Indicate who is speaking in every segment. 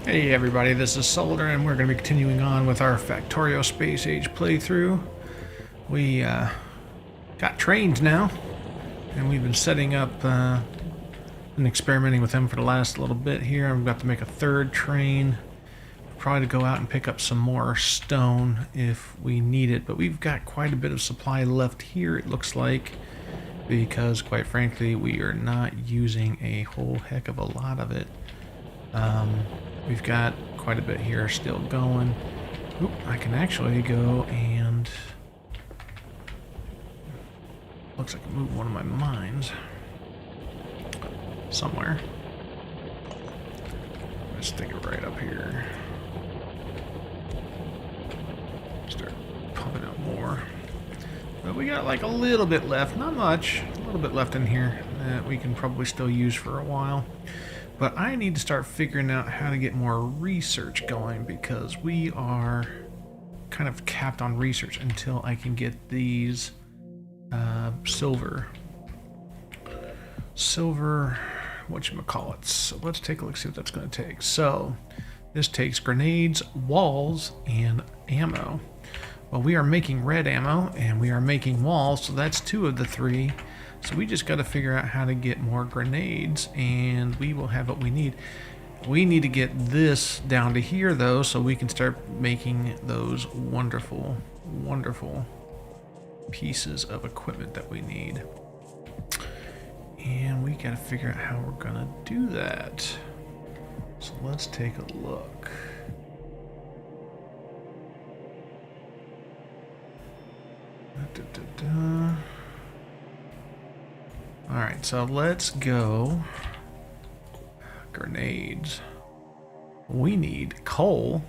Speaker 1: Hey everybody, this is Solder, and we're going to be continuing on with our Factorio Space Age playthrough. We got trains now, and we've been setting up and experimenting with them for the last little bit here. I'm about to make a third train. Probably to go out and pick up some more stone if we need it, but we've got quite a bit of supply left here, it looks like, because quite frankly we are not using a whole heck of a lot of it. We've got quite a bit here still going. Oop, I can actually go and... looks like I moved one of my mines somewhere. Let's stick it right up here. Start pumping out more. But we got like a little bit left, not much, a little bit left in here that we can probably still use for a while. But I need to start figuring out how to get more research going, because we are kind of capped on research until I can get these silver, whatchamacallits. So let's take a look, see what that's going to take. So this takes grenades, walls, and ammo. Well, we are making red ammo and we are making walls, so that's 2 of the 3. So we just got to figure out how to get more grenades, and we will have what we need. We need to get this down to here, though, so we can start making those wonderful, wonderful pieces of equipment that we need. And we got to figure out how we're going to do that. So let's take a look. Alright, so let's go. Grenades. We need coal.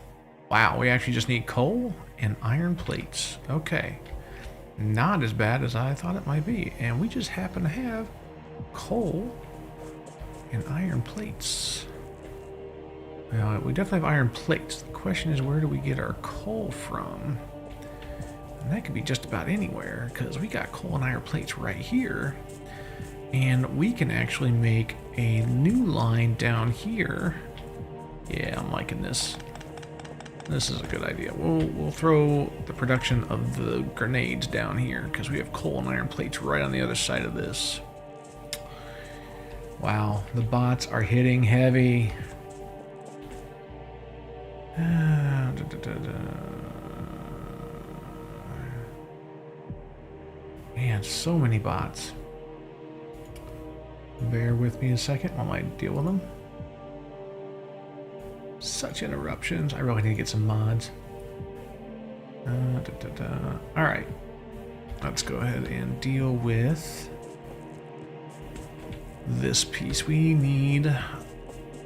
Speaker 1: Wow, we actually just need coal and iron plates. Okay. Not as bad as I thought it might be. And we just happen to have coal and iron plates. Well, we definitely have iron plates. The question is, where do we get our coal from? And that could be just about anywhere, because we got coal and iron plates right here. And we can actually make a new line down here. Yeah, I'm liking this. This is a good idea. We'll throw the production of the grenades down here, because we have coal and iron plates right on the other side of this. Wow, the bots are hitting heavy. Man, so many bots. Bear with me a second while I deal with them. Such interruptions. I really need to get some mods. Alright. Let's go ahead and deal with this piece. We need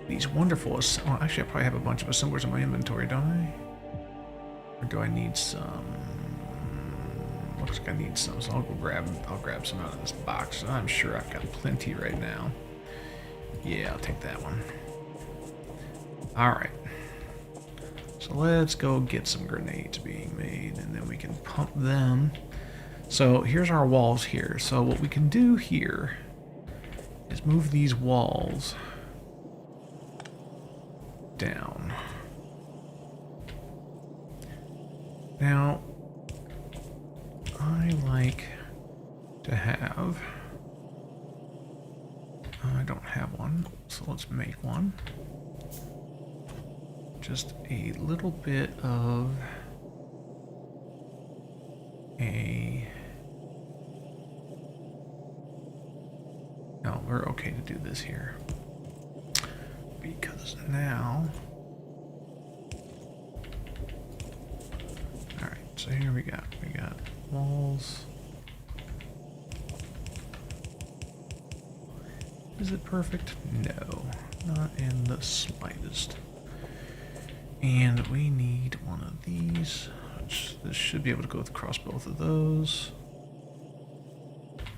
Speaker 1: these wonderful... well, actually, I probably have a bunch of assemblers in my inventory, don't I? Or do I need some... looks like I need some, so I'll grab some out of this box. I'm sure I've got plenty right now. Yeah, I'll take that one. Alright. So let's go get some grenades being made, and then we can pump them. So here's our walls here. So what we can do here is move these walls down. Now, I like to have... I don't have one, so let's make one. Just a little bit of a... no, we're okay to do this here. Because now... alright, so here we got walls. Is it perfect? No, not in the slightest. And we need one of these. This should be able to go across both of those.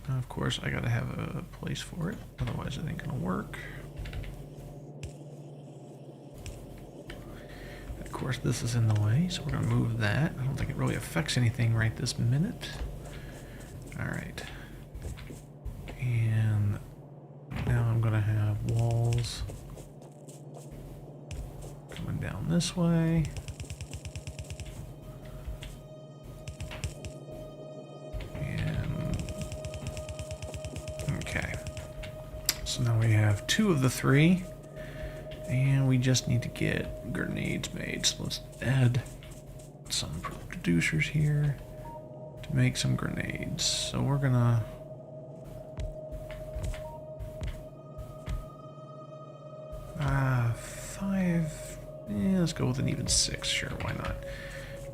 Speaker 1: Now, of course, I gotta have a place for it, otherwise it ain't gonna work. Of course, this is in the way, so we're going to move that. I don't think it really affects anything right this minute. Alright. And now I'm going to have walls coming down this way. And okay. So now we have 2 of the 3. And we just need to get grenades made. So let's add some producers here to make some grenades. So we're gonna let's go with an even 6. Sure, why not?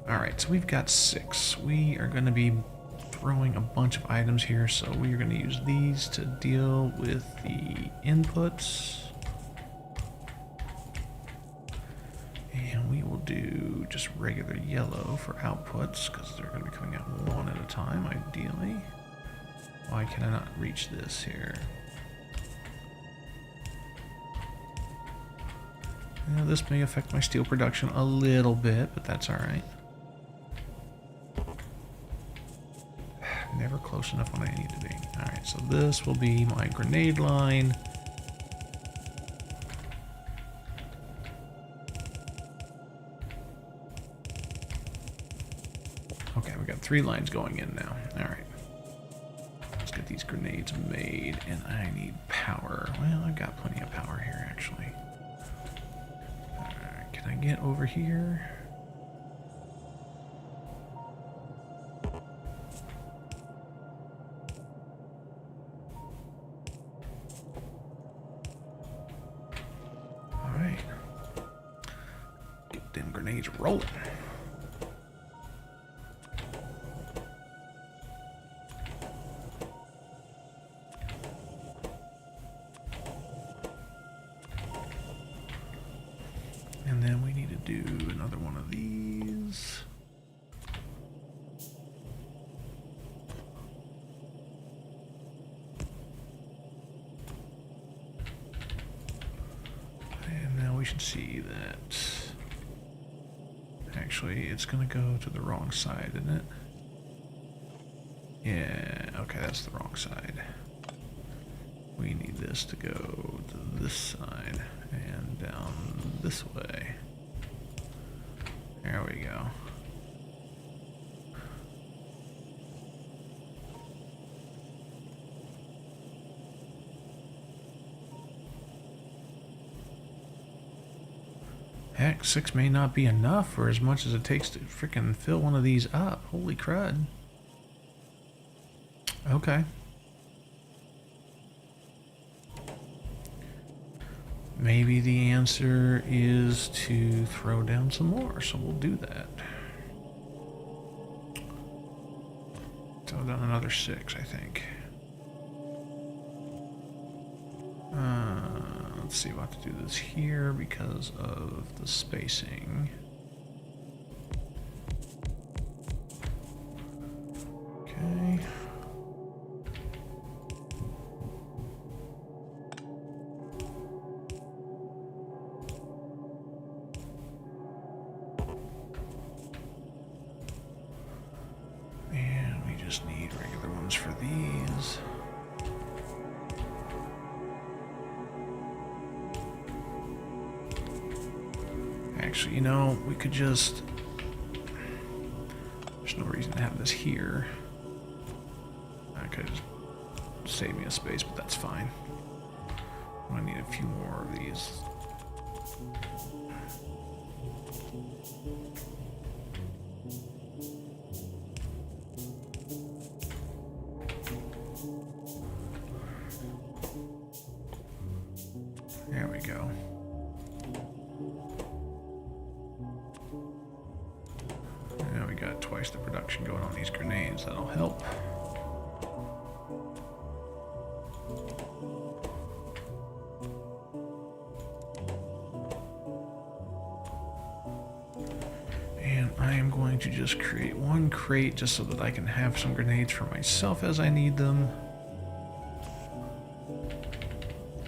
Speaker 1: Alright, so we've got 6. We are gonna be throwing a bunch of items here, so we are gonna use these to deal with the inputs. And we will do just regular yellow for outputs, because they're going to be coming out one at a time, ideally. Why can I not reach this here? Now, this may affect my steel production a little bit, but that's alright. Never close enough when I need to be. Alright, so this will be my grenade line. Okay, we got 3 lines going in now. Alright. Let's get these grenades made, and I need power. Well, I've got plenty of power here, actually. Alright, can I get over here? Alright. Get them grenades rolling. And then we need to do another one of these. And now we should see that. Actually, it's going to go to the wrong side, isn't it? Yeah, okay, that's the wrong side. We need this to go to this side and down this way. There we go. Heck, 6 may not be enough for as much as it takes to frickin' fill one of these up. Holy crud. Okay. Maybe the answer is to throw down some more, so we'll do that. Throw down another 6, I think. Let's see, we'll have to do this here because of the spacing. Okay. And we just need regular ones for these. Actually, you know, we could just... There's no reason to have this here. I could just save me a space, but that's fine. I need a few more of these. There we go. Now we got twice the production going on these grenades. That'll help. And I am going to just create one crate just so that I can have some grenades for myself as I need them.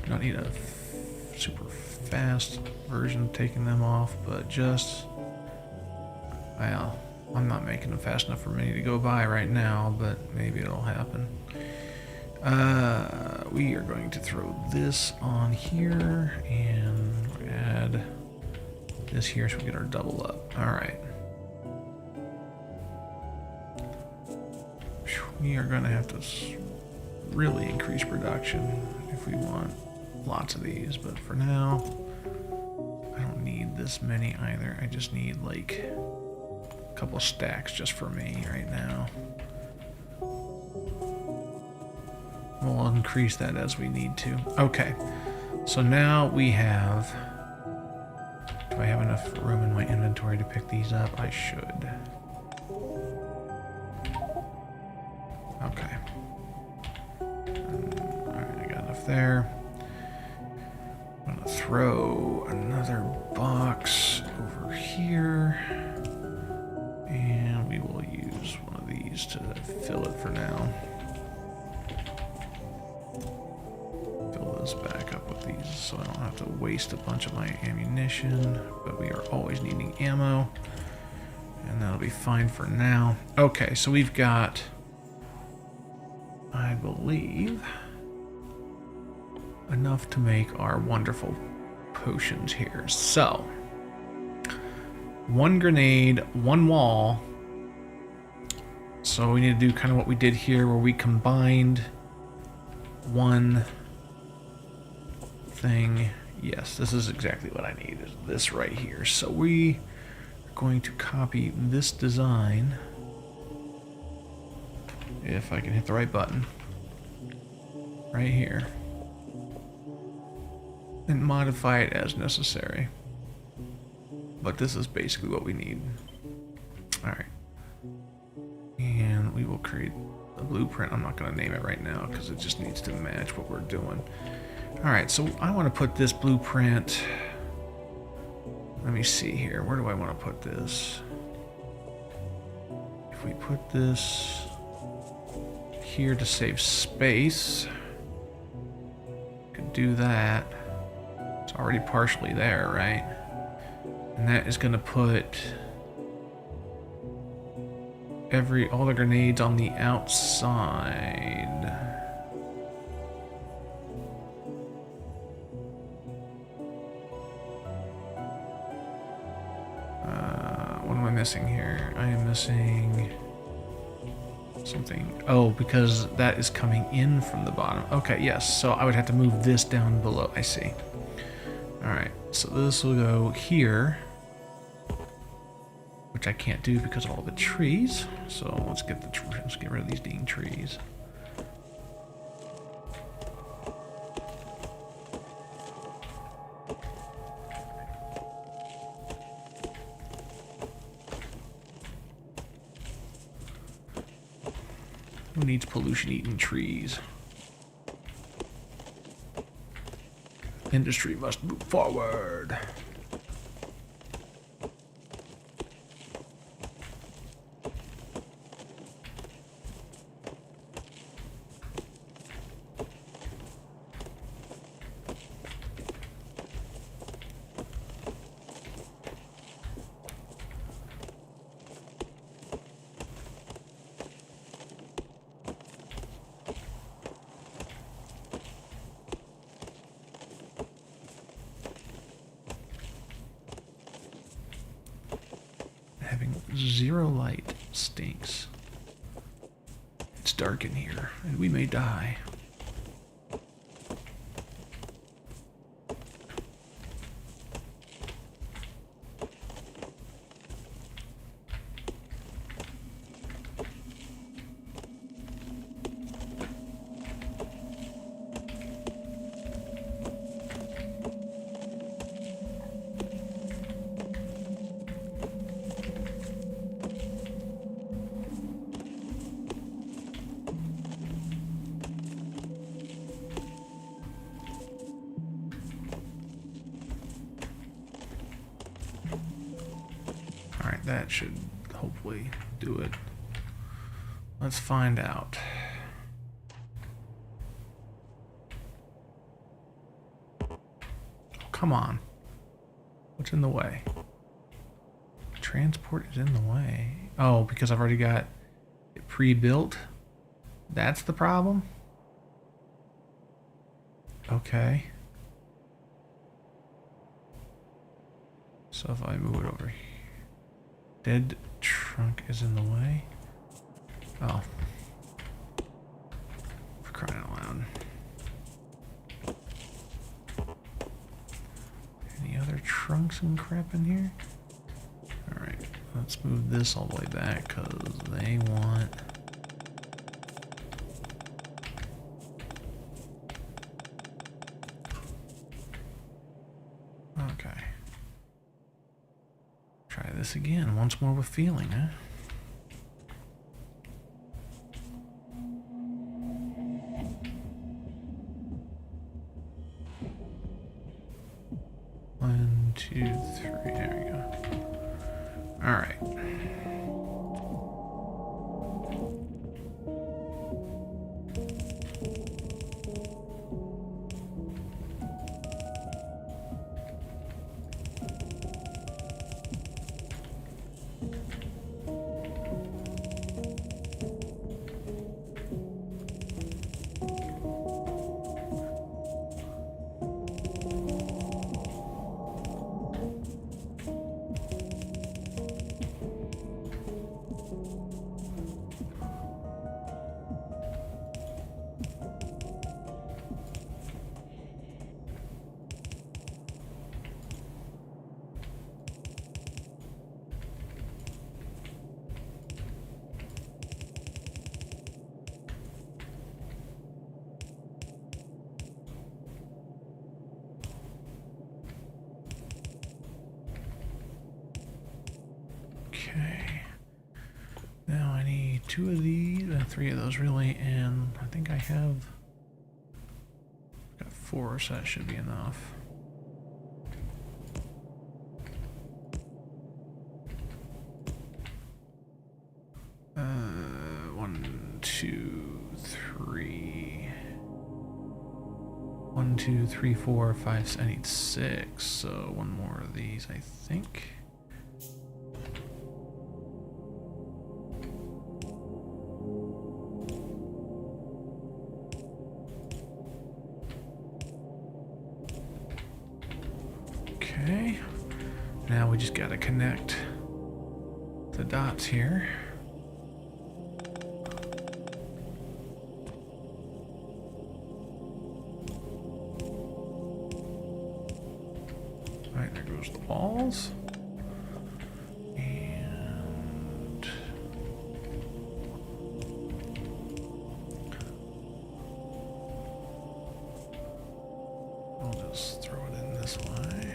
Speaker 1: Do not need a super fast version of taking them off, but just Well, I'm not making them fast enough for me to go by right now, but maybe it'll happen. We are going to throw this on here and add this here so we get our double up. Alright. We are going to have to really increase production if we want lots of these, but for now, I don't need this many either. I just need like a couple of stacks just for me right now. We'll increase that as we need to. Okay, so now we have... Do I have enough room in my inventory to pick these up? I should. Okay. Alright, I got enough there. I'm gonna throw another box over here. And we will use one of these to fill it for now. Back up with these so I don't have to waste a bunch of my ammunition, but we are always needing ammo, and that'll be fine for now. Okay, so we've got, I believe, enough to make our wonderful potions here. So, one grenade, one wall. So we need to do kind of what we did here, where we combined one thing. Yes, this is exactly what I need, is this right here. So we are going to copy this design, if I can hit the right button, right here, and modify it as necessary. But this is basically what we need. Alright. And we will create a blueprint. I'm not going to name it right now because it just needs to match what we're doing. Alright, so I want to put this blueprint... Let me see here. Where do I want to put this? If we put this here to save space, could do that. It's already partially there, right? And that is going to put all the grenades on the outside. What am I missing here? I am missing something. Oh, because that is coming in from the bottom. Okay, yes. So I would have to move this down below. I see. Alright, so this will go here, which I can't do because of all the trees. So let's get rid of these dang trees. Who needs pollution-eating trees? Industry must move forward. Having zero light stinks. It's dark in here, and we may die. That should hopefully do it. Let's find out. Oh, come on. What's in the way? Transport is in the way. Oh, because I've already got it pre-built? That's the problem? Okay. So if I move it over here. Dead trunk is in the way. Oh. For crying out loud. Any other trunks and crap in here? Alright, let's move this all the way back because they want... Okay. Try this again, once more with feeling, huh? One, two, three, there we go. Alright. Okay. Now I need two of these, three of those really, and I think I have got four, so that should be enough. One, two, three. 1, 2, 3, 4, 5. I need 6, so one more of these, I think. Okay, now we just gotta connect the dots here. Alright, there goes the balls. And I'll just throw it in this way.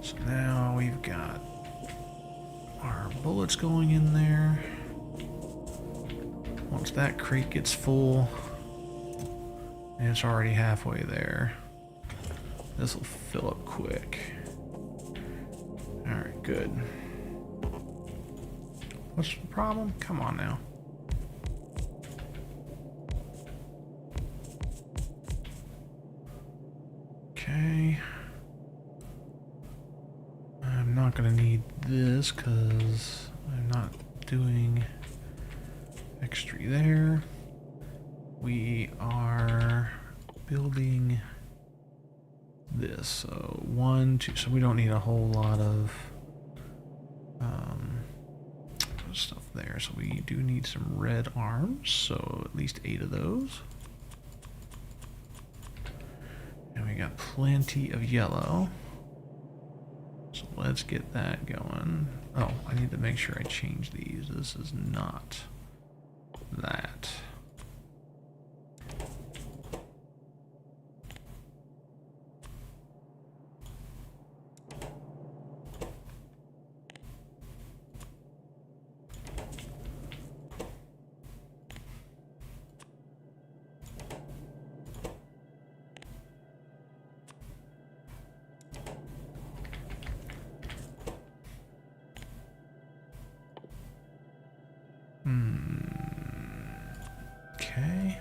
Speaker 1: So now we've got our bullets going in there. Once that crate gets full, and it's already halfway there, this will fill up quick. Alright, good. What's the problem? Come on now. Okay. I'm not gonna need this because I'm not doing extra there. We are building this, so 1, 2, so we don't need a whole lot of stuff there. So we do need some red arms, so at least 8 of those. And we got plenty of yellow. So let's get that going. Oh, I need to make sure I change these. This is not that. Okay.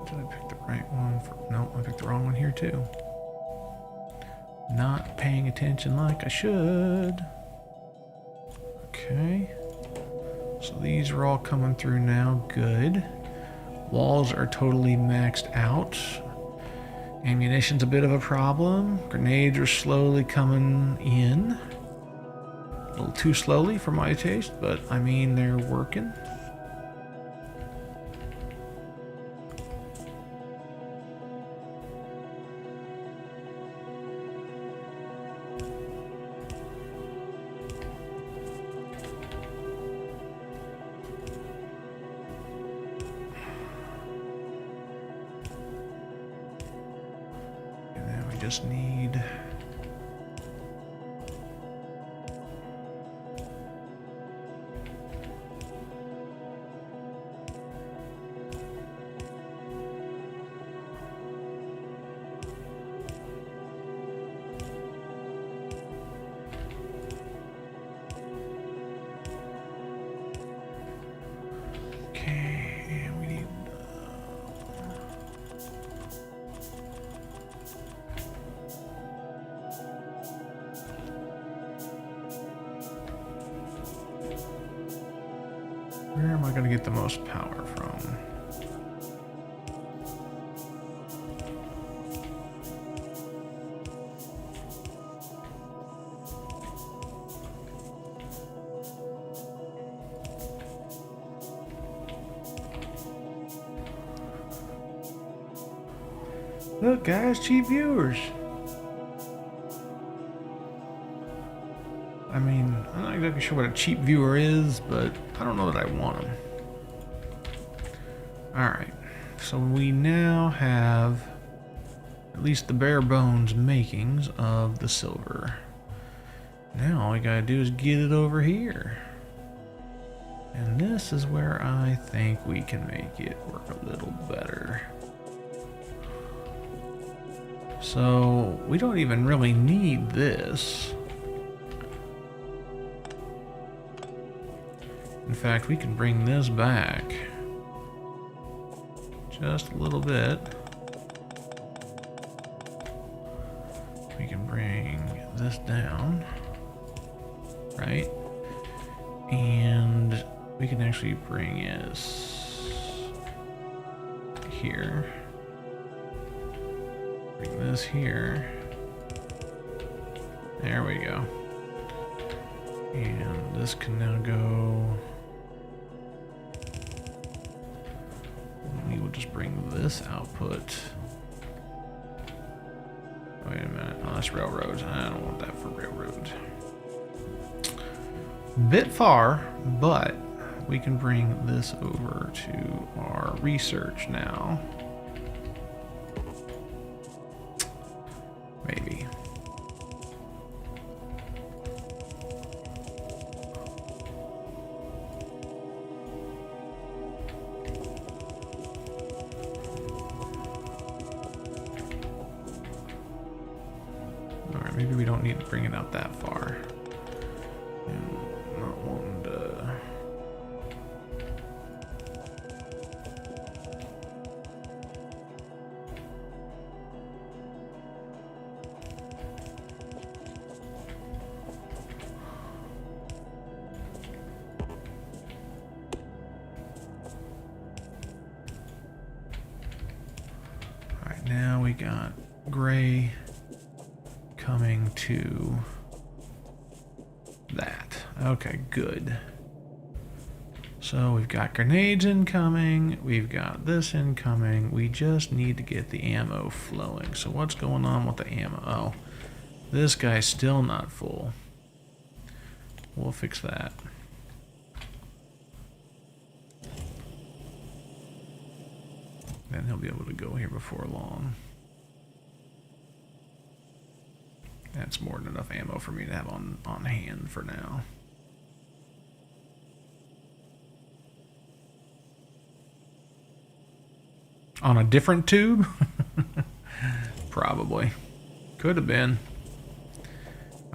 Speaker 1: Did I pick the right one? Nope, I picked the wrong one here too. Not paying attention like I should. Okay. So these are all coming through now. Good. Walls are totally maxed out. Ammunition's a bit of a problem. Grenades are slowly coming in. A little too slowly for my taste, but I mean, they're working. Just need where am I going to get the most power from? Look, guys, cheap viewers. I mean, I'm not exactly sure what a cheap viewer is, but I don't know that I want them. Alright, so we now have at least the bare bones makings of the silver. Now all we gotta do is get it over here. And this is where I think we can make it work a little better. So we don't even really need this. In fact, we can bring this back just a little bit. We can bring this down, right? And we can actually bring it here. Bring this here. There we go. And this can now go. We will just bring this output. Wait a minute. Oh, that's railroads. I don't want that for railroads. Bit far, but we can bring this over to our research now. Maybe. Alright, maybe we don't need to bring it out that far. Not wanting to... Alright, now we got gray coming to that. Okay, good. So we've got grenades incoming, we've got this incoming, we just need to get the ammo flowing. So what's going on with the ammo? Oh, this guy's still not full. We'll fix that. Then he'll be able to go here before long. That's more than enough ammo for me to have on hand for now. On a different tube? Probably. Could have been.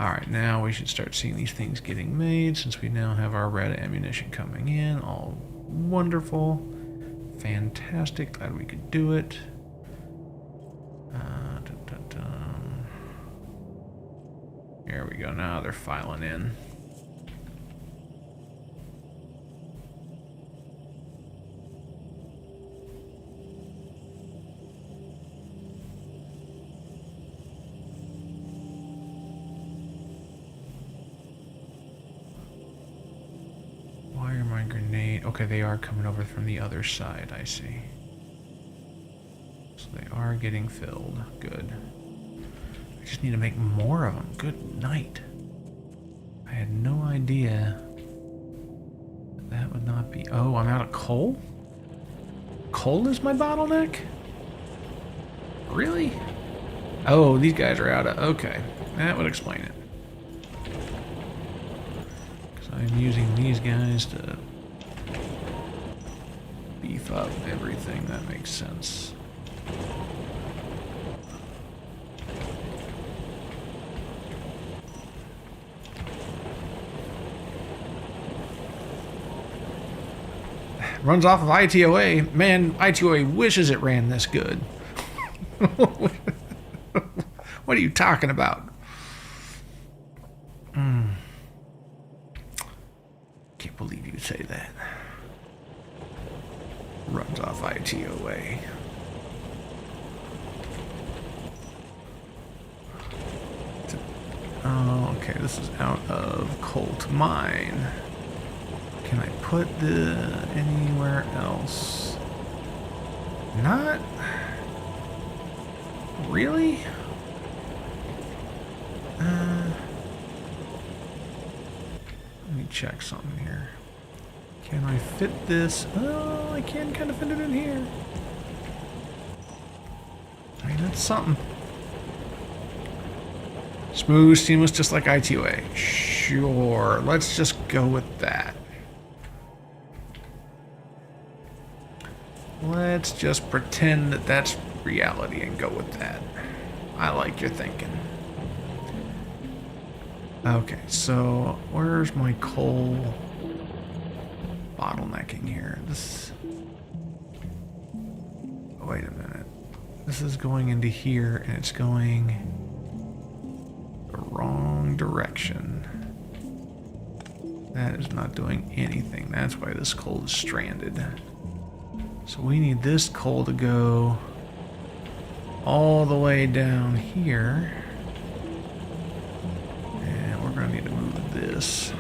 Speaker 1: Alright, now we should start seeing these things getting made since we now have our red ammunition coming in. All wonderful. Fantastic. Glad we could do it. Dun, dun, dun. Here we go. Now they're filing in. Wire my grenade. Okay, they are coming over from the other side. I see. So they are getting filled. Good. I just need to make more of them. Good night. I had no idea that would not be... Oh, I'm out of coal? Coal is my bottleneck? Really? Oh, these guys are out of... Okay, that would explain it. Because I'm using these guys to beef up everything. That makes sense. Runs off of ITOA. Man, ITOA wishes it ran this good. What are you talking about? Can't believe you say that. Runs off ITOA. Oh, okay, this is out of coal to mine. Can I put the anywhere else? Not really. Let me check something here. Can I fit this? Oh, I can kind of fit it in here. I mean, that's something. Smooth, seamless, just like ITOA. Sure, let's just go with that. Let's just pretend that that's reality and go with that. I like your thinking. Okay, so where's my coal bottlenecking here? This... Oh, wait a minute. This is going into here and it's going the wrong direction. That is not doing anything. That's why this coal is stranded. So we need this coal to go all the way down here. And we're going to need to move this.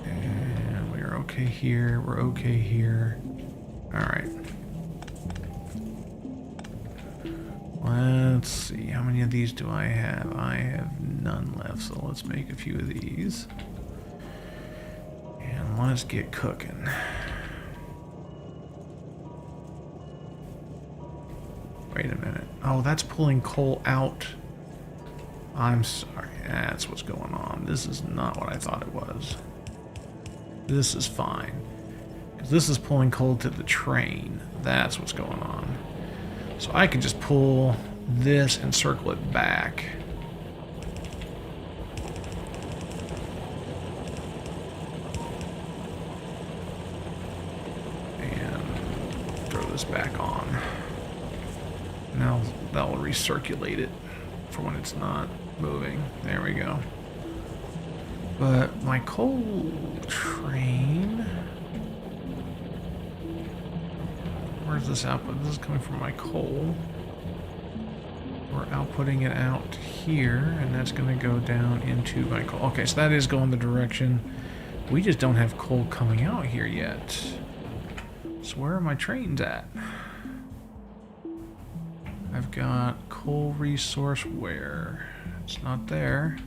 Speaker 1: And we're okay here. We're okay here. Alright. Let's see. How many of these do I have? I have none left. So let's make a few of these. Let's get cooking. Wait a minute. Oh, that's pulling coal out. I'm sorry. That's what's going on. This is not what I thought it was. This is fine. Because this is pulling coal to the train. That's what's going on. So I can just pull this and circle it back. Back on. Now that will recirculate it for when it's not moving. There we go. But my coal train... Where's this output? This is coming from my coal. We're outputting it out here, and that's going to go down into my coal. Okay, so that is going the direction. We just don't have coal coming out here yet. So where are my trains at? I've got coal resource where? It's not there.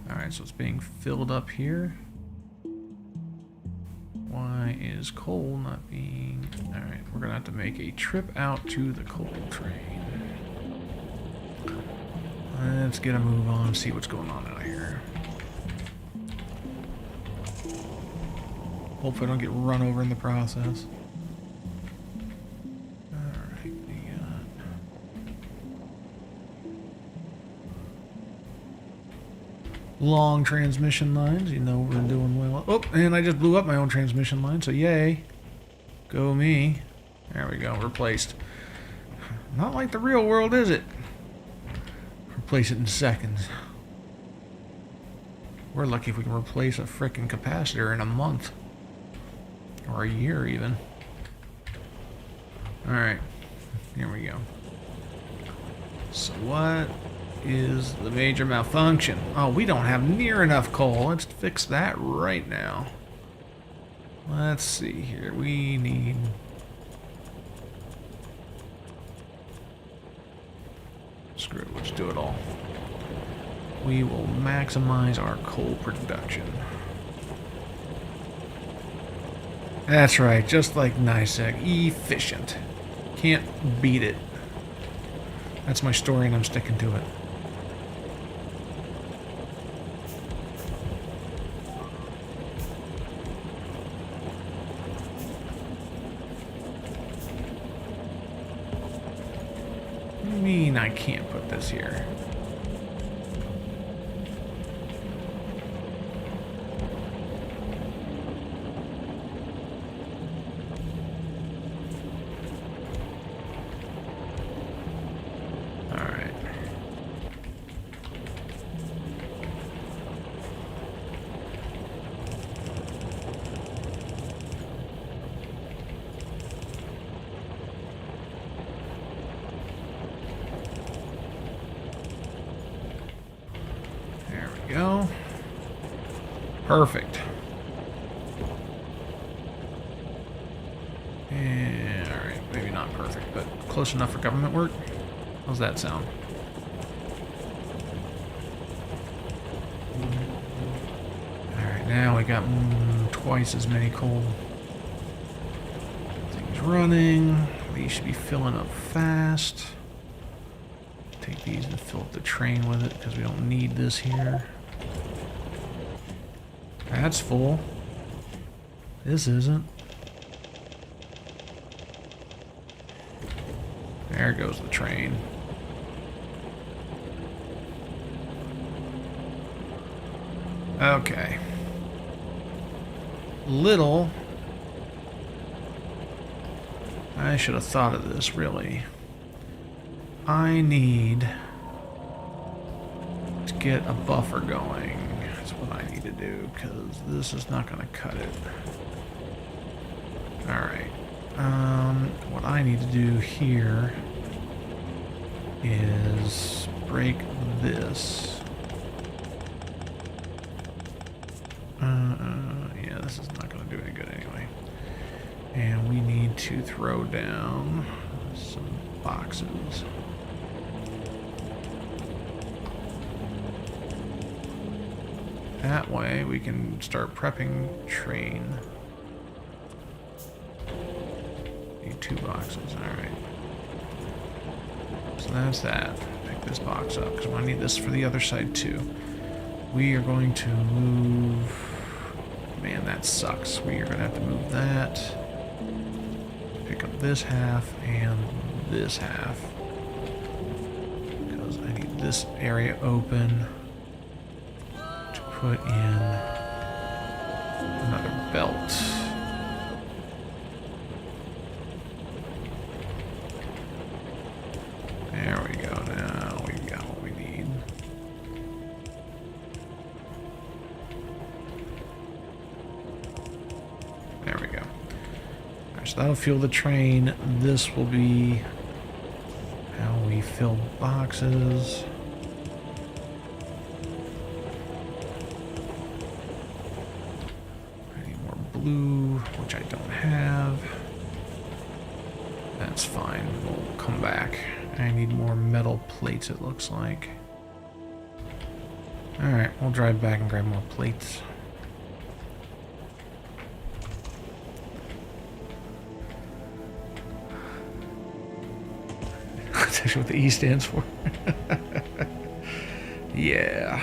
Speaker 1: Alright, so it's being filled up here. Why is coal not being... Alright, we're gonna have to make a trip out to the coal train. Let's get a move on, see what's going on out here. Hopefully I don't get run over in the process. Alright, we got... long transmission lines. You know we're doing well. Oh, and I just blew up my own transmission line, so yay. Go me. There we go, replaced. Not like the real world, is it? Replace it in seconds. We're lucky if we can replace a frickin' capacitor in a month. Or a year, even. Alright. Here we go. So what is the major malfunction? Oh, we don't have near enough coal. Let's fix that right now. Let's see here. We need... Screw it, let's do it all. We will maximize our coal production. That's right, just like NICEC. Efficient. Can't beat it. That's my story and I'm sticking to it. What do you mean I can't put this here? Go. Perfect. And alright, maybe not perfect, but close enough for government work. How's that sound? Alright, now we got twice as many coal things running. These should be filling up fast. Take these and fill up the train with it because we don't need this here. That's full. This isn't. There goes the train. Okay. Little. I should have thought of this, really. I need to get a buffer going. That's what I need to do, because this is not going to cut it. Alright. What I need to do here is break this. Yeah, this is not going to do any good anyway. And we need to throw down some boxes. That way we can start prepping train. Need 2 boxes, alright. So that's that. Pick this box up, because I need this for the other side too. We are going to move... Man, that sucks. We are going to have to move that. Pick up this half and this half. Because I need this area open. Put in another belt. There we go. Now we got what we need. There we go. Alright, so that'll fuel the train. This will be how we fill boxes. Blue, which I don't have. That's fine. We'll come back. I need more metal plates, it looks like. Alright, we'll drive back and grab more plates. That's actually what the E stands for. Yeah.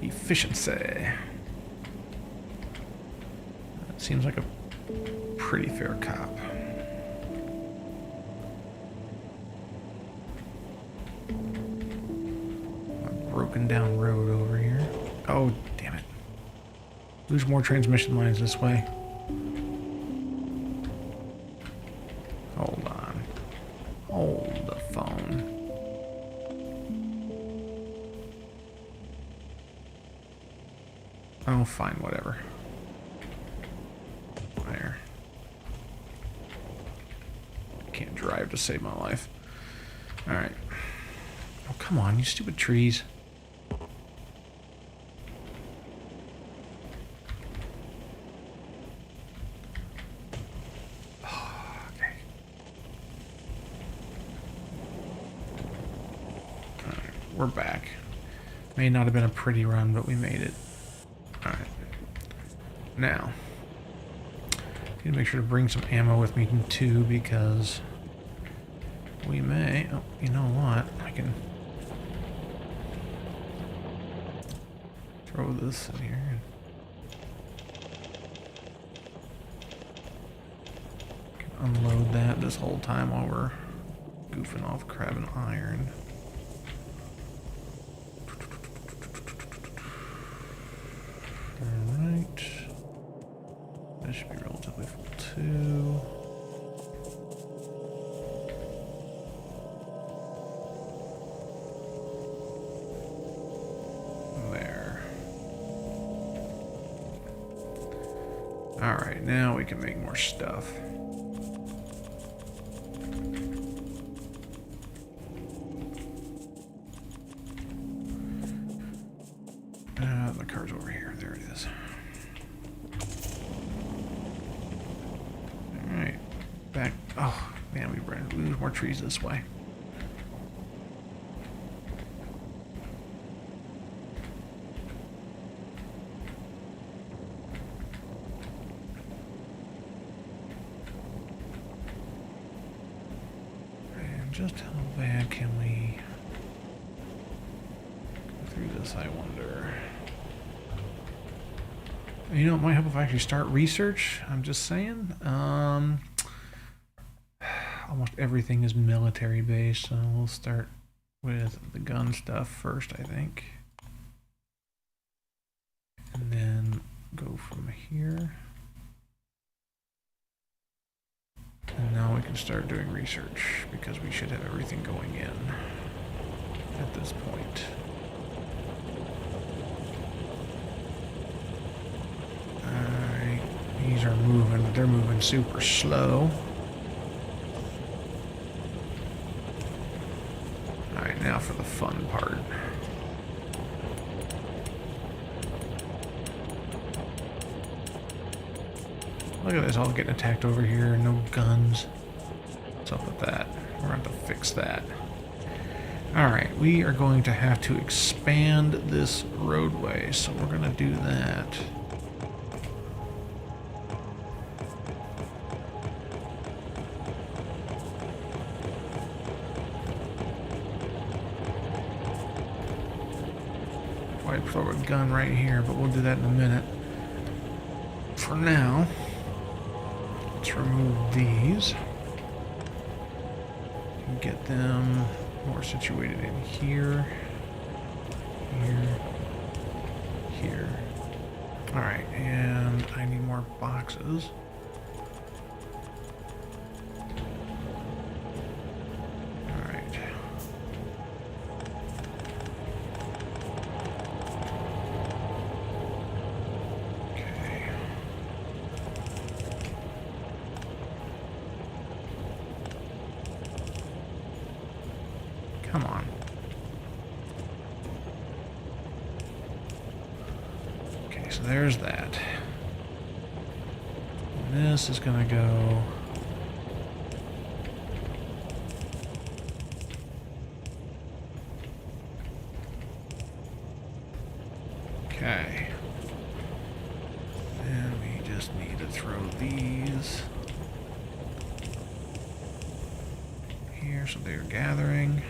Speaker 1: Efficiency. Seems like a pretty fair cop. My broken down road over here. Oh, damn it. Lose more transmission lines this way. Hold on. Hold the phone. Oh, fine, whatever. There. Can't drive to save my life. Alright. Oh, come on, you stupid trees. Okay. Alright, we're back. May not have been a pretty run, but we made it. Alright. Now, need to make sure to bring some ammo with me too, because we may... Oh, you know what? I can throw this in here. Can unload that this whole time while we're goofing off grabbing iron. Alright. This should be relatively full too. There. Alright, now we can make more stuff. The car's over here. There it is. Alright. Back. Oh, man, we lose more trees this way. And just how bad can we go through this, I wonder? You know, it might help if I actually start research. I'm just saying. Almost everything is military based, so we'll start with the gun stuff first, I think. And then go from here. And now we can start doing research, because we should have everything going in at this point. Alright, these are moving, but they're moving super slow. Alright, now for the fun part. Look at this, all getting attacked over here, no guns. What's up with that? We're going to have to fix that. Alright, we are going to have to expand this roadway, so we're going to do that. I'd throw a gun right here, but we'll do that in a minute. For now, let's remove these and get them more situated in here, here, here. Alright, and I need more boxes. Alright. Okay. Come on. Okay, so there's that. And this is gonna go... Okay. And we just need to throw these here so they're gathering.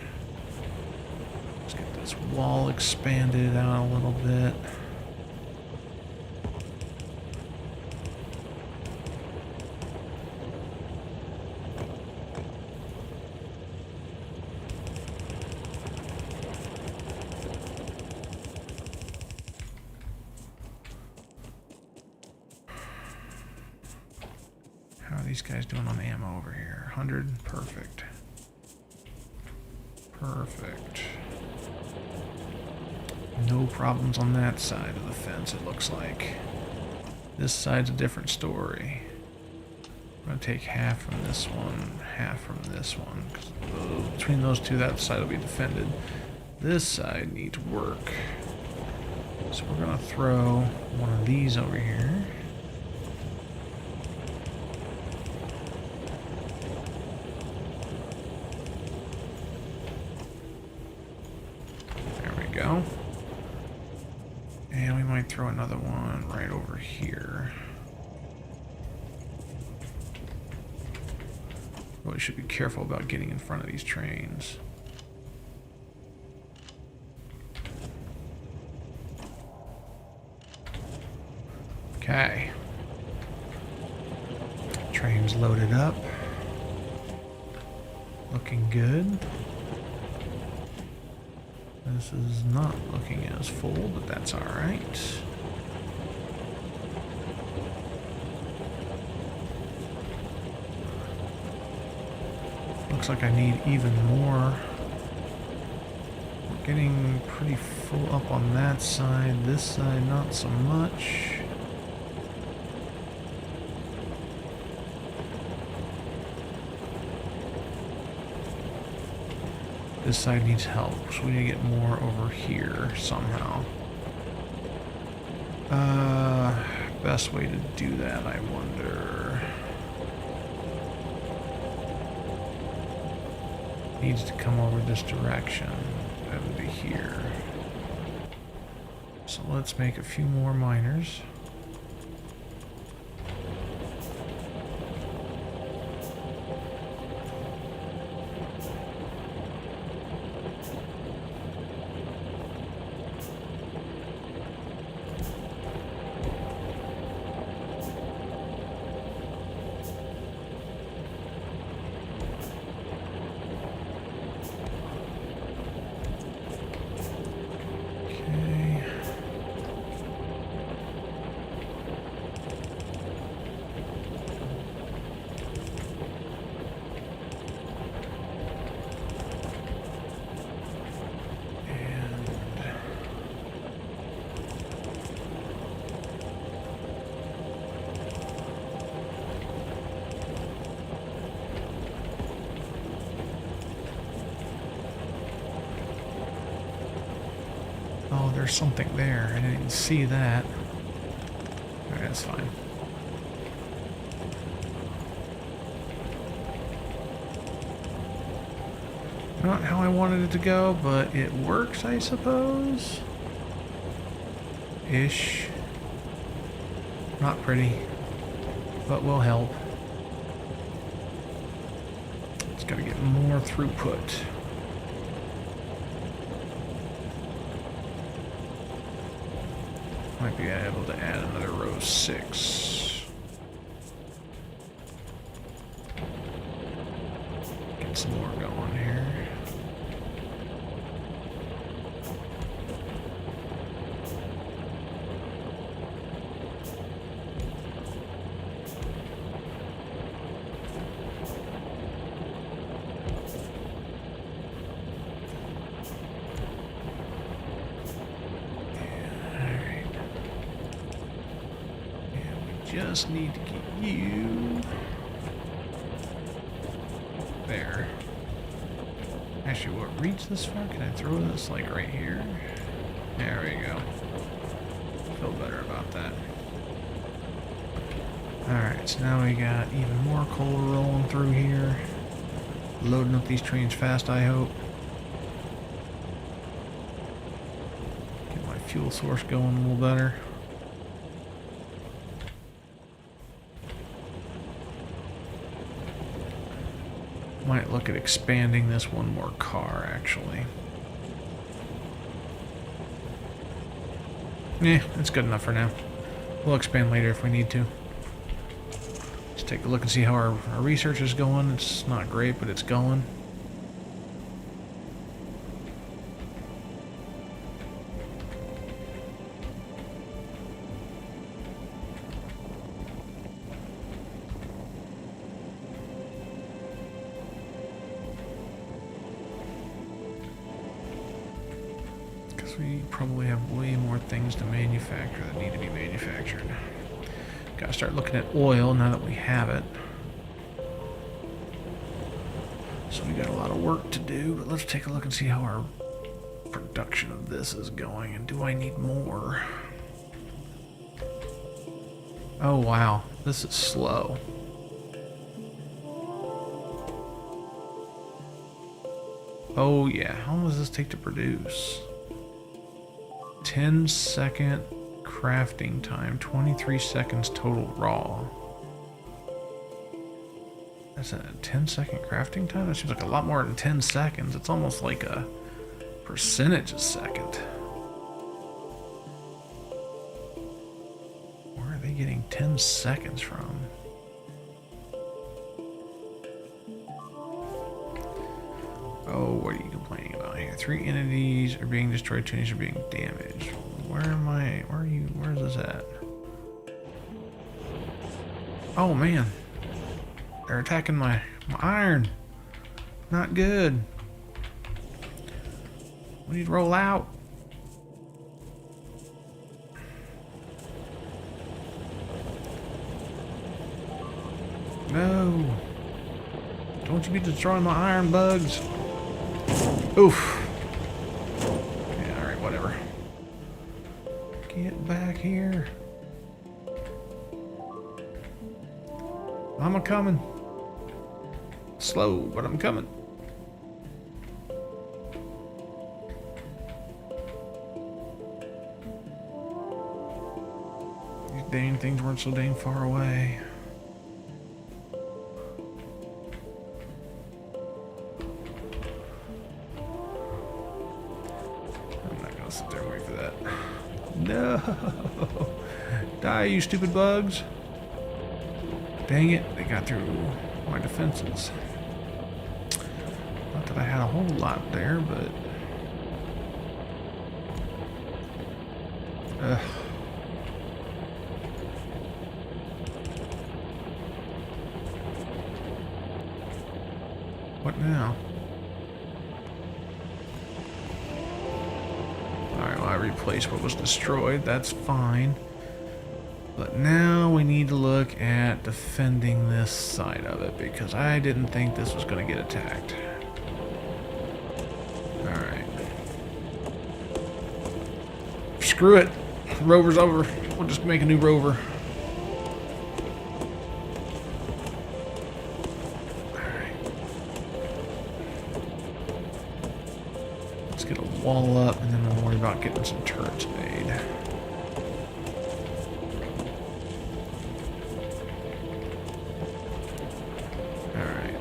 Speaker 1: Let's get this wall expanded out a little bit. these guys doing on ammo over here? 100? Perfect. Perfect. No problems on that side of the fence, it looks like. This side's a different story. I'm going to take half from this one, half from this one. 'Cause between those two, that side will be defended. This side needs work. So we're going to throw one of these over here. There we go. And we might throw another one right over here. But we should be careful about getting in front of these trains. Okay. Train's loaded up. Looking good. This is not looking as full, but that's alright. Looks like I need even more. We're getting pretty full up on that side. This side, not so much. This side needs help, so we need to get more over here somehow. Best way to do that, I wonder. Needs to come over this direction. That would be here. So let's make a few more miners. Oh, there's something there. I didn't see that. Alright, that's fine. Not how I wanted it to go, but it works, I suppose. Ish. Not pretty, but will help. It's got to get more throughput. Might be able to add another row 6. Get some more going here. Just need to get you there. Actually, what, reach this far? Can I throw this like right here? There we go. Feel better about that. Alright, so now we got even more coal rolling through here. Loading up these trains fast, I hope. Get my fuel source going a little better. Might look at expanding this one more car, actually. Yeah, that's good enough for now. We'll expand later if we need to. Just take a look and see how our research is going. It's not great, but it's going. We probably have way more things to manufacture that need to be manufactured. Gotta start looking at oil now that we have it. So we got a lot of work to do, but let's take a look and see how our production of this is going, and do I need more? Oh wow, this is slow. Oh yeah, how long does this take to produce? 10-second crafting time, 23 seconds total raw. That's a 10-second crafting time? That seems like a lot more than 10 seconds. It's almost like a percentage a second. Where are they getting 10 seconds from? Oh, what are you complaining about here? 3 entities are being destroyed, 2 entities are being damaged. Where am I? Where are you? Where's this at? Oh man. They're attacking my iron. Not good. We need to roll out. No. Don't you be destroying my iron bugs. Oof. Yeah, alright, whatever. Get back here. I'm a-coming. Slow, but I'm coming. These dang things weren't so dang far away. I'm not gonna sit there and wait for that. No! Die, you stupid bugs! Dang it, they got through my defenses. Not that I had a whole lot there, but... What now? Alright, well I replaced what was destroyed, that's fine. But now we need to look at defending this side of it, because I didn't think this was going to get attacked. Alright. Screw it. Rover's over. We'll just make a new rover. Alright. Let's get a wall up, and then we'll worry about getting some turrets made.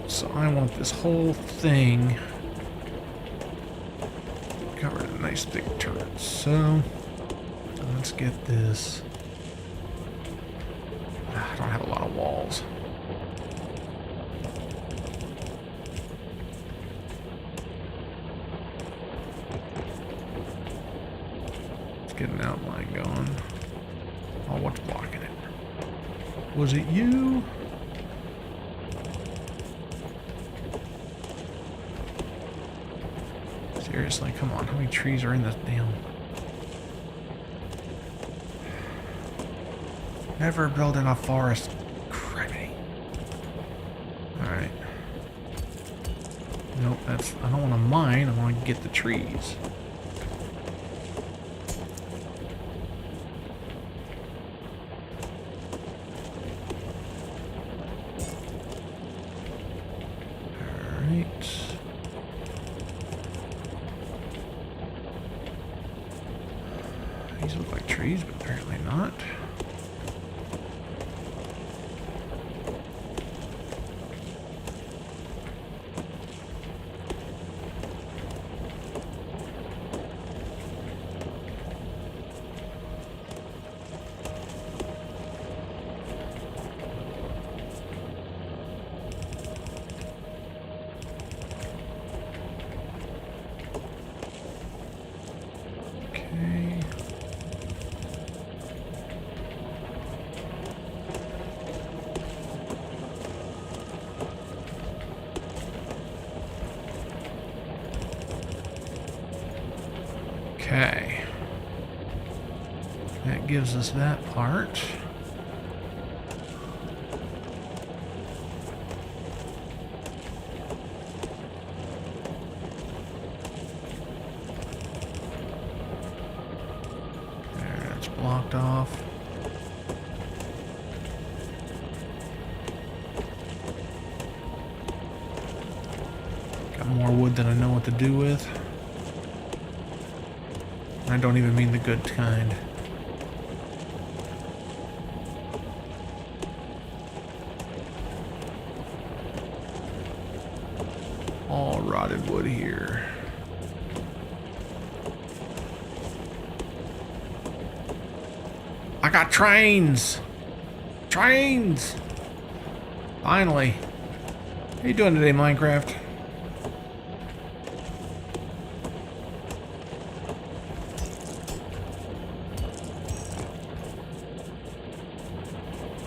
Speaker 1: So I want this whole thing covered in nice big turrets. So let's get this. I don't have a lot of walls. Let's get an outline going. Oh, what's blocking it? Was it you? Seriously, come on. How many trees are in this damn... Never build in a forest. Criminy. Alright. Nope, that's... I don't want to mine. I want to get the trees. Alright. These look like trees, but apparently not. that gives us that part. There, that's blocked off. Got more wood than I know what to do with. I don't even mean the good kind. All rotted wood here. I got trains! Trains! Finally. How you doing today, Minecraft?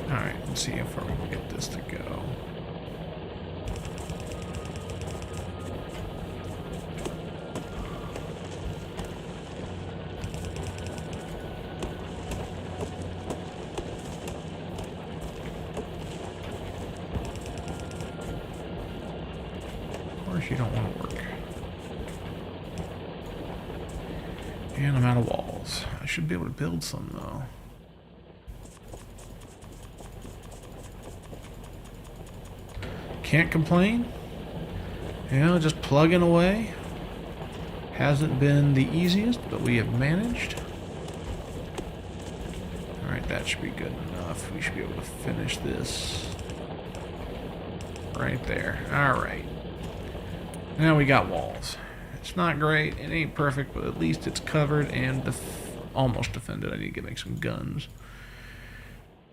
Speaker 1: Alright, let's see how far we can get this to go. Of course you don't want to work. And I'm out of walls. I should be able to build some though. Can't complain. You know, just plugging away. Hasn't been the easiest, but we have managed. Alright, that should be good enough. We should be able to finish this right there. Alright. Now we got walls. It's not great. It ain't perfect, but at least it's covered and almost defended. I need to make some guns.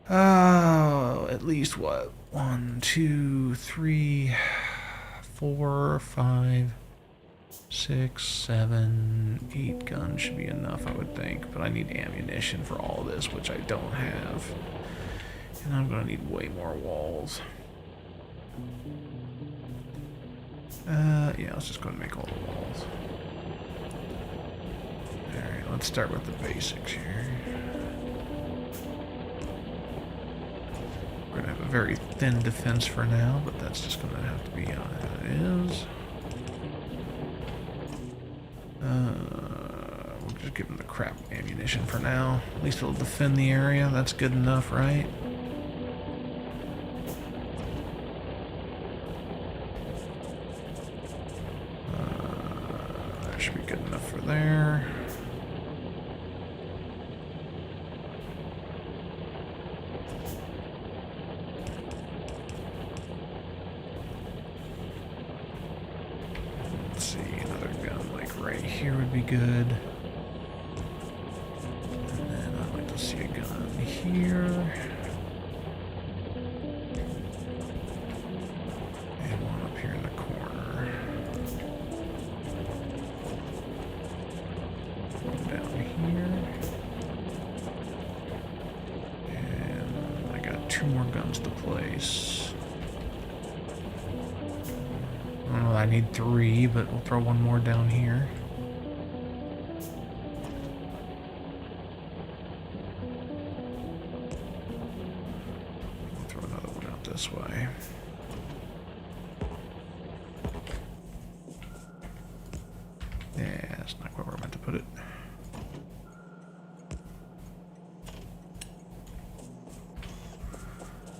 Speaker 1: At least what? 1, 2, 3, 4, 5, 6, 7, 8 guns should be enough, I would think. But I need ammunition for all this, which I don't have. And I'm gonna need way more walls. Yeah, let's just go and make all the walls. Alright, let's start with the basics here. We're going to have a very thin defense for now, but that's just going to have to be how it is. We'll just give them the crap ammunition for now. At least it'll defend the area. That's good enough, right? That should be good enough for there. Here would be good. And then I'd like to see a gun here. And one up here in the corner. One down here. And I got 2 more guns to place. I don't know, I need 3, but we'll throw 1 more down here. This way. Yeah, that's not where we're meant to put it.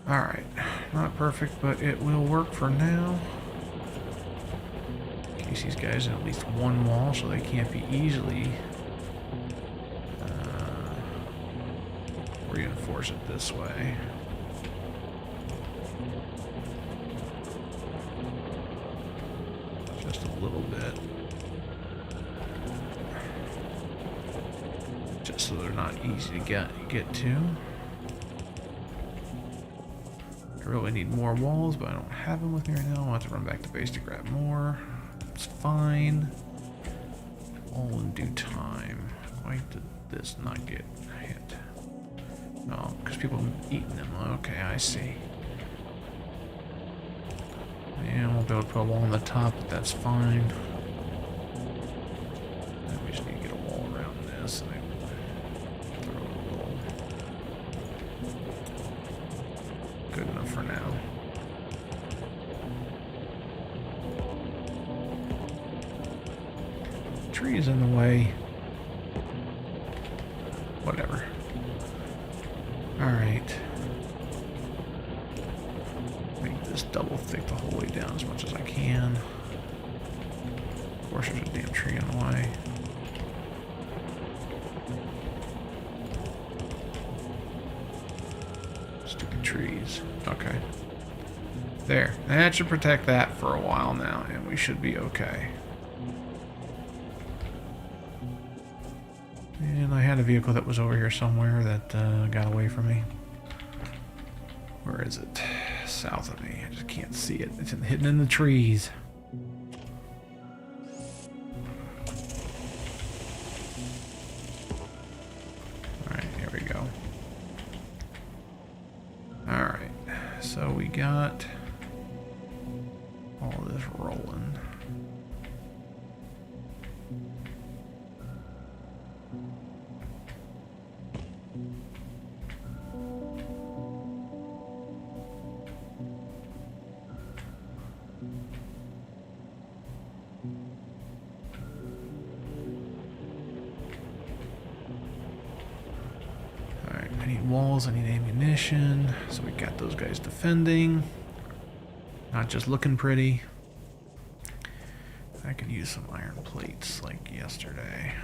Speaker 1: Alright, not perfect, but it will work for now. In case these guys have at least 1 wall, so they can't be easily reinforce it this way. Just a little bit. Just so they're not easy to get to. I really need more walls, but I don't have them with me right now. I'll have to run back to base to grab more. It's fine. All in due time. Why did this not get hit? No, because people have been eating them. Okay, I see. Yeah, we'll be able to put a wall on the top, but that's fine. Then we just need to get a wall around this. And throw a little for now. Trees in the way. Whatever. Alright. Make this double thick the whole way down as much as I can. Of course, there's a damn tree in the way. Stupid trees. Okay. There. That should protect that for a while now, and we should be okay. And I had a vehicle that was over here somewhere that got away from me. Where is it? South of me. I just can't see it. It's hidden in the trees. Alright, here we go. Alright, so we got all this rolling. I need walls, I need ammunition, so we got those guys defending. Not just looking pretty. I could use some iron plates like yesterday.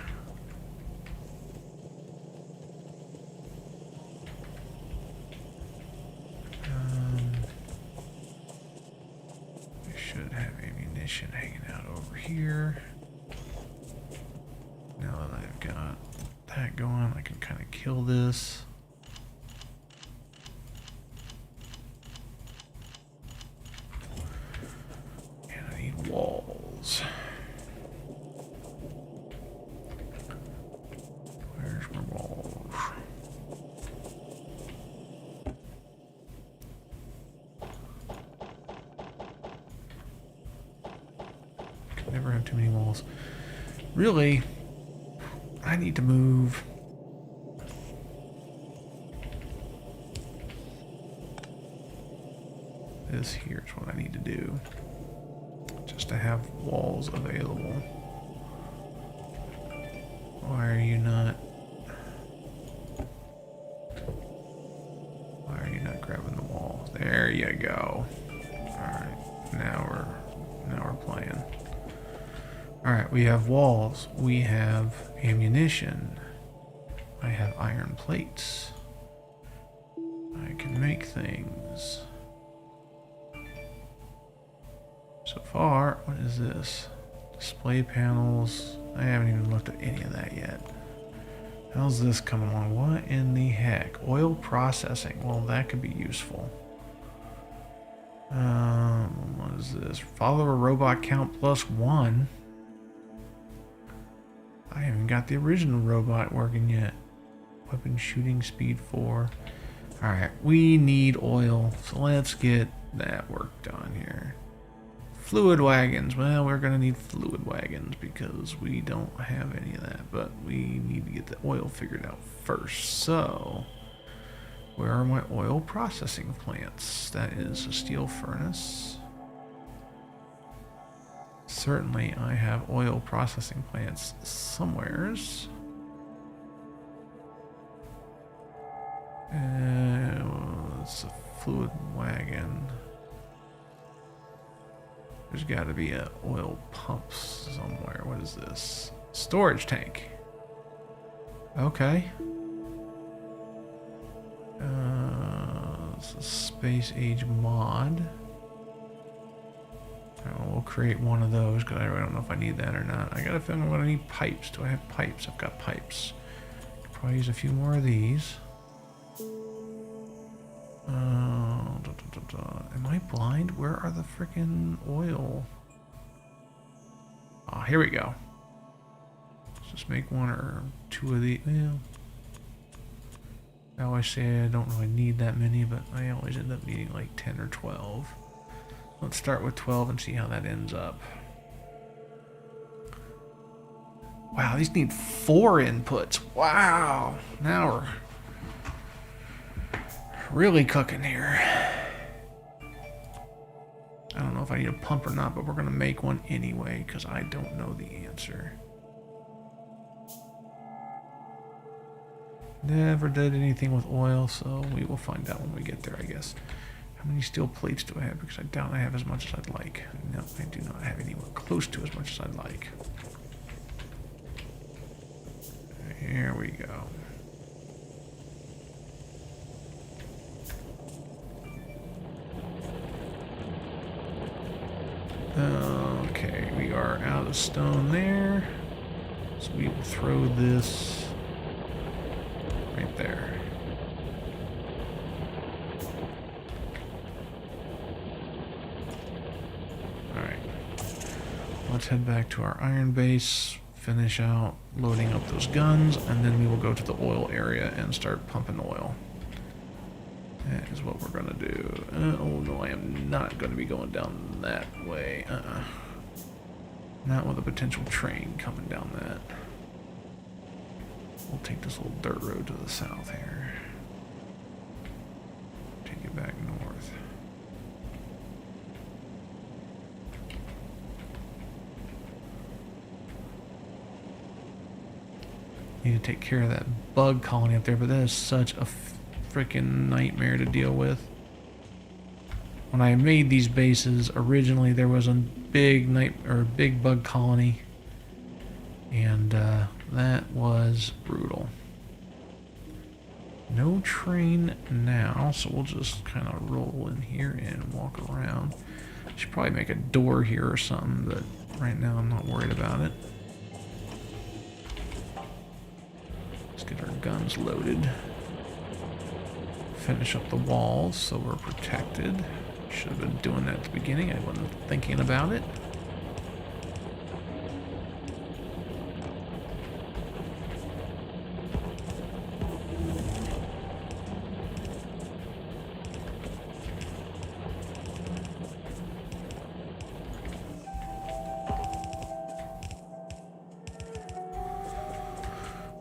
Speaker 1: We should have ammunition hanging out over here. Now that I've got that going, I can kind of kill this. Walls. Where's my walls? Can never have too many walls. Really, I need to move. This here is what I need to do. Just to have walls available. Why are you not grabbing the wall? There you go. Alright, now we're playing. Alright, we have walls, we have ammunition, I have iron plates. I can make things. So far, what is this? Display panels. I haven't even looked at any of that yet. How's this coming along? What in the heck? Oil processing. Well, that could be useful. What is this? Follower robot count +1. I haven't got the original robot working yet. Weapon shooting speed 4. Alright, we need oil. So let's get that work done here. Fluid wagons. Well, we're going to need fluid wagons because we don't have any of that. But we need to get the oil figured out first. So, where are my oil processing plants? That is a steel furnace. Certainly, I have oil processing plants somewheres. It's a fluid wagon. There's got to be a oil pump somewhere. What is this? Storage tank. Okay. It's a Space Age mod. We'll create one of those because I don't know if I need that or not. I got a feeling I'm going to need pipes. Do I have pipes? I've got pipes. Could probably use a few more of these. Am I blind? Where are the freaking oil? Oh, here we go. Let's just make one or two of these. Well, I always say I don't really need that many, but I always end up needing like 10 or 12. Let's start with 12 and see how that ends up. Wow, these need 4 inputs. Wow. Now we're really cooking here. if I need a pump or not, but we're going to make one anyway because I don't know the answer. Never did anything with oil, so we will find out when we get there, I guess. How many steel plates do I have? Because I doubt I have as much as I'd like. No, I do not have anywhere close to as much as I'd like. Here we go. Okay, we are out of stone there. So we will throw this right there. Alright. Let's head back to our iron base, finish out loading up those guns, and then we will go to the oil area and start pumping oil. That is what we're going to do. Oh no, I am not going to be going down that way. Not with a potential train coming down that. We'll take this little dirt road to the south here. Take it back north. Need to take care of that bug colony up there, but that is such a freaking nightmare to deal with. When I made these bases originally, there was a big bug colony, and that was brutal. No train now, so we'll just kind of roll in here and walk around. I should probably make a door here or something, but right now I'm not worried about it. Let's get our guns loaded. Finish up the walls so we're protected. Should have been doing that at the beginning. I wasn't thinking about it.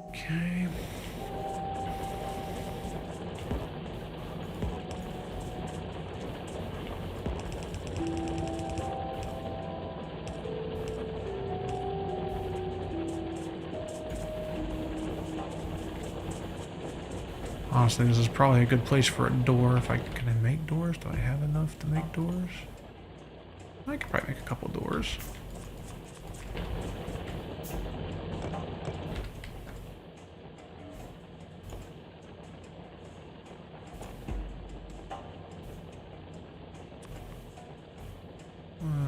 Speaker 1: Okay. Honestly, this is probably a good place for a door. If I can I make doors? Do I have enough to make doors? I could probably make a couple doors.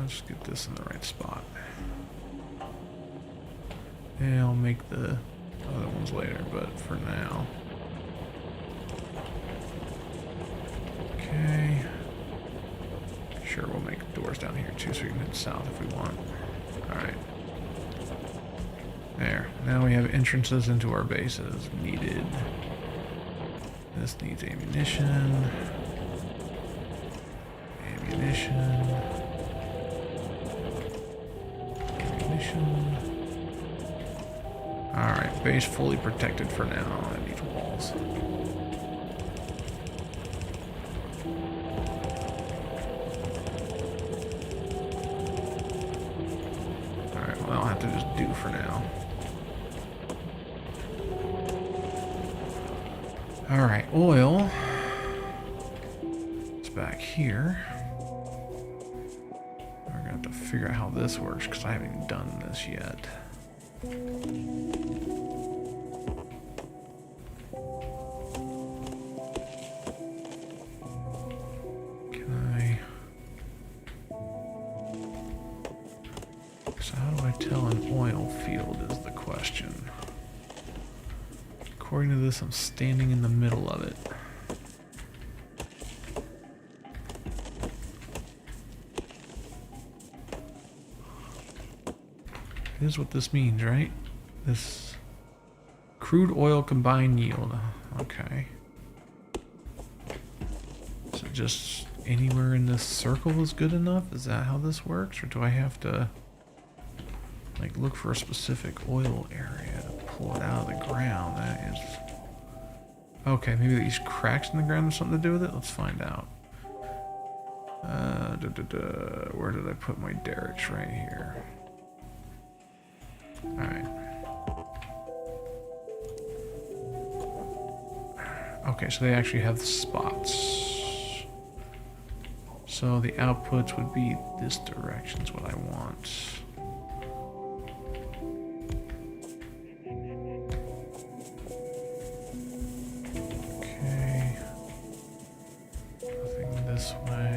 Speaker 1: Let's get this in the right spot. Yeah, I'll make the other ones later, but for now. Okay. Sure, we'll make doors down here too so we can head south if we want. Alright. There. Now we have entrances into our bases needed. This needs ammunition. Ammunition. Alright, base fully protected for now. That needs walls. Alright, well, I'll have to just do for now. Alright, oil. It's back here. We're gonna have to figure out how this works because I haven't even done this yet. So how do I tell an oil field is the question. According to this, I'm standing in the middle of it. Is what this means, right? This crude oil combined yield. Okay. So just anywhere in this circle is good enough? Is that how this works? Or do I have to like look for a specific oil area to pull it out of the ground? That is... Okay, maybe these cracks in the ground have something to do with it? Let's find out. Where did I put my derricks? Right here. Alright. Okay, so they actually have the spots. So the outputs would be this direction is what I want. Okay. Nothing this way.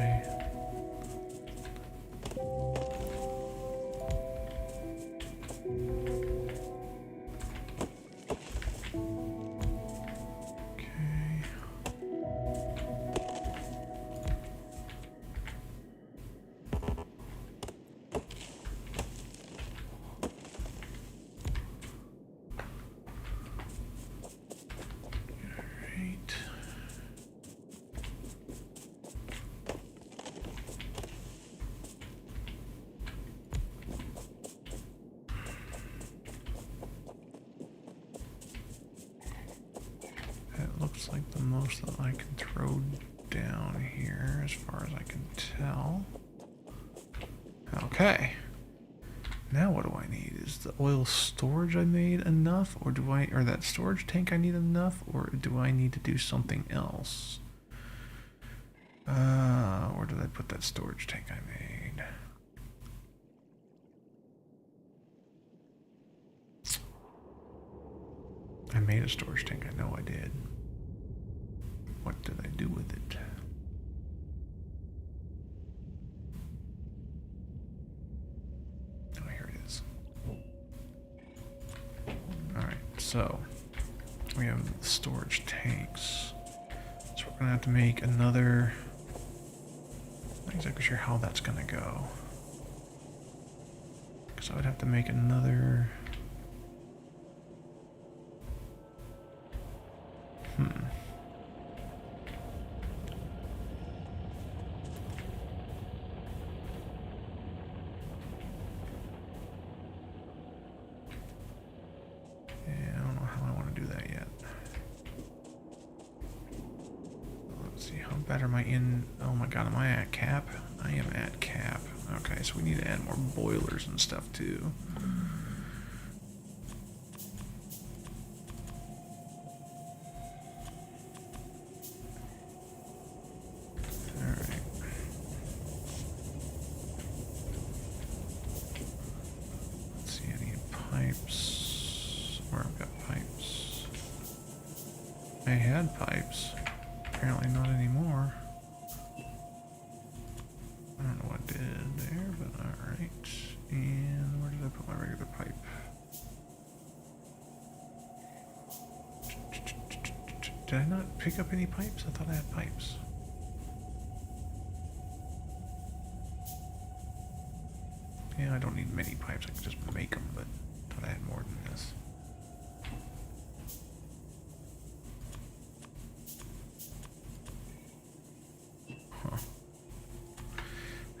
Speaker 1: Looks like the most that I can throw down here as far as I can tell. Okay. Now what do I need? Is the oil storage I made enough? Or that storage tank I need enough? Or do I need to do something else? Where did I put that storage tank I made? I made a storage tank, I know I did. What did I do with it? Oh, here it is. Alright, so we have the storage tanks. So we're gonna have to make another. Not exactly sure how that's gonna go. Because I would have to make another. Better am I in? Oh my god, am I at cap? I am at cap. Okay, so we need to add more boilers and stuff too. Alright. Let's see, I need pipes. Where I've got pipes. I had pipes. Apparently not anymore. I don't know what I did there, but alright. And where did I put my regular pipe? Did I not pick up any pipes? I thought I had pipes. Yeah, I don't need many pipes. I can just make them, but I thought I had more than this.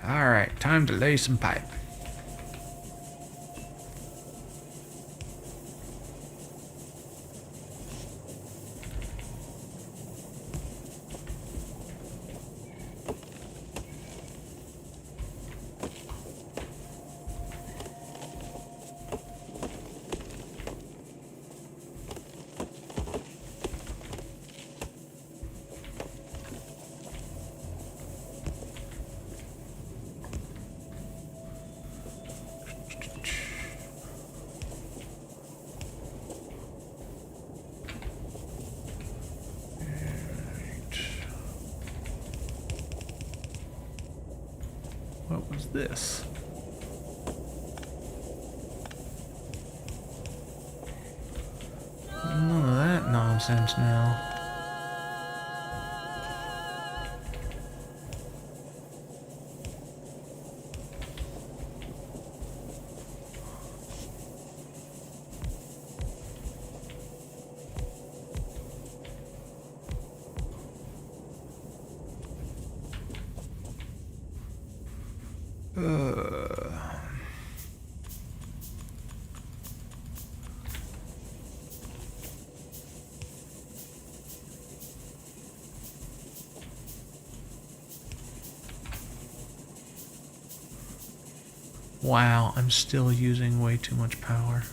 Speaker 1: Alright, time to lay some pipe. What was this? None of that nonsense now. Wow, I'm still using way too much power.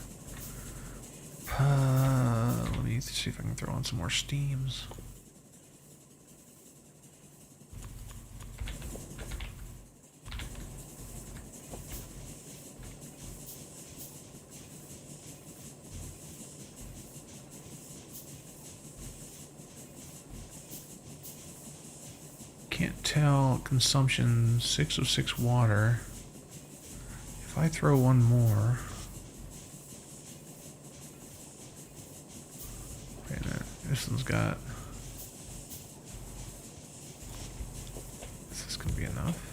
Speaker 1: Let me see if I can throw on some more steams. Can't tell consumption 6 of 6 water. If I throw one more. Wait a minute, this one's got. Is this gonna be enough?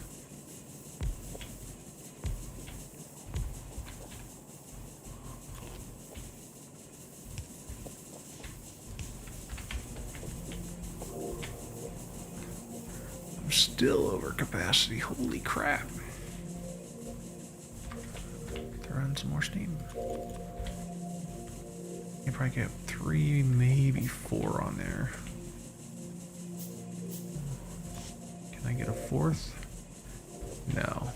Speaker 1: I'm still over capacity, holy crap. Throw in some more steam. You probably get 3, maybe 4 on there. Can I get a 4th? No.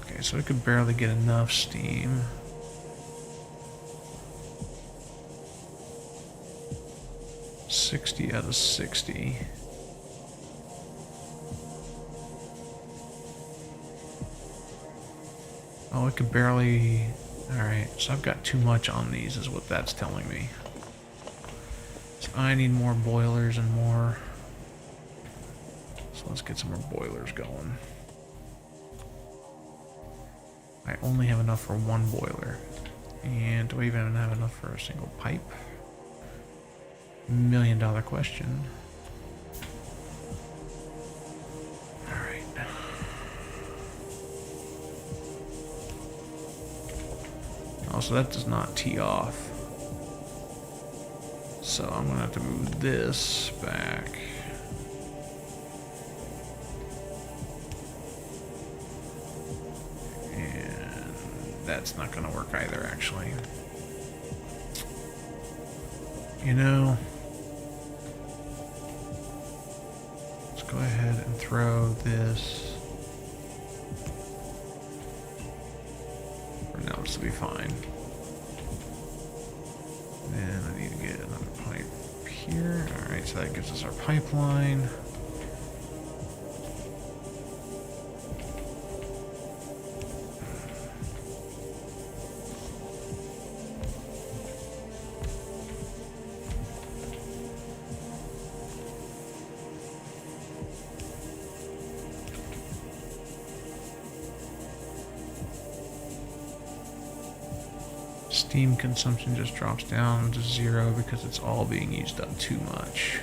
Speaker 1: Okay, so we could barely get enough steam. $60 out of 60. Oh, it could barely. Alright, so I've got too much on these, is what that's telling me. So I need more boilers and more. So let's get some more boilers going. I only have enough for one boiler. And do I even have enough for a single pipe? $1 million question. Alright. Oh, so that does not tee off. So I'm gonna have to move this back. And that's not gonna work either, actually. You know, let's go ahead and throw this. For now, this will be fine. Then I need to get another pipe here. Alright, so that gives us our pipeline. Steam consumption just drops down to 0 because it's all being used up too much.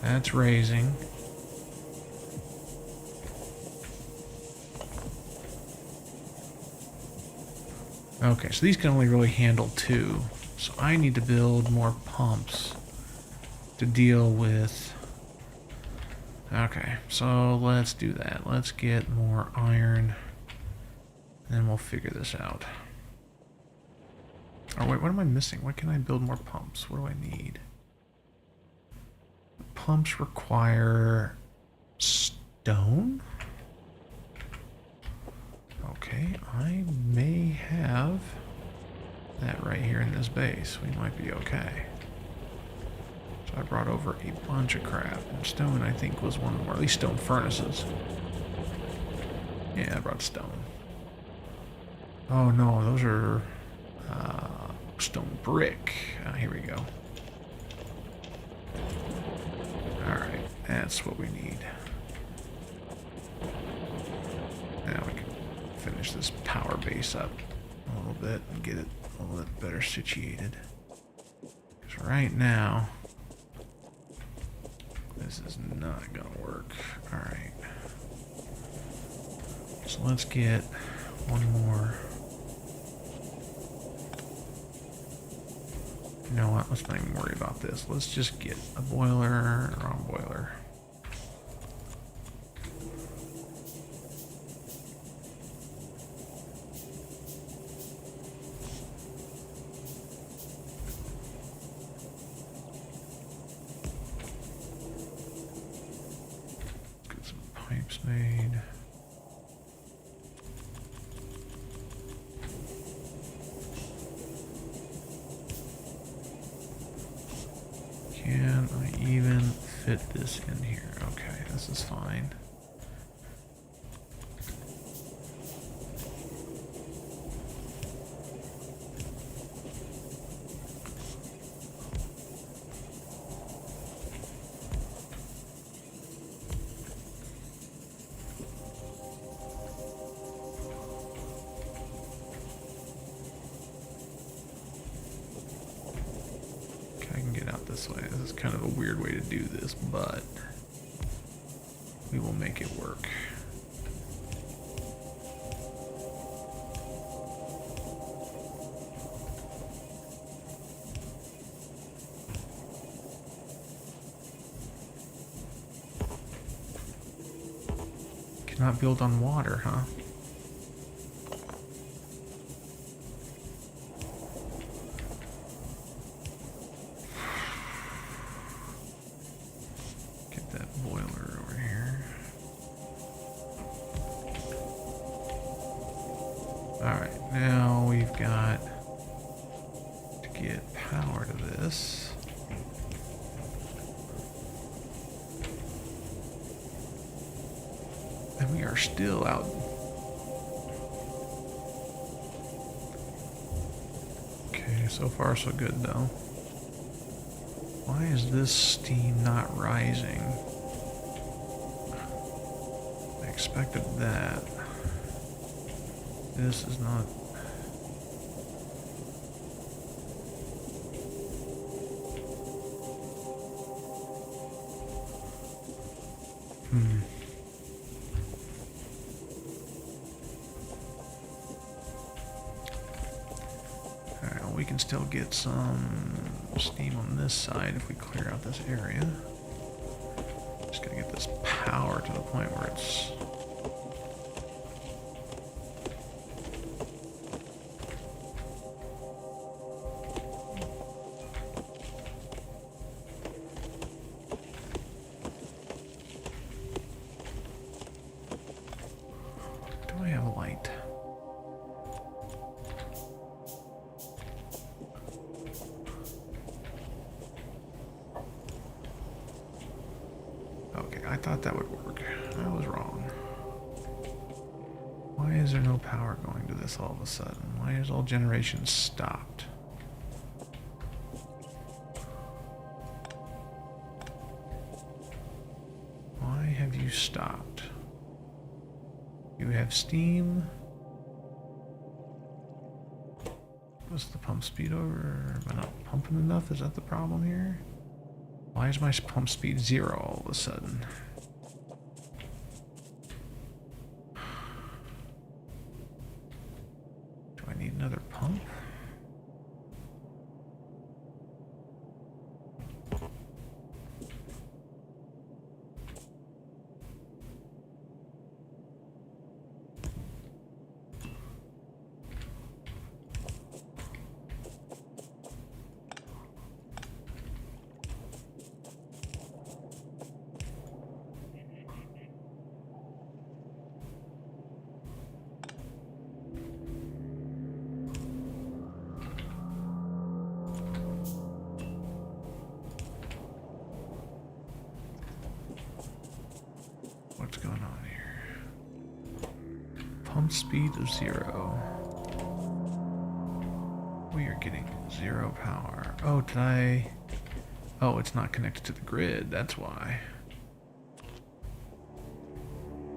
Speaker 1: That's raising. Okay, so these can only really handle 2. So I need to build more pumps to deal with. Okay, so let's do that. Let's get more iron, and then we'll figure this out. Oh wait, what am I missing? What can I build more pumps? What do I need? Pumps require stone? Okay, I may have that right here in this base. We might be okay. So I brought over a bunch of crap. And stone, I think, was one of them, or at least stone furnaces. Yeah, I brought stone. Oh no, those are stone brick. Here we go. Alright, that's what we need. Now we can finish this power base up a little bit and get it a little bit better situated. Because right now, this is not gonna work. Alright. So let's get one more You know what? Let's not even worry about this. Let's just get a boiler. Wrong boiler. Get some pipes made. Can I even fit this in here? Okay, this is fine. This way. This is kind of a weird way to do this, but we will make it work. Cannot build on water, huh? Alright, now we've got to get power to this. And we are still out. Okay, so far so good though. Why is this steam not rising? I expected that. This is not. Alright, well, we can still get some steam on this side if we clear out this area. Just gotta get this power to the point where it's. Okay, I thought that would work. I was wrong. Why is there no power going to this all of a sudden? Why is all generation stopped? Why have you stopped? You have steam. What's the pump speed over? Am I not pumping enough? Is that the problem here? Why is my pump speed 0 all of a sudden? Do I need another pump? What's going on here? Pump speed of 0. We are getting 0 power. Oh, did I? Oh, it's not connected to the grid. That's why.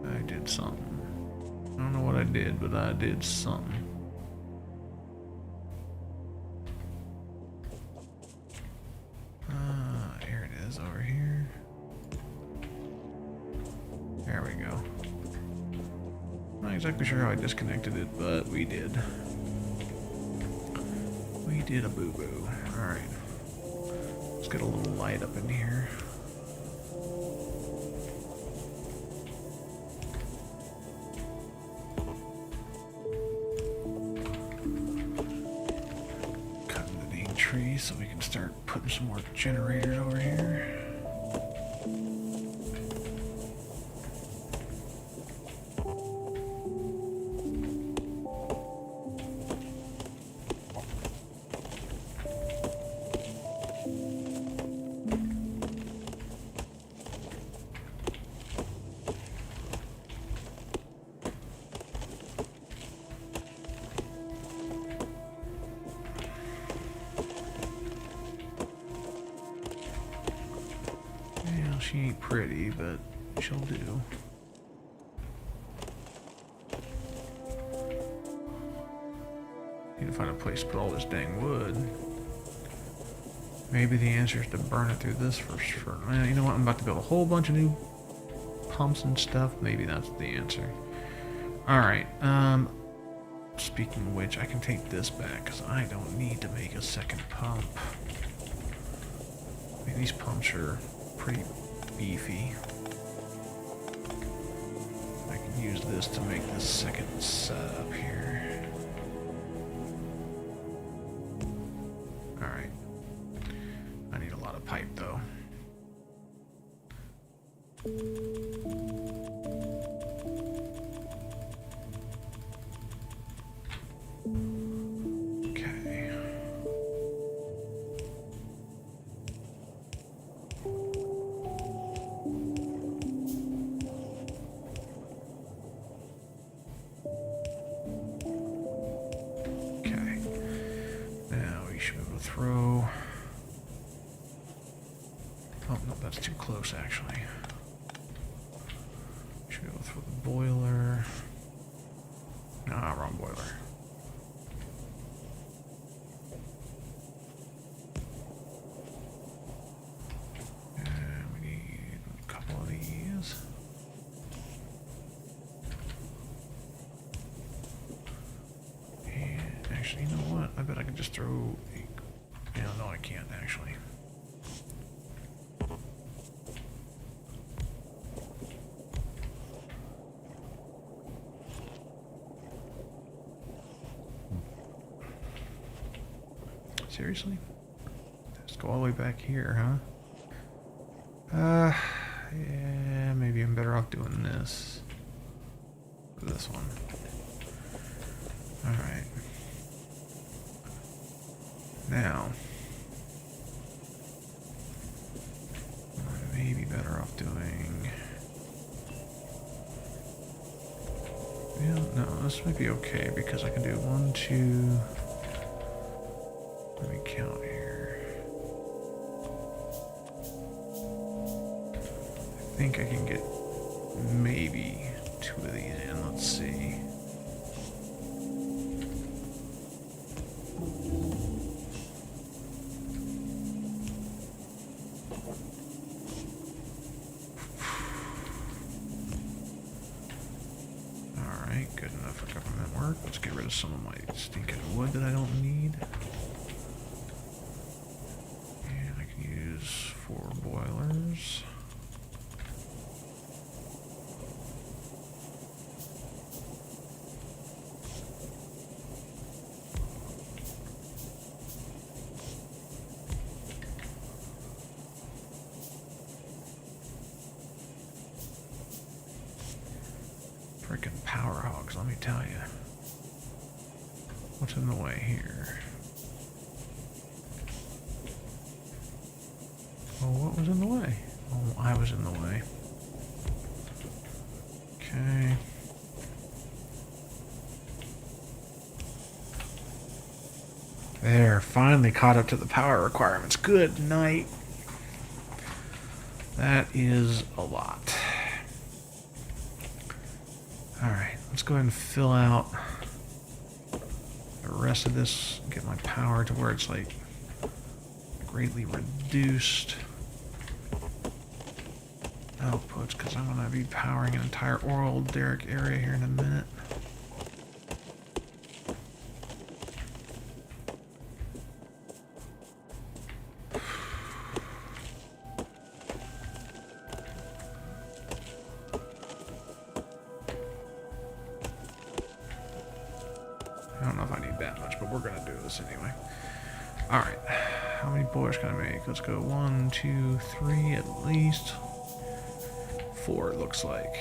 Speaker 1: I did something. I don't know what I did, but I did something. Here it is over here. There we go. Not exactly sure how I disconnected it, but we did. We did a boo-boo. Alright. get a little light up in here. Cutting the dang tree so we can start putting some more generators over here. She ain't pretty, but she'll do. Need to find a place to put all this dang wood. Maybe the answer is to burn it through this first. You know what? I'm about to build a whole bunch of new pumps and stuff. Maybe that's the answer. Alright. Speaking of which, I can take this back because I don't need to make a second pump. I mean, these pumps are pretty beefy. I can use this to make this second setup here. Alright. I need a lot of pipe though. Throw. Oh, no, that's too close, actually. Should be able to throw the boiler. Ah, wrong boiler. And we need a couple of these. And actually, you know what? I bet I could just throw a... Yeah, no, I can't actually. Seriously? Let's go all the way back here, huh? Yeah, maybe I'm better off doing this. This one. Alright. Now, I may be better off doing... Yeah, no, this might be okay because I can do 1, 2... Let me count here. I think I can get maybe 2 of these in, let's see. Good enough for government work. Let's get rid of some of my stinking wood that I don't need. And I can use 4 boilers. Freaking power hogs, let me tell you. What's in the way here? Oh, what was in the way? Oh, I was in the way. Okay. There, finally caught up to the power requirements. Good night. That is a lot. Alright, let's go ahead and fill out the rest of this, get my power to where it's like greatly reduced outputs, because I'm going to be powering an entire oil derrick area here in a minute. we're gonna do this anyway. Alright. How many boilers can I make? Let's go 1, 2, 3 at least. 4 it looks like.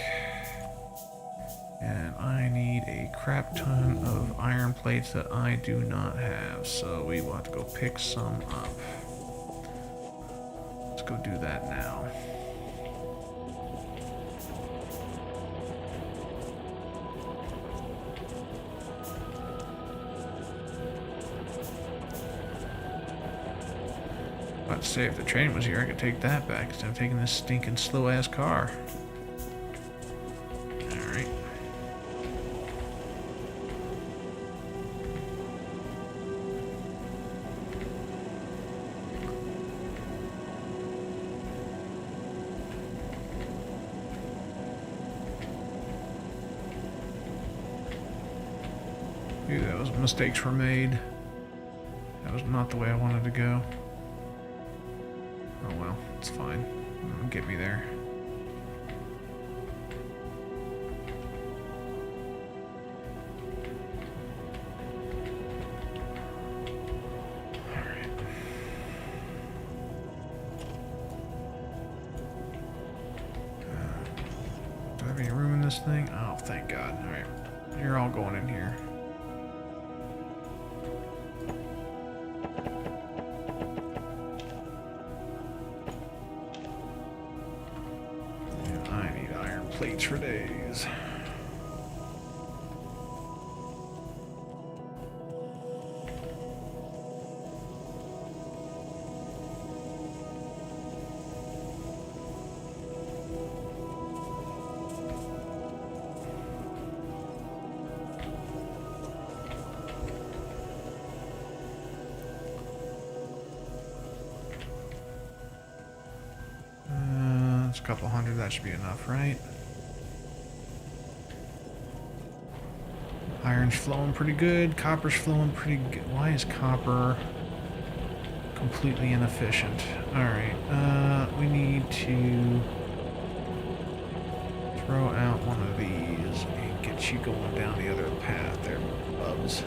Speaker 1: And I need a crap ton of iron plates that I do not have, so we will have to go pick some up. Let's go do that now. About to say, if the train was here, I could take that back instead of taking this stinking slow-ass car. Alright. Ooh, those mistakes were made. That was not the way I wanted to go. Oh well, it's fine. It'll get me there. Alright. Do I have any room in this thing? Oh, thank God. Alright. You're all going in here. Plates for days. It's a couple hundred, that should be enough, right? Iron's flowing pretty good. Copper's flowing pretty good. Why is copper completely inefficient? Alright, we need to throw out one of these and get you going down the other path there, bubs.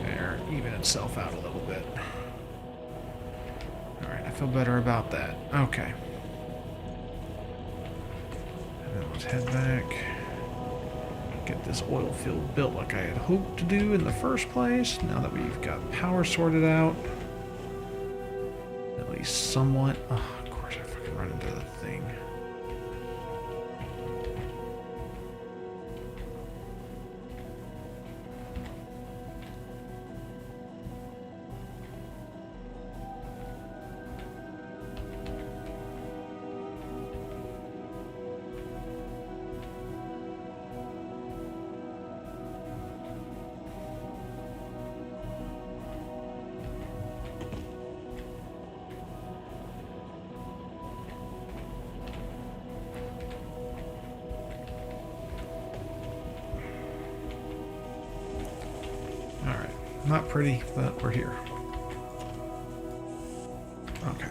Speaker 1: There, even itself out a little bit. Alright, I feel better about that. Okay. Let's head back, get this oil field built like I had hoped to do in the first place, now that we've got power sorted out. At least somewhat. Oh, of course I fucking run into the thing. Not pretty, but we're here. Okay.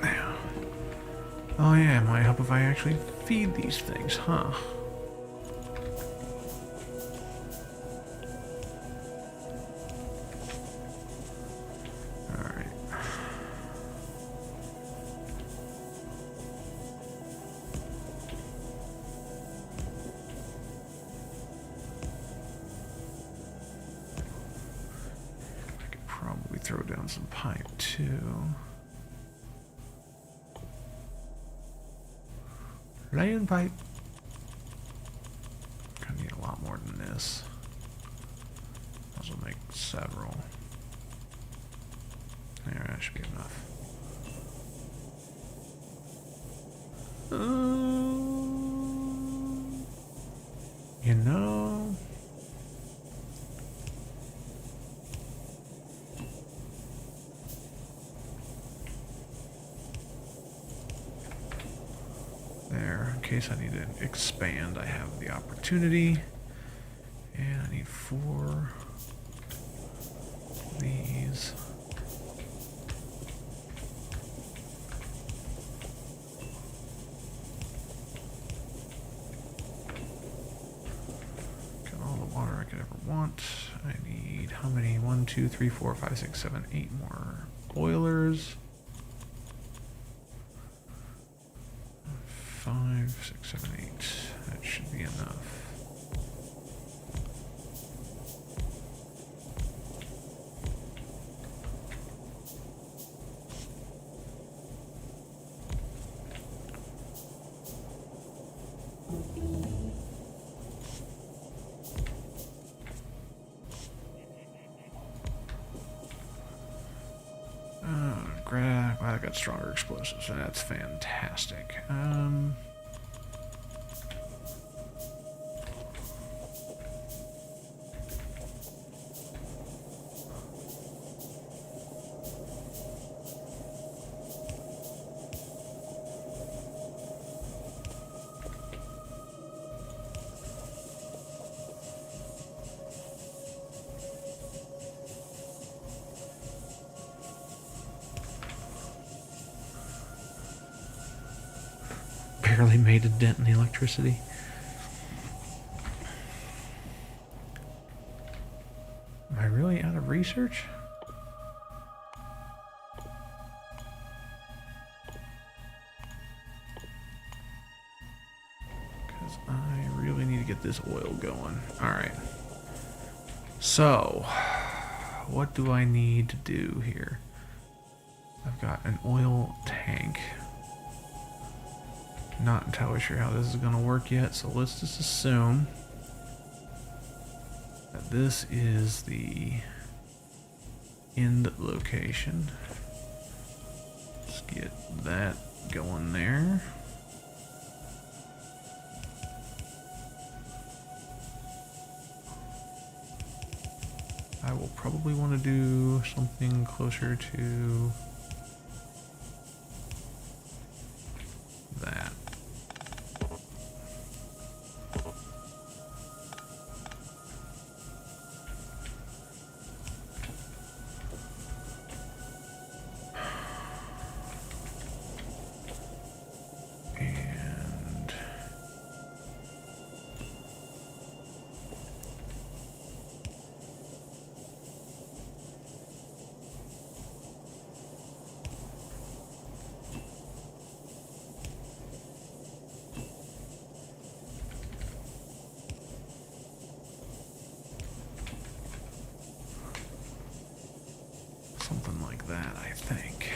Speaker 1: Now. Oh yeah, might help if I actually feed these things, huh? Alright. Throw down some pipe too. Laying pipe. Gonna need a lot more than this. Might as well make several. There, that should be enough. You know. There, in case I need to expand, I have the opportunity. And I need 4 of these. could ever want. I need how many? 1, 2, 3, 4, 5, 6, 7, 8 more boilers. 5, 6, 7, 8. That should be enough. Glad I got stronger explosives, and that's fantastic. Barely made a dent in the electricity. Am I really out of research? Because I really need to get this oil going. Alright. So, what do I need to do here? I've got an oil tank. Not entirely sure how this is going to work yet, so let's just assume that this is the end location. Let's get that going there. I will probably want to do something closer to that. Something like that, I think.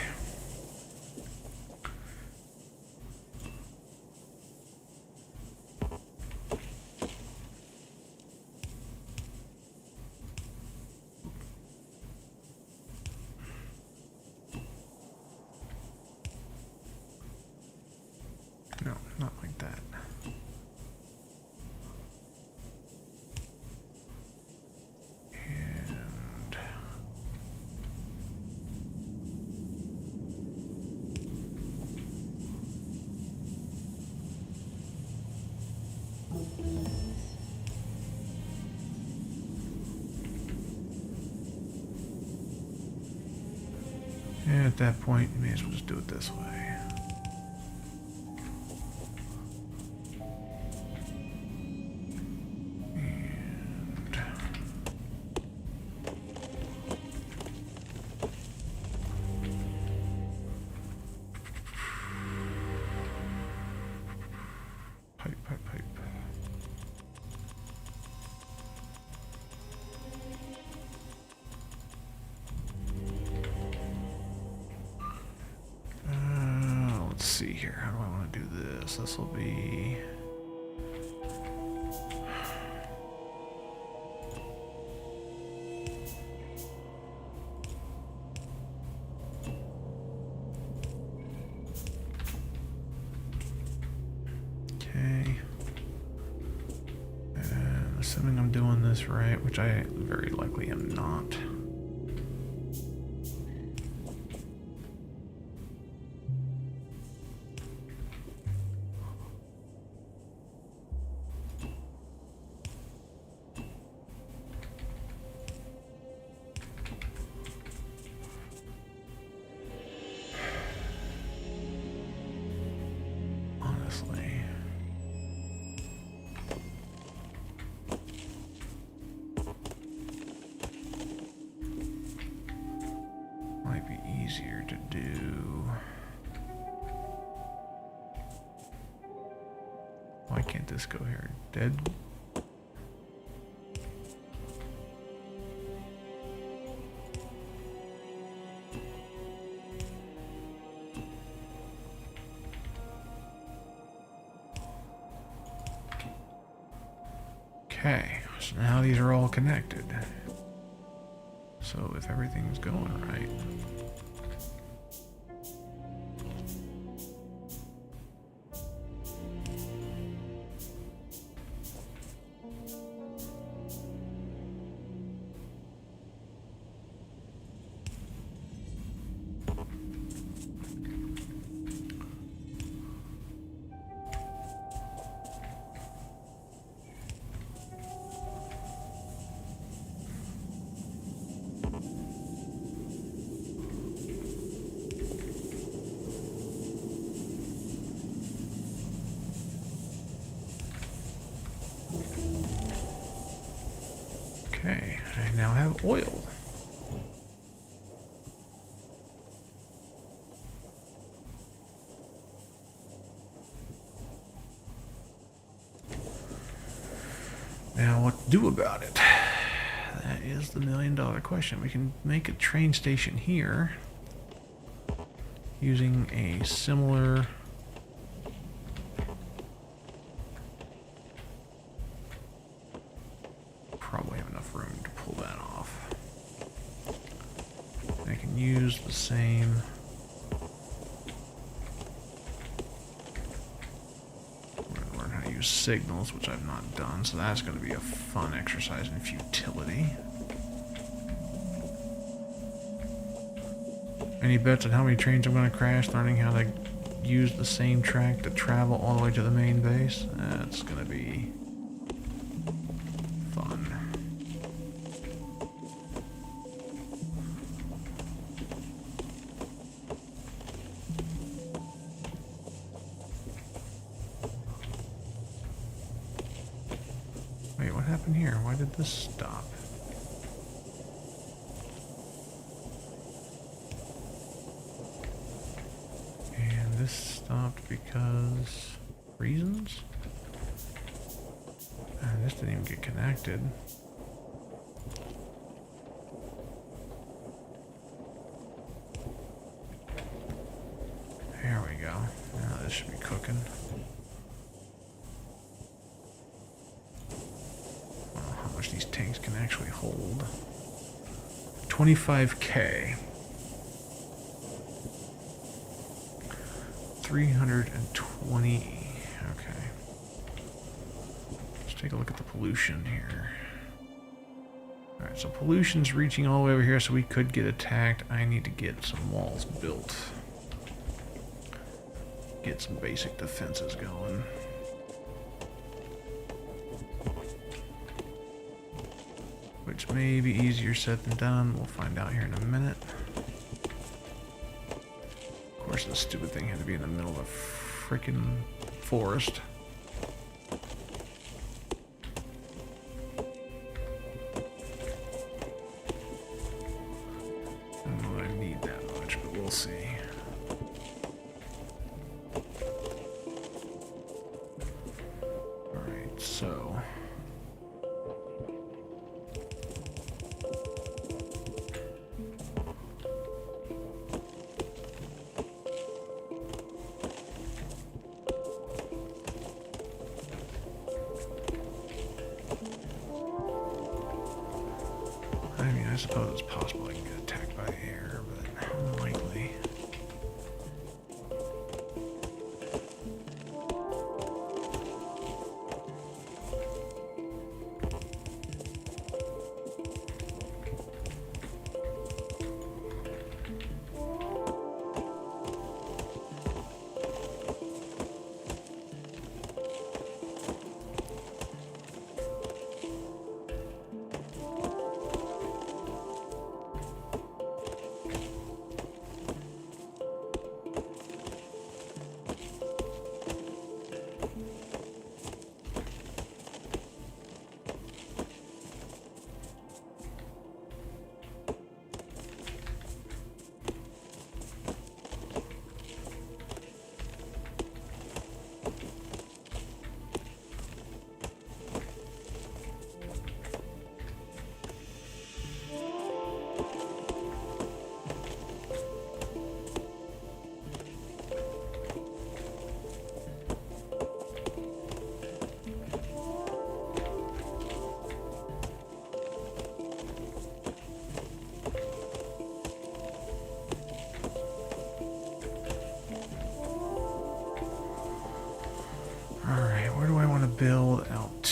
Speaker 1: No, not like that. And at that point, you may as well just do it this way. Pipe. Let's see here. How do I want to do this? This will be... Okay. And assuming I'm doing this right, which I very likely am not. Honestly. to do... Why can't this go here? Dead? Okay, so now these are all connected. So if everything's going right... Okay, I now have oil. Now what to do about it? That is the million-dollar question. We can make a train station here using a similar... Probably have enough room to pull that off. I can use the same... Learn how to use signals, which I've not done, so that's going to be a fun exercise in futility. Any bets on how many trains I'm going to crash, learning how to use the same track to travel all the way to the main base? That's going to be fun. Wait, what happened here? Why did this stop? And this stopped because... reasons? And this didn't even get connected. There we go. Now this should be cooking. I don't know how much these tanks can actually hold. 25K. 320. Okay. Let's take a look at the pollution here. Alright, so pollution's reaching all the way over here, so we could get attacked. I need to get some walls built. Get some basic defenses going. Which may be easier said than done. We'll find out here in a minute. Of course, this stupid thing had to be in the middle of a freaking forest. I don't know that I need that much, but we'll see. Alright, so... I suppose it's possible I can get attacked by air, but unlikely.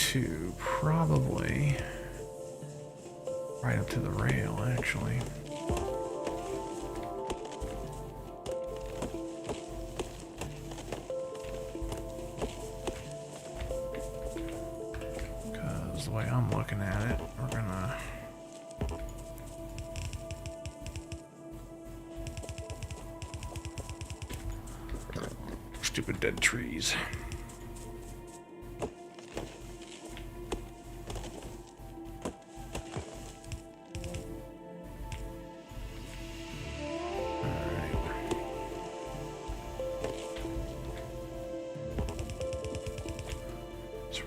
Speaker 1: to probably right up to the rail, actually. Because the way I'm looking at it, we're gonna... Stupid dead trees.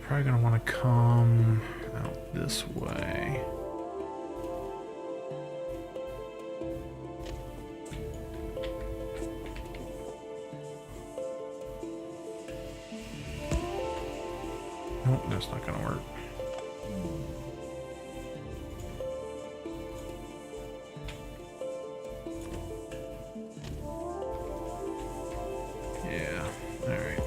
Speaker 1: Probably gonna want to come out this way. Nope, that's not gonna work. Yeah, all right.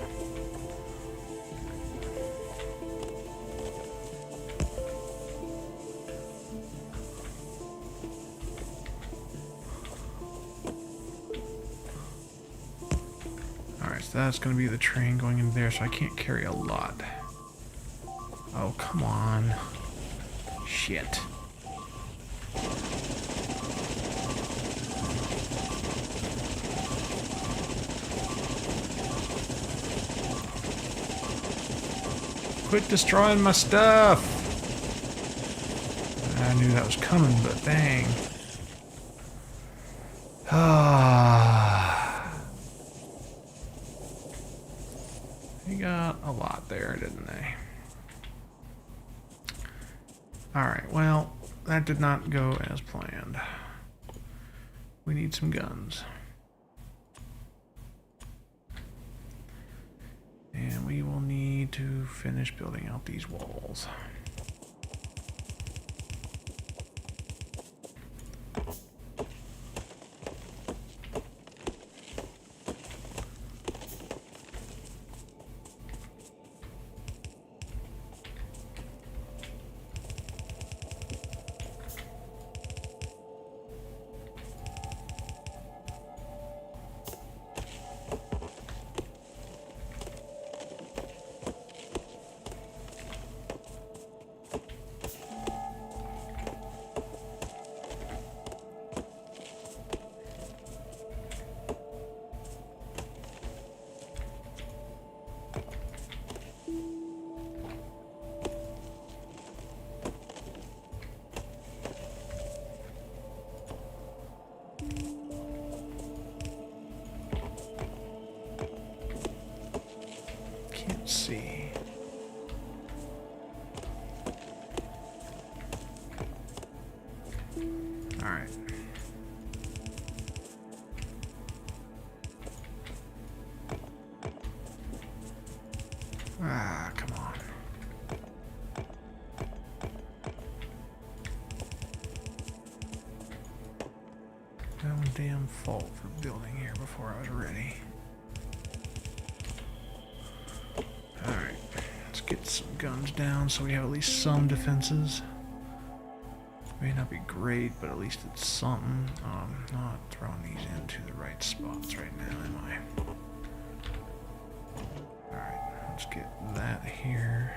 Speaker 1: So that's going to be the train going in there, so I can't carry a lot. Oh, come on. Shit. Quit destroying my stuff! I knew that was coming, but dang. They got a lot there, didn't they? Alright, well, that did not go as planned. We need some guns. And we will need to finish building out these walls. See. All right. Ah, come on. That one damn fault for building here before I was ready. Get some guns down so we have at least some defenses. May not be great, but at least it's something. I'm not throwing these into the right spots right now, am I? Alright, let's get that here.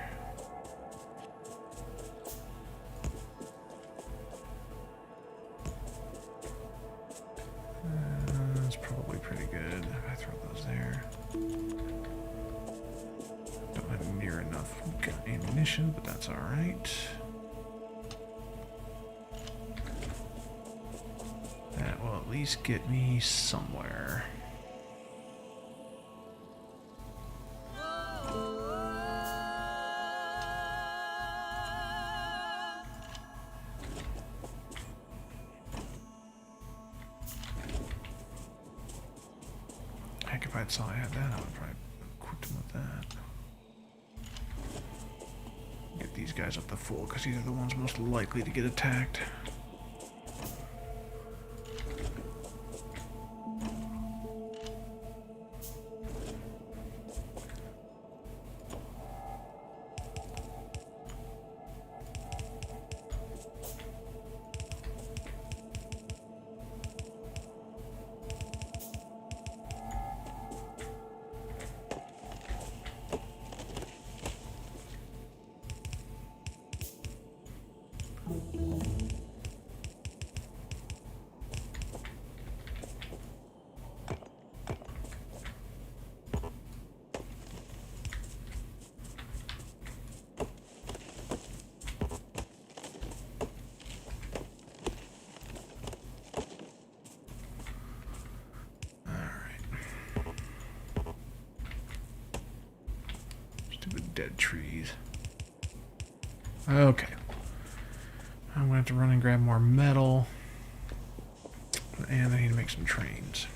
Speaker 1: That's probably pretty good if I throw those there. Don't have near enough ammunition, but that's alright. That will at least get me somewhere. Heck, if I saw I had that, I would probably equip him with that. Get these guys up to full, because these are the ones most likely to get attacked. Dead trees. Okay. I'm going to have to run and grab more metal. And I need to make some trains.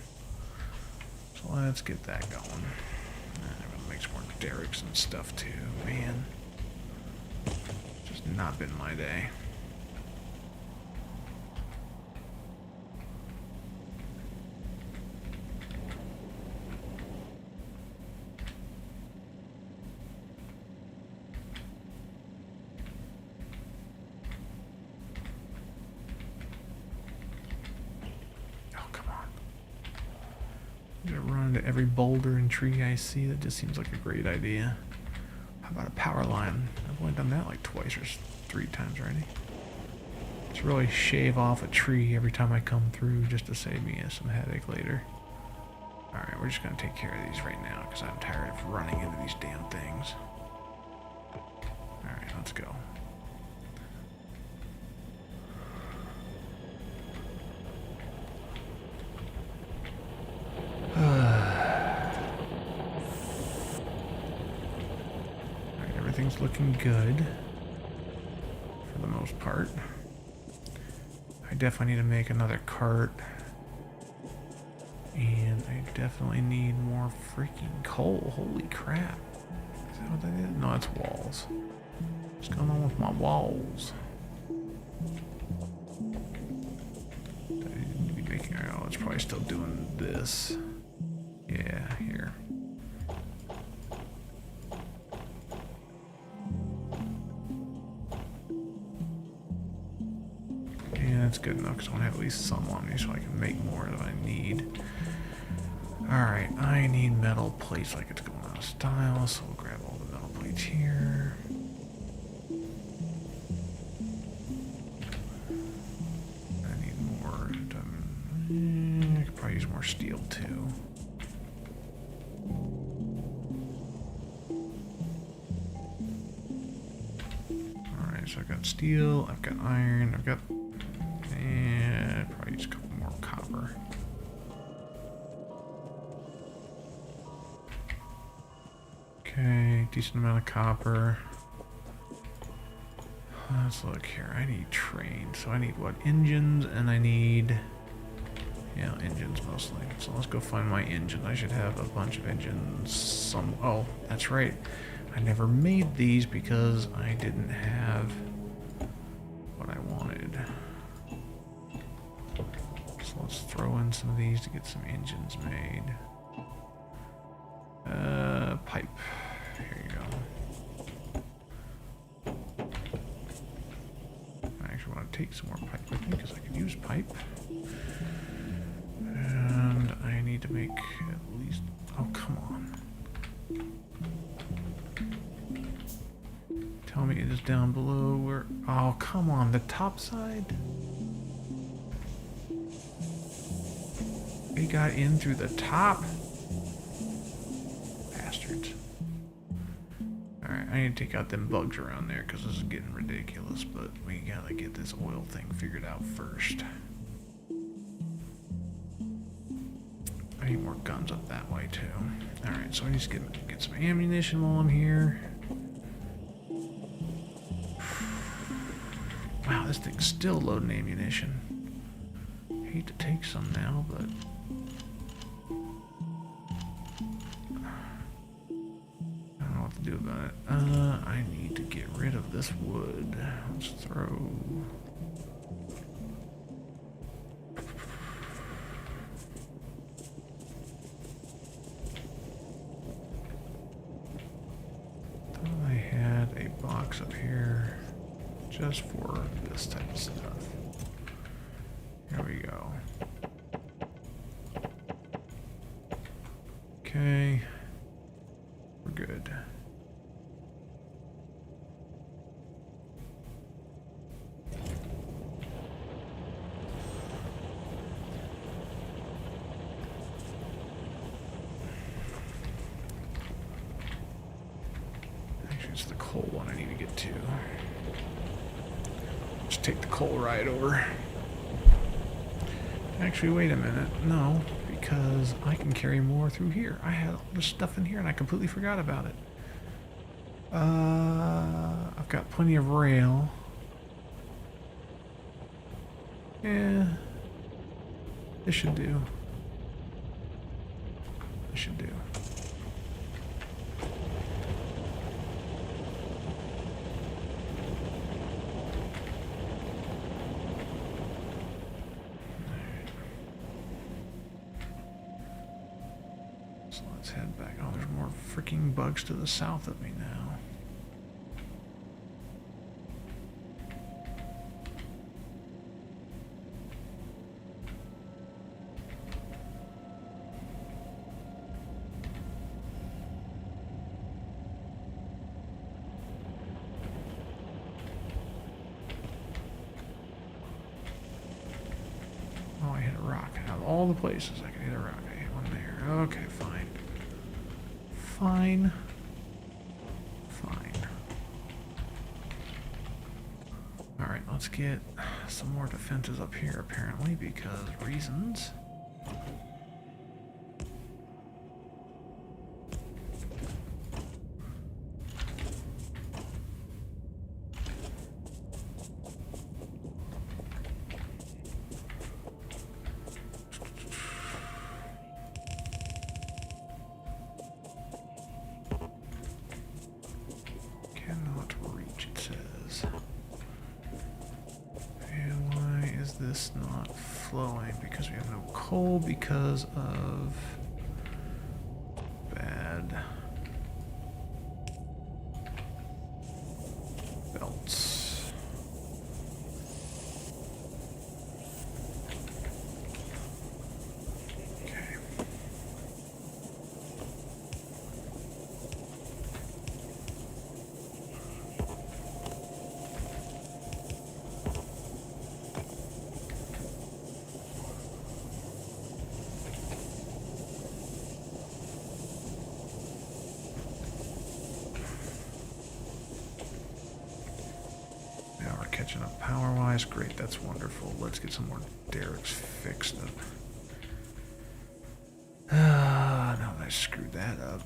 Speaker 1: So let's get that going. And I'm going to make some more derricks and stuff too. Man. It's just not been my day. Every boulder and tree I see, that just seems like a great idea. How about a power line? I've only done that like twice or 3 times already. Let's really shave off a tree every time I come through just to save me some headache later. Alright, we're just going to take care of these right now because I'm tired of running into these damn things. Alright, let's go. Everything's looking good for the most part. I definitely need to make another cart. And I definitely need more freaking coal. Holy crap. Is that what that is? No, it's walls. What's going on with my walls? I need to be making... Oh, it's probably still doing this. Yeah, here. That's good enough because I want to have at least some on me so I can make more than I need. Alright, I need metal plates like it's going out of style, so we'll grab all the metal plates here. I need more. I could probably use more steel too. Alright, so I've got steel, I've got iron, I've got... And probably use a couple more copper. Okay, decent amount of copper. Let's look here. I need trains. So I need what? Engines, and I need... Yeah, engines mostly. So let's go find my engine. I should have a bunch of engines some... Oh, that's right. I never made these because I didn't have what I wanted. So let's throw in some of these to get some engines made. Pipe. Here you go. I actually want to take some more pipe with me because I could use pipe. And I need to make at least... Oh, come on. Tell me it is down below where... Oh, come on. The top side? They got in through the top? Bastards. Alright, I need to take out them bugs around there because this is getting ridiculous, but we gotta get this oil thing figured out first. I need more guns up that way too. Alright, so I need to get some ammunition while I'm here. Wow, this thing's still loading ammunition. Hate to take some now, but... I don't know what to do about it. I need to get rid of this wood. Let's throw... Thought I had a box up here just for this type of stuff. Here we go. Okay. We're good. it's the coal one I need to get to. Just take the coal ride over. Actually, wait a minute. No, because I can carry more through here. I had all this stuff in here and I completely forgot about it. I've got plenty of rail. Yeah. This should do. This should do. So let's head back. Oh, there's more freaking bugs to the south of me now. Oh, I hit a rock. Out of all the places I could hit a rock, I hit one there. Okay, fine. Fine. Fine. Alright, let's get some more defenses up here, apparently, because reasons. Cannot reach, it says. And why is this not flowing? Because we have no coal because of bad belts. Okay. Now we're catching up power-wise. Great, that's wonderful. Let's get some more derricks fixed up. No, I screwed that up.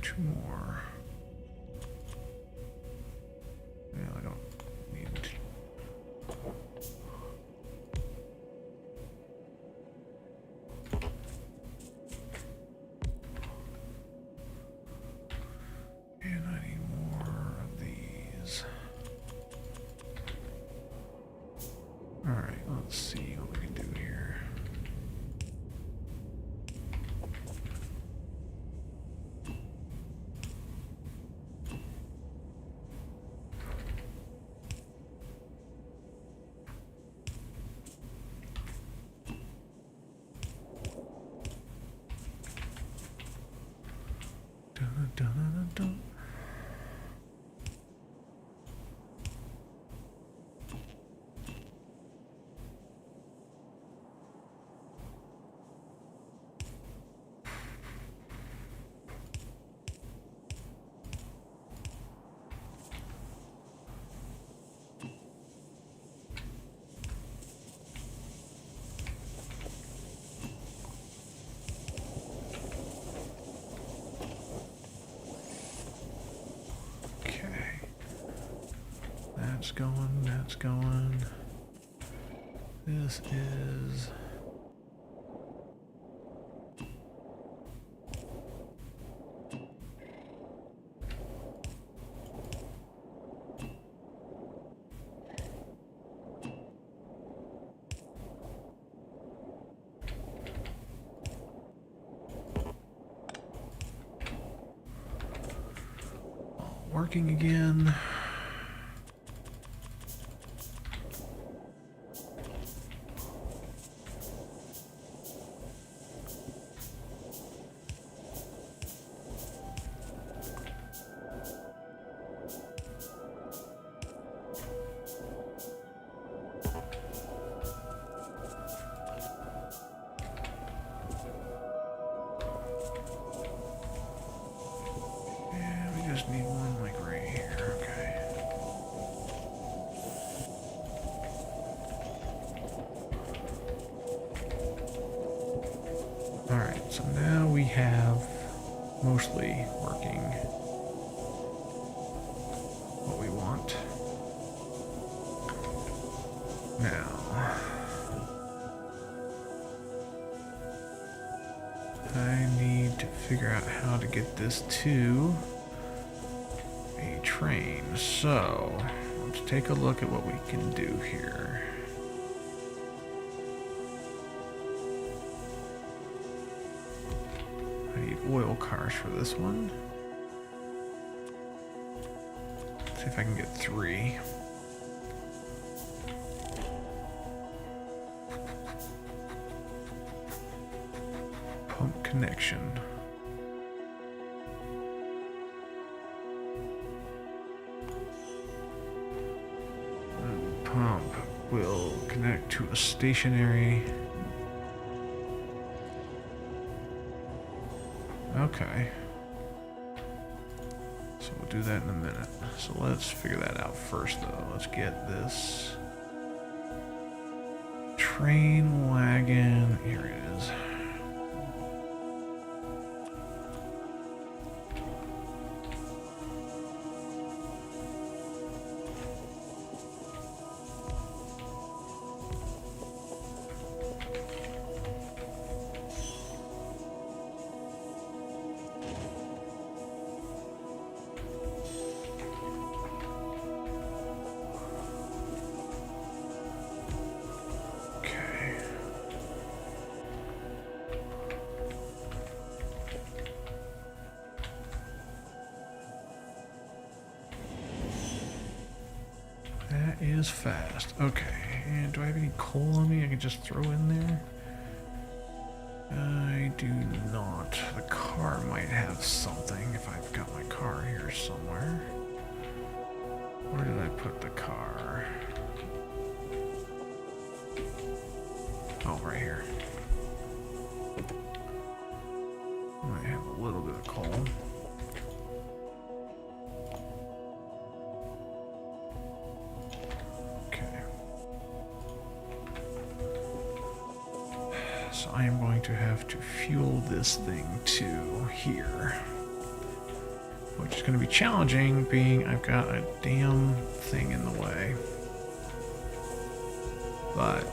Speaker 1: Two more. Yeah, I don't need to. And I need more of these. Alright, let's see what we can do here. Dun, dun, dun, dun. That's going, that's going. This is... all working again. just need one like right here. Okay. Alright, so now we have mostly working what we want. Now, I need to figure out how to get this to a train. So, let's take a look at what we can do here. I need oil cars for this one. See if I can get 3. Pump connection. And pump will connect to a stationary. Okay. So we'll do that in a minute. So let's figure that out first, though. Let's get this train wagon. Here it is. That is fast. Okay, and do I have any coal on me I can just throw in there? I do not. The car might have something if I've got my car here somewhere. Where did I put the car? Oh, right here. I have a little bit of coal. So I am going to have to fuel this thing to here, which is going to be challenging being I've got a damn thing in the way. But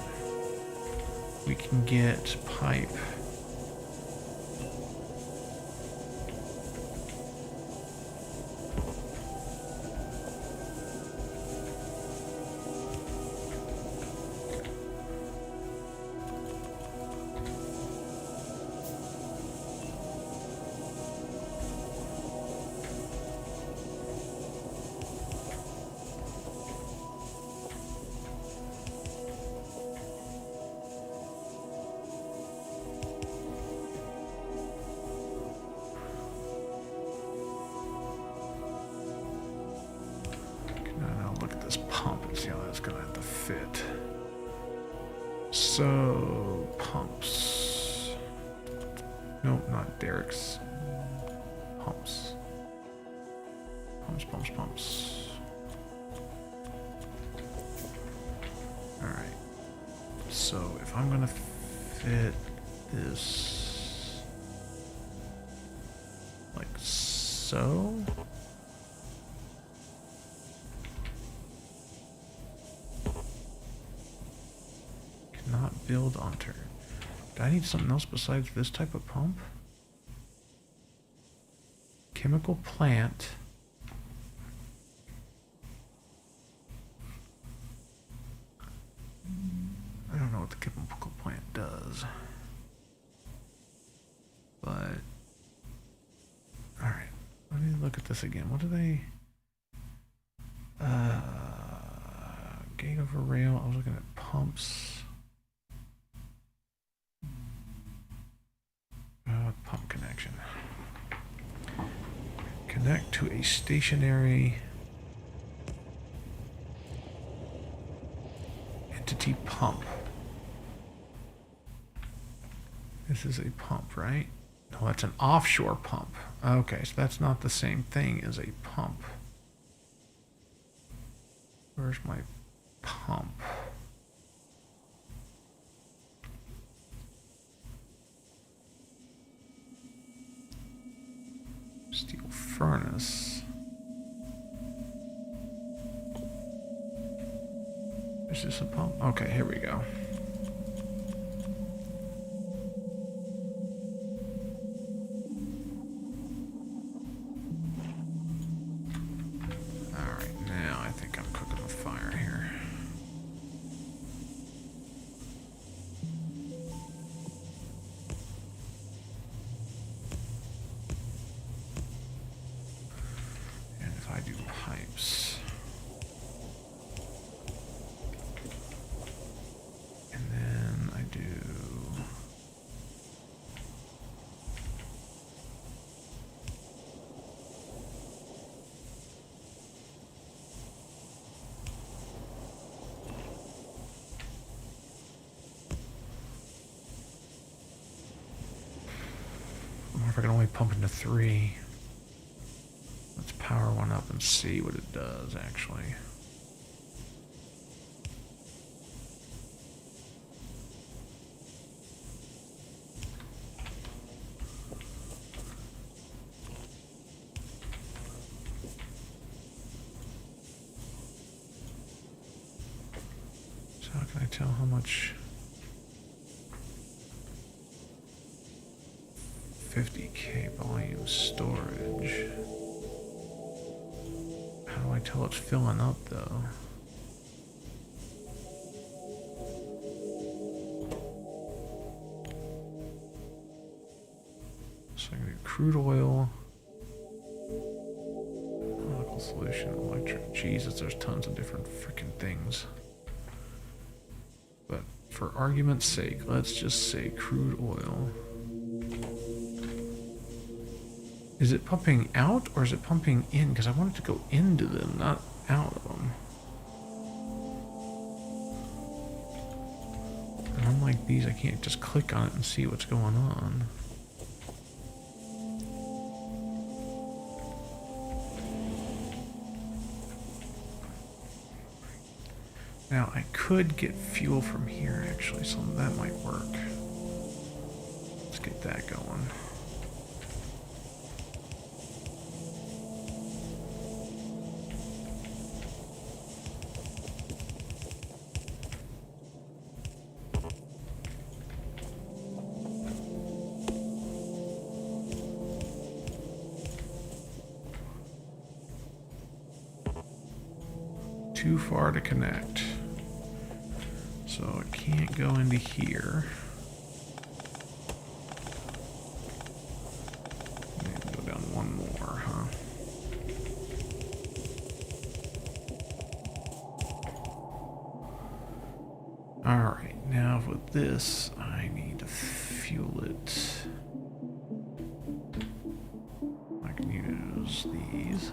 Speaker 1: we can get pipe. Gonna have to fit. So pumps. Nope, not Derek's. Pumps. Pumps. Alright. So if I'm gonna fit this like so. Build onto. Do I need something else besides this type of pump? Chemical plant. I don't know what the chemical plant does. But alright. Let me look at this again. What do they gate over rail? I was looking at pumps. Pump connection. Connect to a stationary entity pump. This is a pump, right? No, that's an offshore pump. Okay, so that's not the same thing as a pump. Where's my pump? Steel furnace. Is this a pump? Okay, here we go. Alright, now I think I'm cooking with fire here. And if I do pipes. And then I do... I wonder if I can only pump into 3. Let's power one up and see what it does, actually. So how can I tell how much... 50K volume storage. How do I tell it's filling up though? So I can do crude oil, chemical solution, electric. Jesus, there's tons of different freaking things. But for argument's sake, let's just say crude oil. Is it pumping out or is it pumping in? Because I want it to go into them, not out of them. And unlike these, I can't just click on it and see what's going on. Now, I could get fuel from here, actually, so that might work. Let's get that going. Too far to connect. So it can't go into here. Maybe go down one more, huh? Alright, now with this, I need to fuel it. I can use these.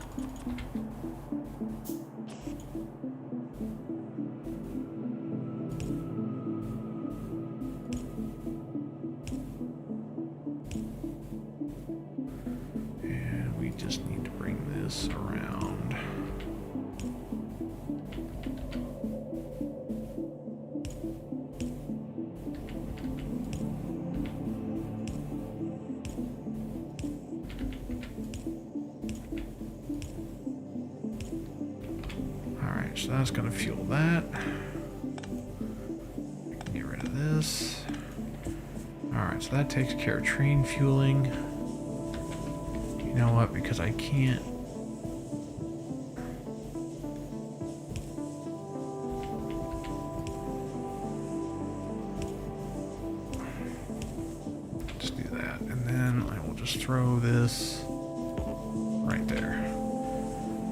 Speaker 1: Just need to bring this around. Alright, so that's going to fuel that. I can get rid of this. Alright, so that takes care of train fueling. You know what? Because I can't. Just do that. And then I will just throw this right there.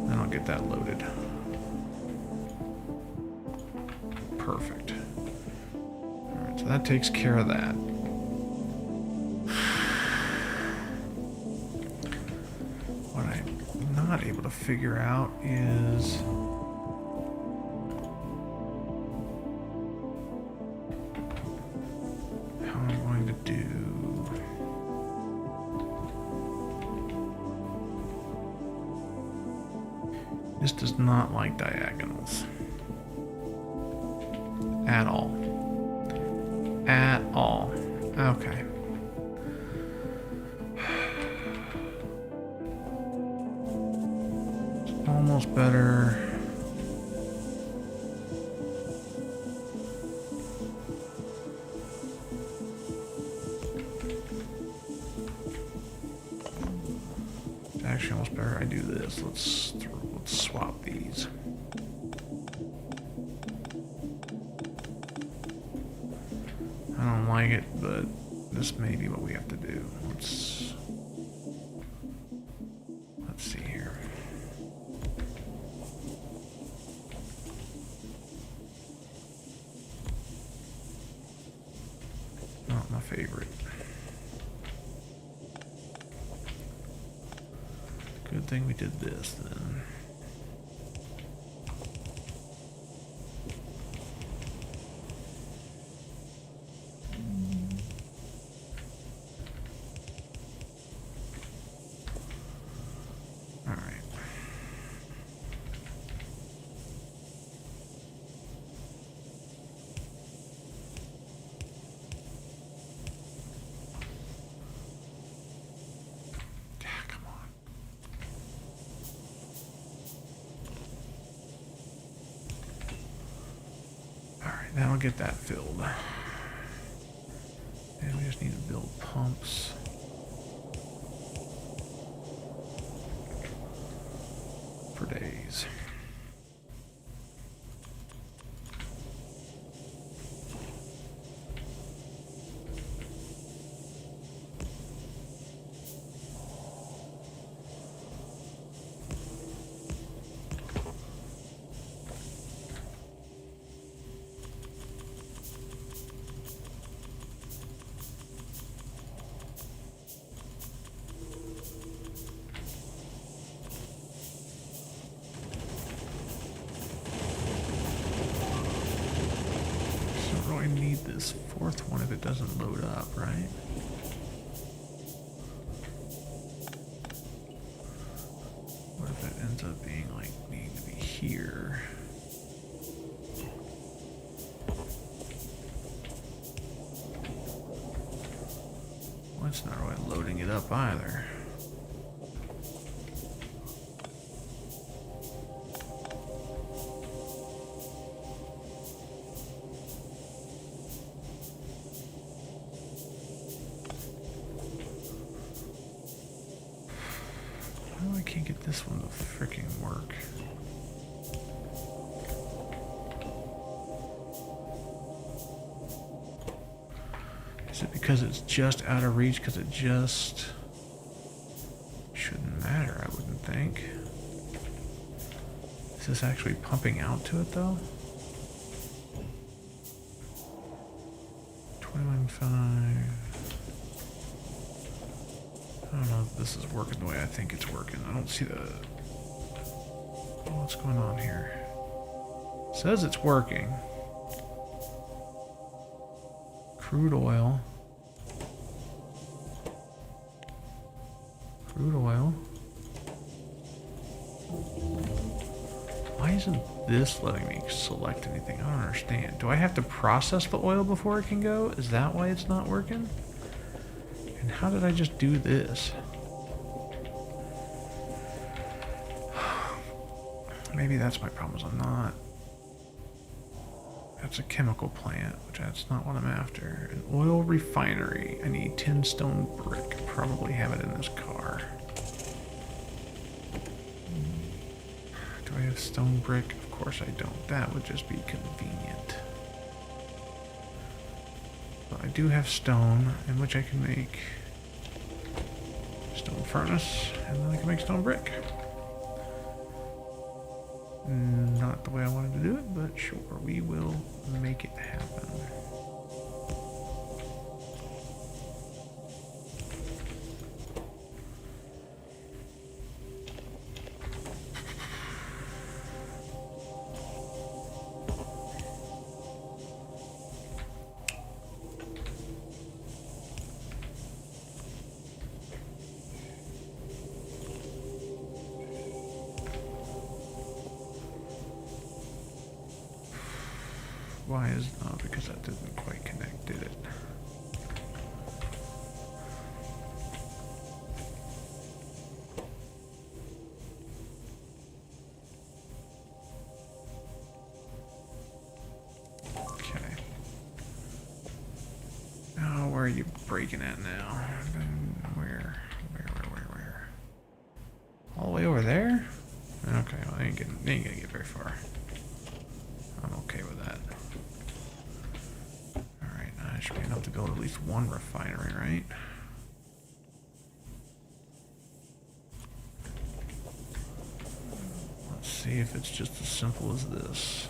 Speaker 1: Then I'll get that loaded. Perfect. Alright, so that takes care of that. Able to figure out is how I'm going to do This does not like diagonals. At all. At all. Okay. It's almost better. It's actually almost better I do this. Let's swap these. I don't like it, but this may be what we have to do. Let's see here. Not my favorite. Good thing we did this then. Now I'll get that filled. And we just need to build pumps. For days. This fourth one if it doesn't load up, right? What if it ends up being like needing to be here? Well, it's not really loading it up either. I can't get this one to freaking work. Is it because it's just out of reach? Because it just shouldn't matter, I wouldn't think. Is this actually pumping out to it though? 21.5. I don't know if this is working the way I think it's working. I don't see the... What's going on here? It says it's working. Crude oil. Crude oil. Why isn't this letting me select anything? I don't understand. Do I have to process the oil before it can go? Is that why it's not working? And how did I just do this? Maybe that's my problem, is I'm not... That's a chemical plant, which that's not what I'm after. An oil refinery. I need 10 stone brick. Probably have it in this car. Do I have stone brick? Of course I don't. That would just be convenient. I do have stone, in which I can make stone furnace, and then I can make stone brick. Not the way I wanted to do it, but sure, we will make it happen. Why is... Oh, because that didn't quite connect, did it? Okay. Oh, where are you breaking at now? Where? All the way over there? Okay, well, I ain't gonna get very far. I'm okay with that. Alright, I should be enough to build at least one refinery, right? Let's see if it's just as simple as this.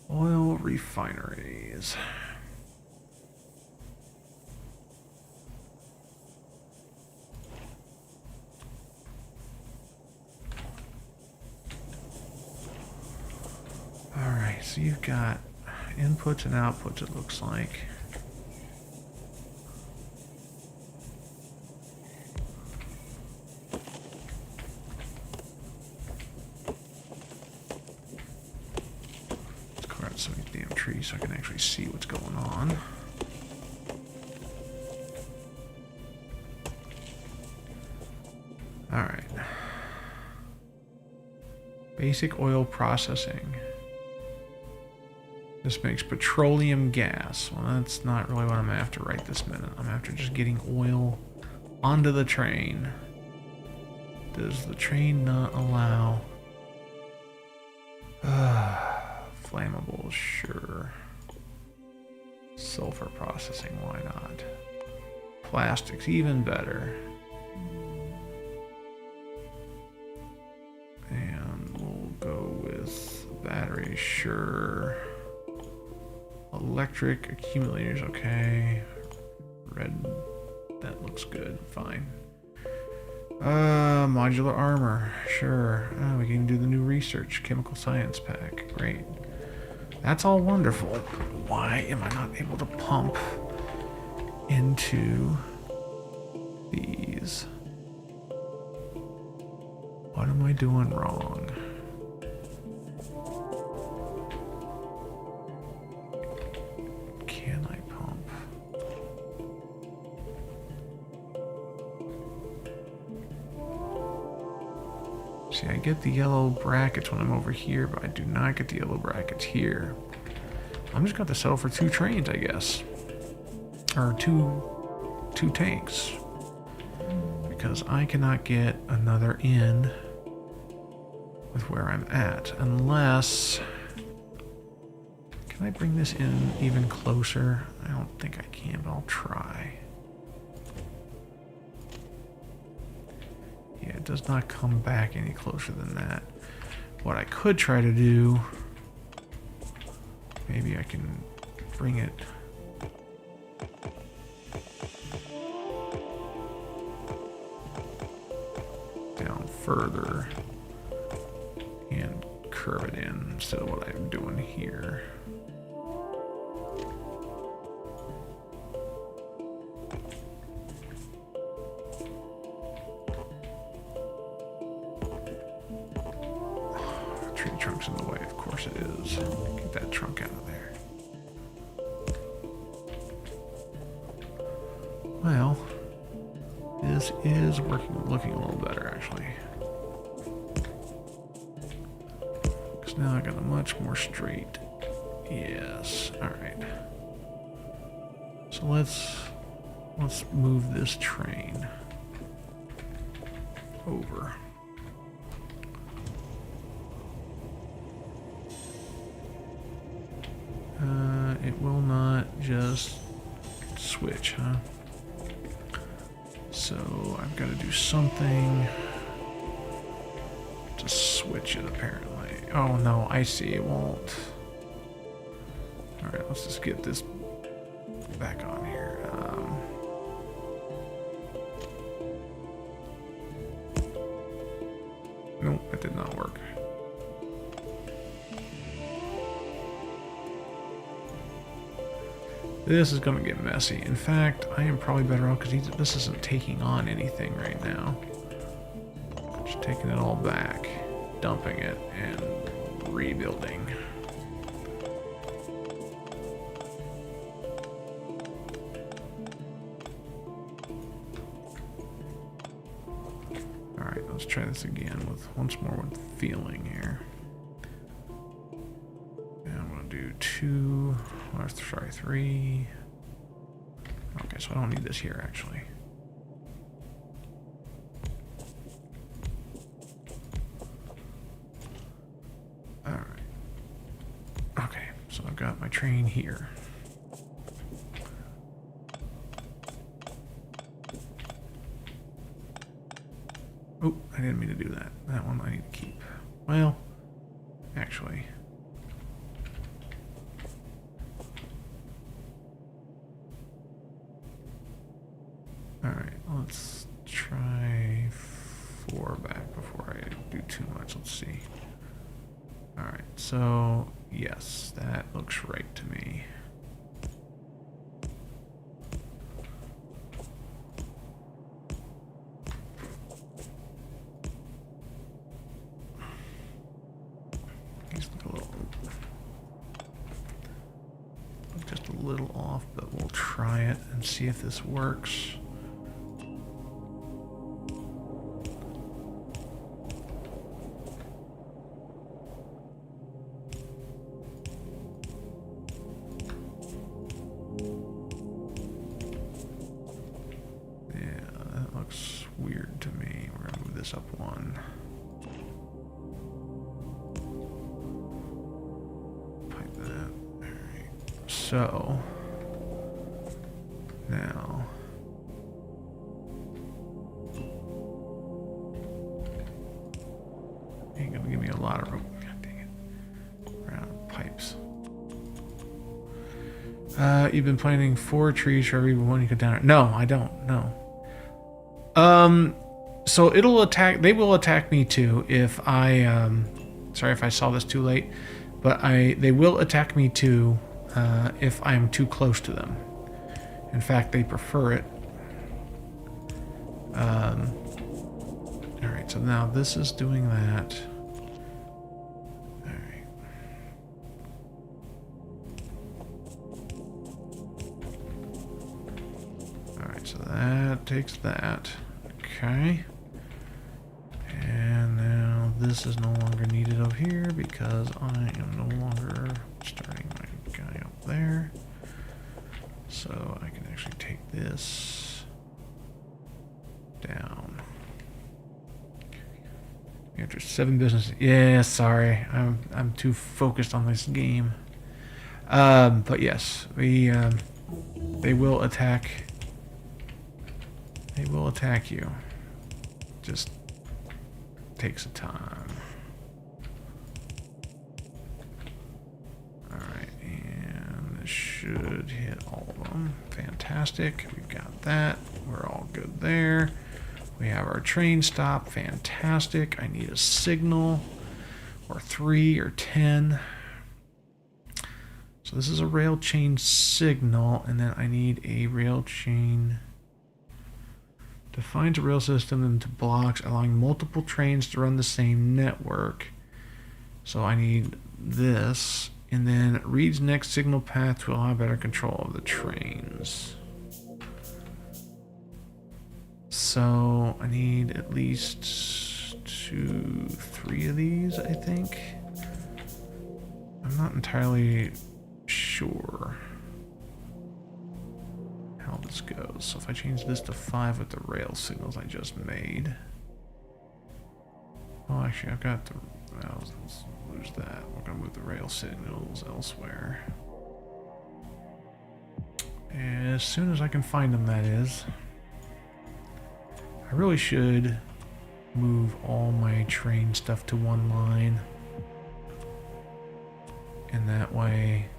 Speaker 1: Oil refineries. Alright, so you've got inputs and outputs, it looks like. Let's clear out some of these damn trees so I can actually see what's going on. Alright. Basic oil processing. This makes petroleum gas. Well, that's not really what I'm after right this minute. I'm after just getting oil onto the train. Does the train not allow... flammables, sure. Sulfur processing, why not? Plastics, even better. And we'll go with batteries, sure. Electric accumulators, okay. Red, that looks good, fine. Modular armor, sure. Oh, we can do the new research, chemical science pack, great. That's all wonderful. Why am I not able to pump into these? What am I doing wrong? Can I pump? See, I get the yellow brackets when I'm over here, but I do not get the yellow brackets here. I'm just going to settle for 2 trains, I guess. Or two tanks. Because I cannot get another in with where I'm at. Unless... Can I bring this in even closer? I don't think I can, but I'll try. Yeah, it does not come back any closer than that. What I could try to do... Maybe I can bring it... down further and curve it in instead of what I'm doing here. Tree trunk's in the way, of course it is. Get that trunk out of there. Well, this is looking a little better, actually. Because now I got a much more straight. Yes, alright. So let's move this train over. It will not just switch, huh? So I've got to do something to switch it, apparently. Oh no, I see, it won't. Alright, let's just get this back on here. Nope, that did not work. This is going to get messy. In fact, I am probably better off because this isn't taking on anything right now. Just taking it all back. dumping it and rebuilding. Alright, let's try this again with once more with feeling here. And I'm gonna do 2, or sorry, 3. Okay, so I don't need this here actually. Alright. Okay, so I've got my train here. Oh, I didn't mean to do that. That one I need to keep. Well, actually. Alright, let's try 4 back before I do too much. Let's see. Alright, so yes, that looks right to me. Just a little off, but we'll try it and see if this works. Weird to me. We're gonna move this up 1. Pipe that. Alright. So now ain't gonna give me a lot of room. God dang it. We're out of pipes. You've been planting 4 trees for every one you cut down. No, I don't. No. So it'll attack, they will attack me too if I, sorry if I saw this too late, but they will attack me too, if I'm too close to them. In fact, they prefer it. Alright, so now this is doing that. Alright. Alright, so that takes that. Okay. And now this is no longer needed up here because I am no longer starting my guy up there. So I can actually take this down. After 7 business. Yeah, sorry. I'm too focused on this game. But yes, they will attack. They will attack you. Just takes a time. Alright, and this should hit all of them. Fantastic. We've got that. We're all good there. We have our train stop. Fantastic. I need a signal. Or 3 or 10. So this is a rail chain signal, and then I need a rail chain. Defines a rail system into blocks, allowing multiple trains to run the same network. So I need this, and then reads next signal path to allow better control of the trains. So I need at least 2, 3 of these, I think. I'm not entirely sure how this goes. So if I change this to 5 with the rail signals I just made. Oh, actually, I've got the. Well, let's lose that. We're gonna move the rail signals elsewhere. As soon as I can find them, that is. I really should move all my train stuff to 1 line. And that way,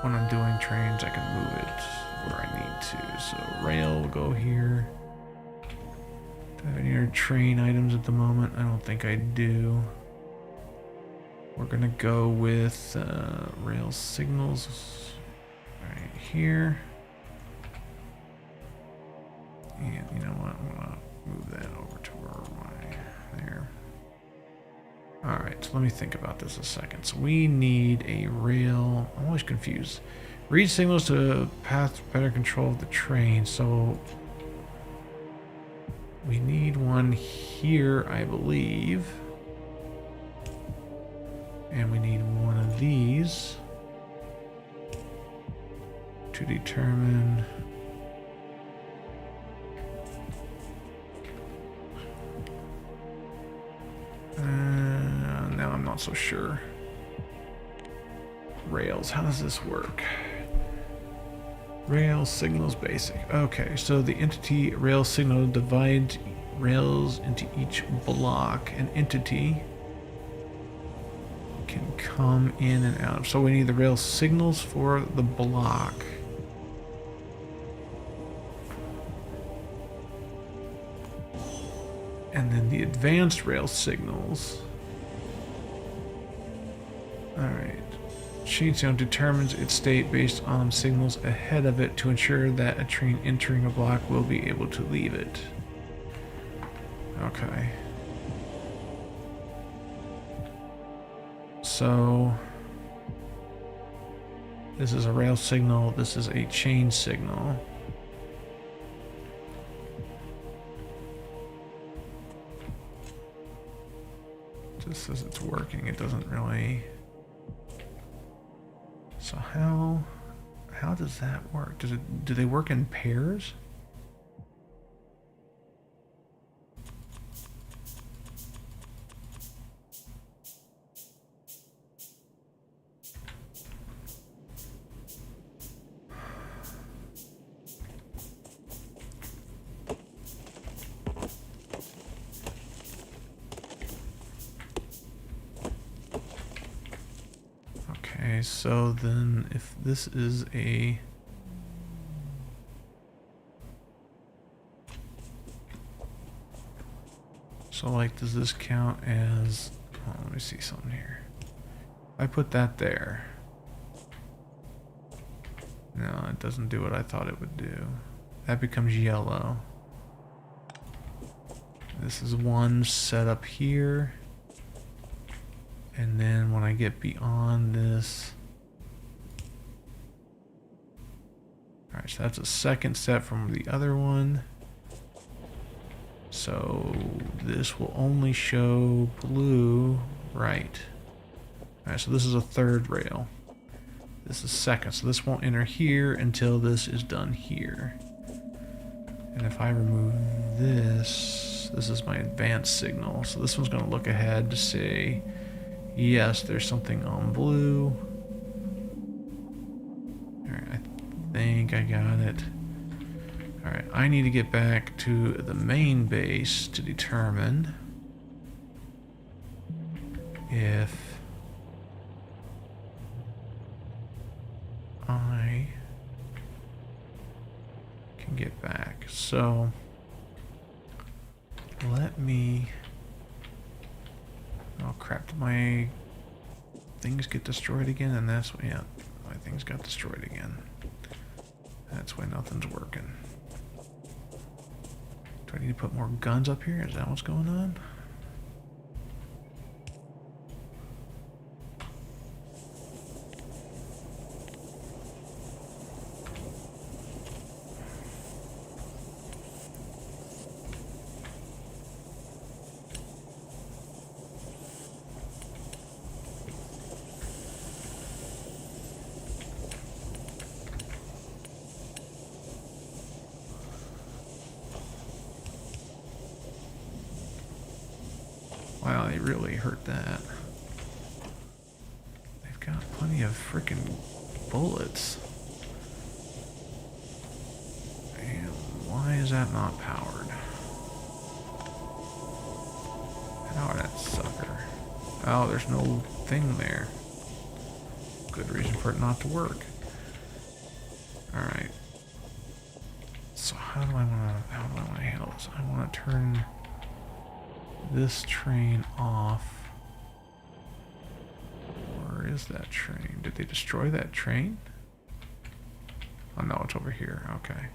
Speaker 1: when I'm doing trains, I can move it where I need to. So rail will go here. Do I have any other train items at the moment? I don't think I do. We're gonna go with rail signals right here. And you know what? I'm gonna move that over to where my there. so let me think about this a second. So we need a rail. I'm always confused. Read signals to path better control of the train. So we need one here, I believe. And we need one of these to determine. Now I'm not so sure. Rails, how does this work? Rail signals basic. Okay, so the entity rail signal divides rails into each block. An entity can come in and out. So we need the rail signals for the block. And then the advanced rail signals. Alright. Chain signal determines its state based on signals ahead of it to ensure that a train entering a block will be able to leave it. Okay. So this is a rail signal, this is a chain signal. Just says it's working, it doesn't really. So how does that work? Do they work in pairs? Okay, so then if this is a... So like, does this count as... Oh, let me see something here. If I put that there. No, it doesn't do what I thought it would do. That becomes yellow. This is one set up here. And then when I get beyond this... Alright, so that's a second step from the other one. So this will only show blue, right. Alright, so this is a third rail. This is second, so this won't enter here until this is done here. And if I remove this, this is my advanced signal. So this one's going to look ahead to say, yes, there's something on blue. Alright, I think I got it. Alright, I need to get back to the main base to determine if I can get back. So let me... Oh crap, did my things get destroyed again? And that's, yeah, my things got destroyed again. That's why nothing's working. Do I need to put more guns up here? Is that what's going on? Wow, they really hurt that. They've got plenty of freaking bullets. And why is that not powered? Power that sucker. Oh, there's no thing there. Good reason for it not to work. Alright. So how do I want to handle this? I want to turn this train off. Where is that train? Did they destroy that train? Oh no, it's over here. Okay.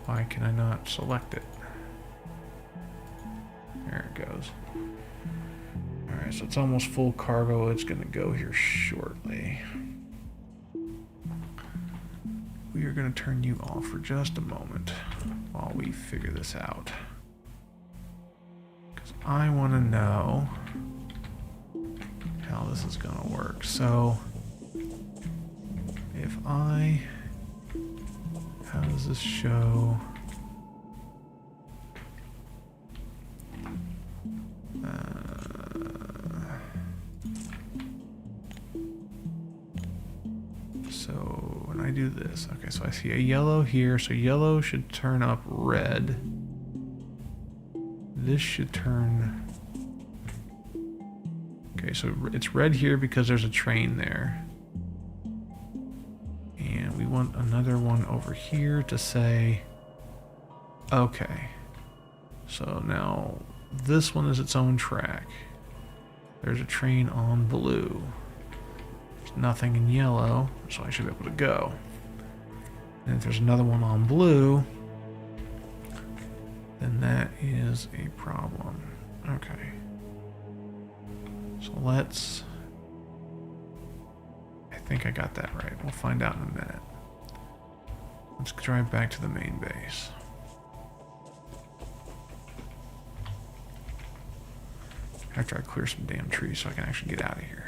Speaker 1: Why can I not select it? There it goes. Alright, so it's almost full cargo. It's going to go here shortly. We are going to turn you off for just a moment while we figure this out. Because I want to know how this is going to work. So, if I... How does this show... So when I do this, okay, so I see a yellow here, so yellow should turn up red. This should turn... Okay, so it's red here because there's a train there. And we want another one over here to say, okay, so now this one is its own track. There's a train on blue. There's nothing in yellow, so I should be able to go. And if there's another one on blue, then that is a problem. Okay. So let's... I think I got that right. We'll find out in a minute. Let's drive back to the main base. After I clear some damn trees so I can actually get out of here.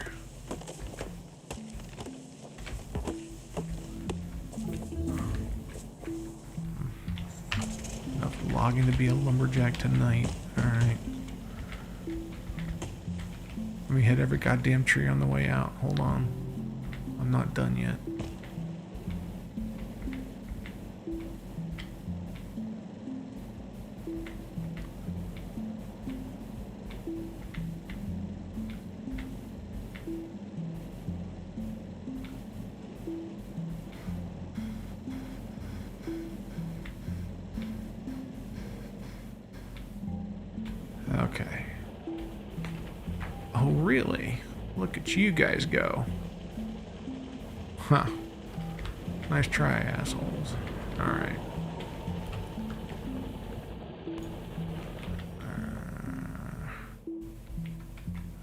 Speaker 1: Enough logging to be a lumberjack tonight. Alright. Let me hit every goddamn tree on the way out. Hold on. I'm not done yet. Okay. Oh, really? Look at you guys go. Huh. Nice try, assholes. Alright.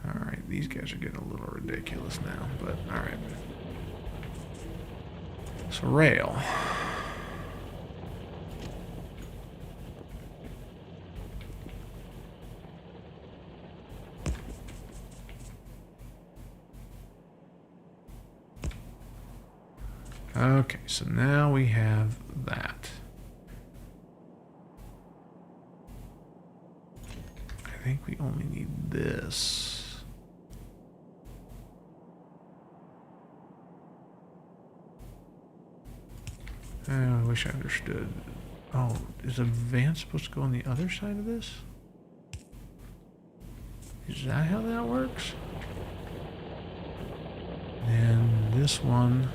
Speaker 1: Alright, these guys are getting a little ridiculous now, but alright. So, rail. Okay, so now we have that. I think we only need this. I wish I understood. Oh, is Advance supposed to go on the other side of this? Is that how that works? And this one...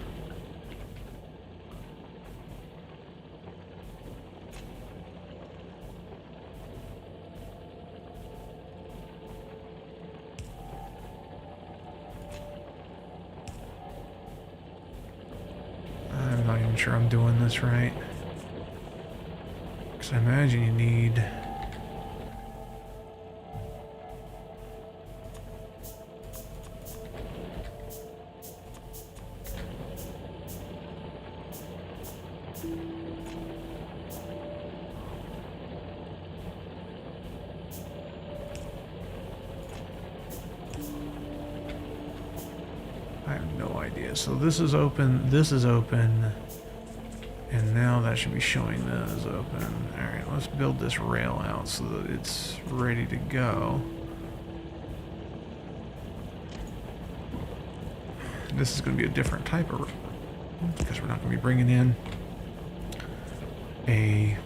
Speaker 1: I'm not even sure I'm doing this right. Because I imagine you need... I have no idea. So this is open, and now that should be showing that is open. Alright, let's build this rail out so that it's ready to go. This is going to be a different type of rail, because we're not going to be bringing in a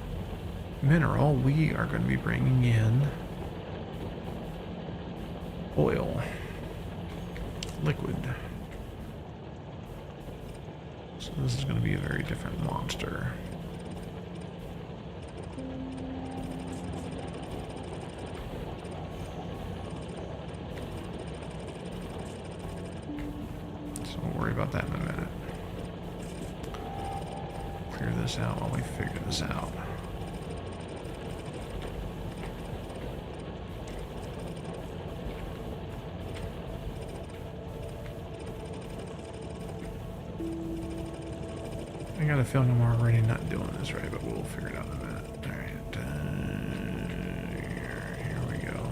Speaker 1: mineral. We are going to be bringing in oil, liquid. So this is going to be a very different monster. So we'll worry about that in a minute. Clear this out while we figure this out. I got a feeling I'm already not doing this right, but we'll figure it out in a minute. Alright, here we go.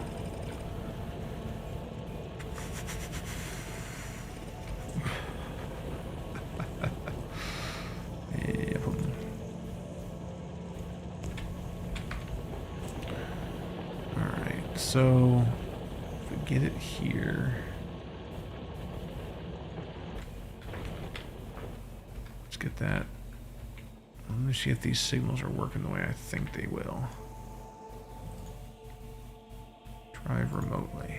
Speaker 1: Yep. Alright, so if we get it here. Let's get that. Let me see if these signals are working the way I think they will. Drive remotely.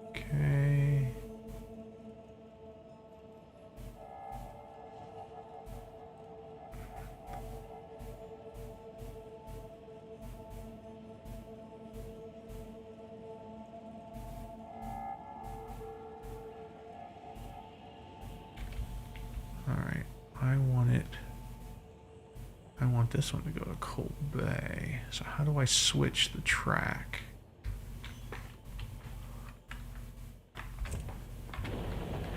Speaker 1: Okay. Alright, I want this one to go to Coal Bay. So how do I switch the track?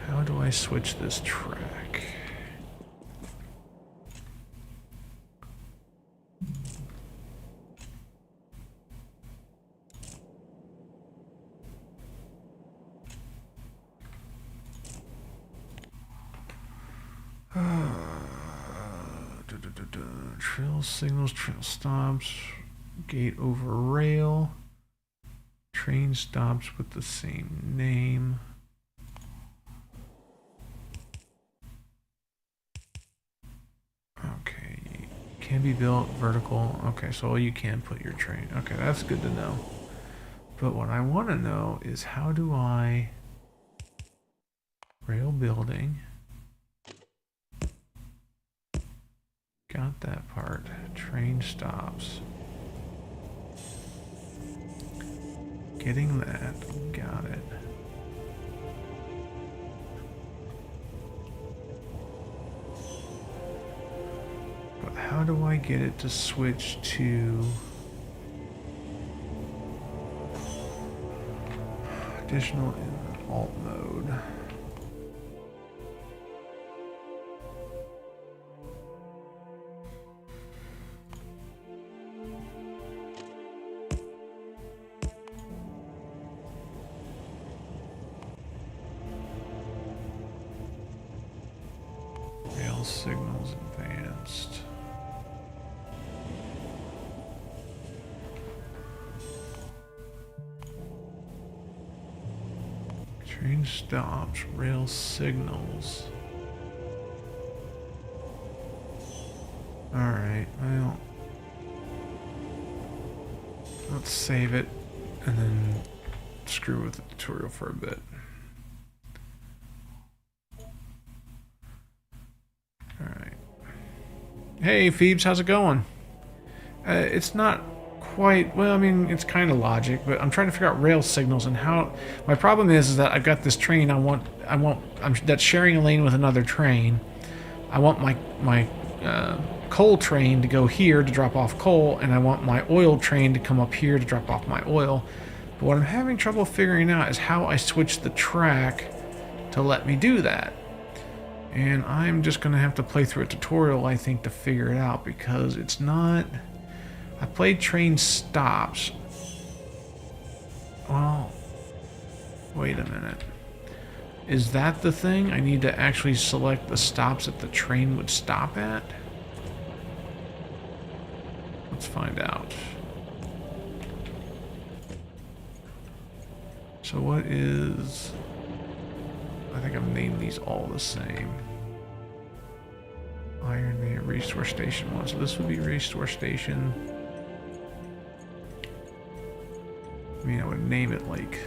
Speaker 1: How do I switch this track? Trail signals, trail stops, gate over rail, train stops with the same name. Okay, can be built vertical. Okay, so you can put your train. Okay, that's good to know. But what I want to know is how do I rail building? Got that part. Train stops. Getting that. Got it. But how do I get it to switch to additional in alt mode? Signals advanced. Train stops, rail signals. Alright, well, let's save it and then screw with the tutorial for a bit. Hey Phoebes, how's it going? It's not quite, well, I mean, it's kind of logic, but I'm trying to figure out rail signals and how. My problem is that I've got this train. I'm that's sharing a lane with another train. I want my coal train to go here to drop off coal, and I want my oil train to come up here to drop off my oil. But what I'm having trouble figuring out is how I switch the track to let me do that. And I'm just going to have to play through a tutorial, I think, to figure it out, because it's not... I played train stops. Well, wait a minute. Is that the thing? I need to actually select the stops that the train would stop at? Let's find out. So what is... I think I've named these all the same. Iron Man Resource Station 1. So this would be Resource Station. I mean, I would name it like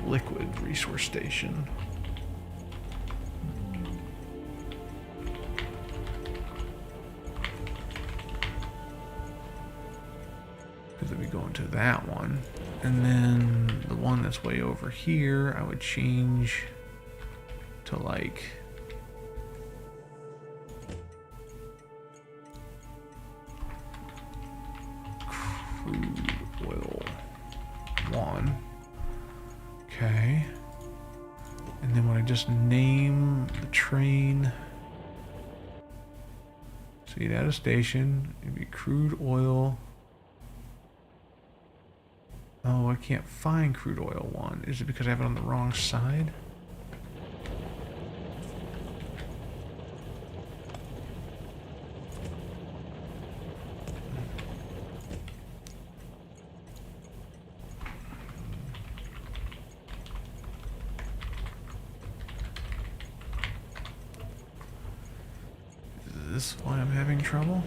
Speaker 1: Liquid Resource Station. Because I'd be going to that one. And then the one that's way over here, I would change to like crude oil 1. Okay. And then what I just name the train. So you'd add a station. It'd be crude oil. Oh, I can't find crude oil one. Is it because I have it on the wrong side? Is this why I'm having trouble?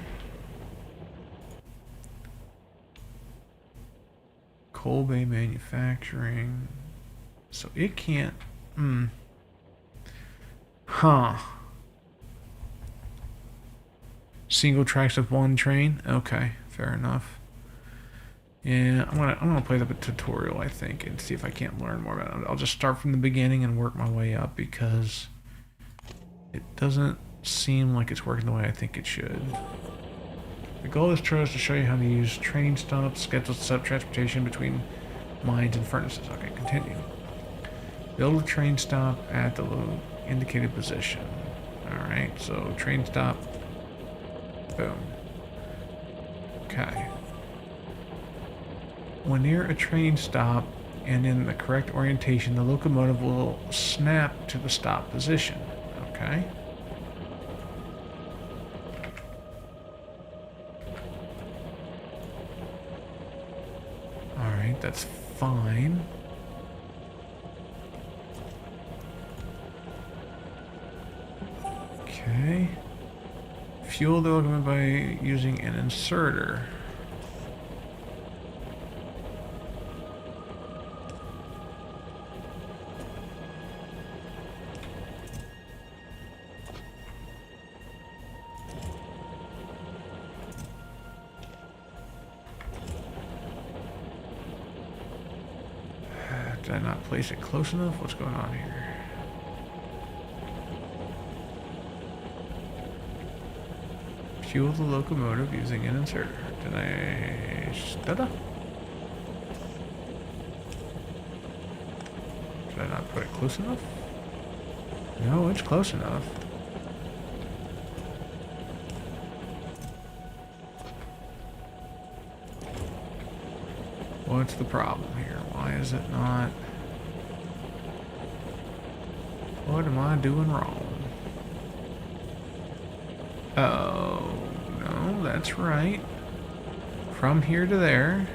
Speaker 1: Coal Bay Manufacturing. So it can't. Huh. Single tracks of one train? Okay, fair enough. Yeah, I'm gonna play the tutorial, I think, and see if I can't learn more about it. I'll just start from the beginning and work my way up because it doesn't seem like it's working the way I think it should. The goal of this tutorial is to show you how to use train stops, scheduled sub transportation between mines and furnaces. Okay, continue. Build a train stop at the indicated position. Alright, so train stop. Boom. Okay. When near a train stop and in the correct orientation, the locomotive will snap to the stop position. Okay. Alright, that's fine. Okay. Fuel the locomotive by using an inserter. Did I not place it close enough? What's going on here? Fuel the locomotive using an inserter. Did I stutter? Did I not put it close enough? No, it's close enough. What's the problem here? Why is it not? What am I doing wrong? Oh, no, that's right. From here to there.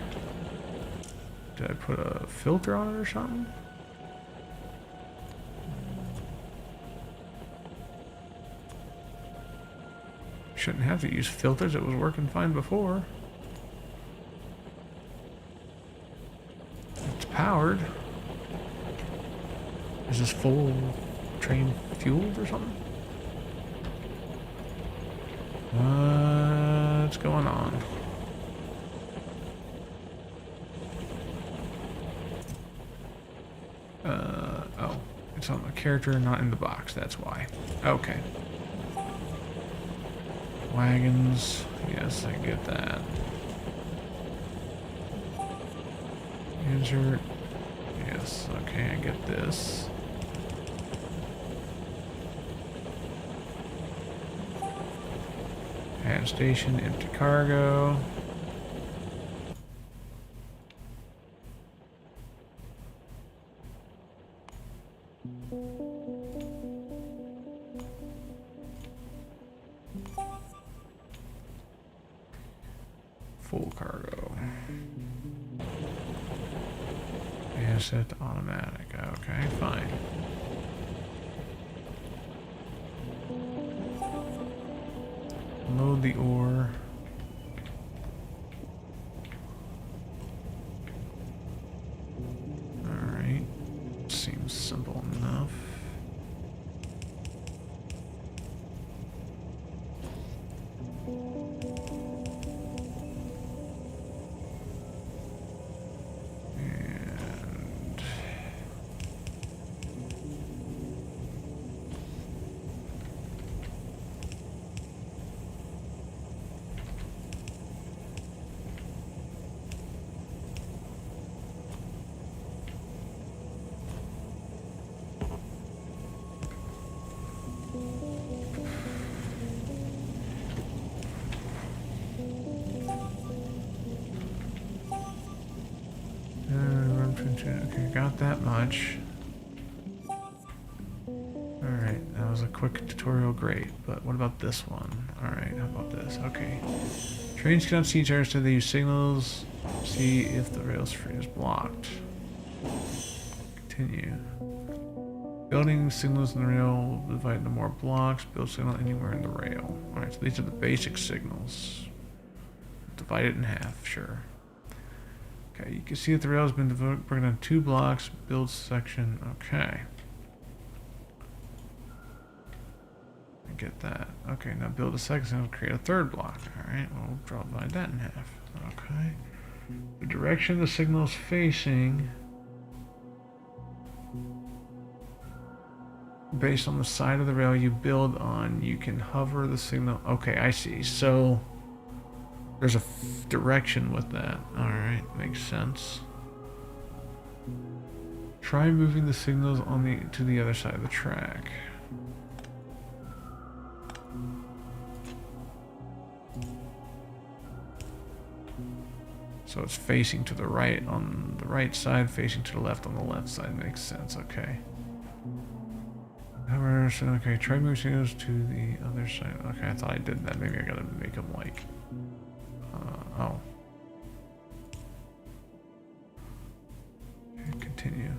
Speaker 1: Did I put a filter on it or something? Shouldn't have to use filters, it was working fine before. It's powered. Is this full train fueled or something? What's going on? Oh, it's on the character, not in the box, that's why. Okay. Wagons, yes, I get that. Insert, yes, okay, I get this. Add station, empty cargo. Full cargo. Yeah, set to automatic. Okay, fine. Load the ore. Alright. Seems simple enough. Forgot that much. Alright, that was a quick tutorial, great. But what about this one? Alright, how about this? Okay. Trains cannot see each other, so they use signals. See if the rail's free is blocked. Continue. Building signals in the rail will divide into more blocks. Build signal anywhere in the rail. Alright, so these are the basic signals. Divide it in half, sure. Okay, you can see that the rail has been broken down 2 blocks. Build section, okay. I get that. Okay, now build a second signal, create a 3rd block. Alright, well, we'll divide that in half. Okay. The direction the signal is facing, based on the side of the rail you build on, you can hover the signal. Okay, I see. So there's a direction with that. Alright, makes sense. Try moving the signals on to the other side of the track. So it's facing to the right on the right side, facing to the left on the left side. Makes sense, okay. However, so okay, try moving signals to the other side. Okay, I thought I did that. Maybe I gotta make them like, oh. Okay, continue.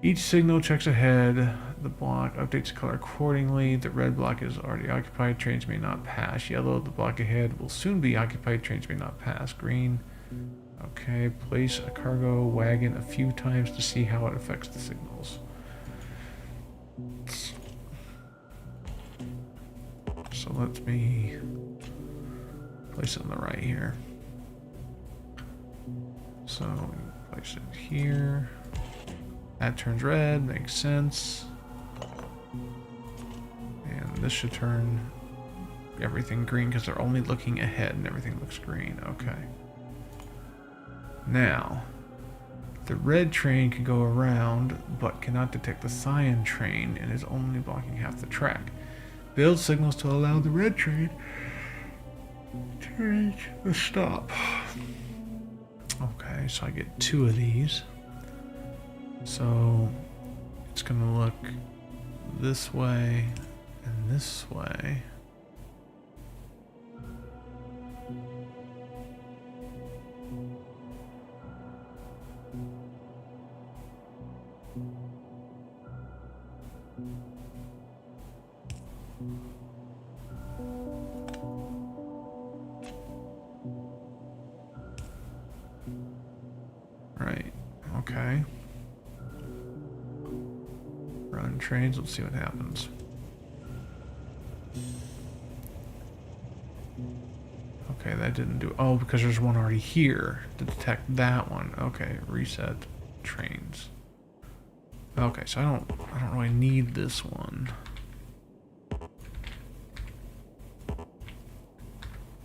Speaker 1: Each signal checks ahead. The block updates the color accordingly. The red block is already occupied. Trains may not pass. Yellow, the block ahead will soon be occupied. Trains may not pass. Green, okay. Place a cargo wagon a few times to see how it affects the signals. So let me place it on the right here. So place it here. That turns red, makes sense. And this should turn everything green because they're only looking ahead and everything looks green. Okay. Now, the red train can go around but cannot detect the cyan train and is only blocking half the track. Build signals to allow the red train to reach the stop. Okay, so I get 2 of these. So it's gonna look this way and this way. Right, okay. Run trains, let's see what happens. Okay, that didn't do, oh, because there's one already here to detect that one. Okay, reset trains. Okay, so I don't really need this one.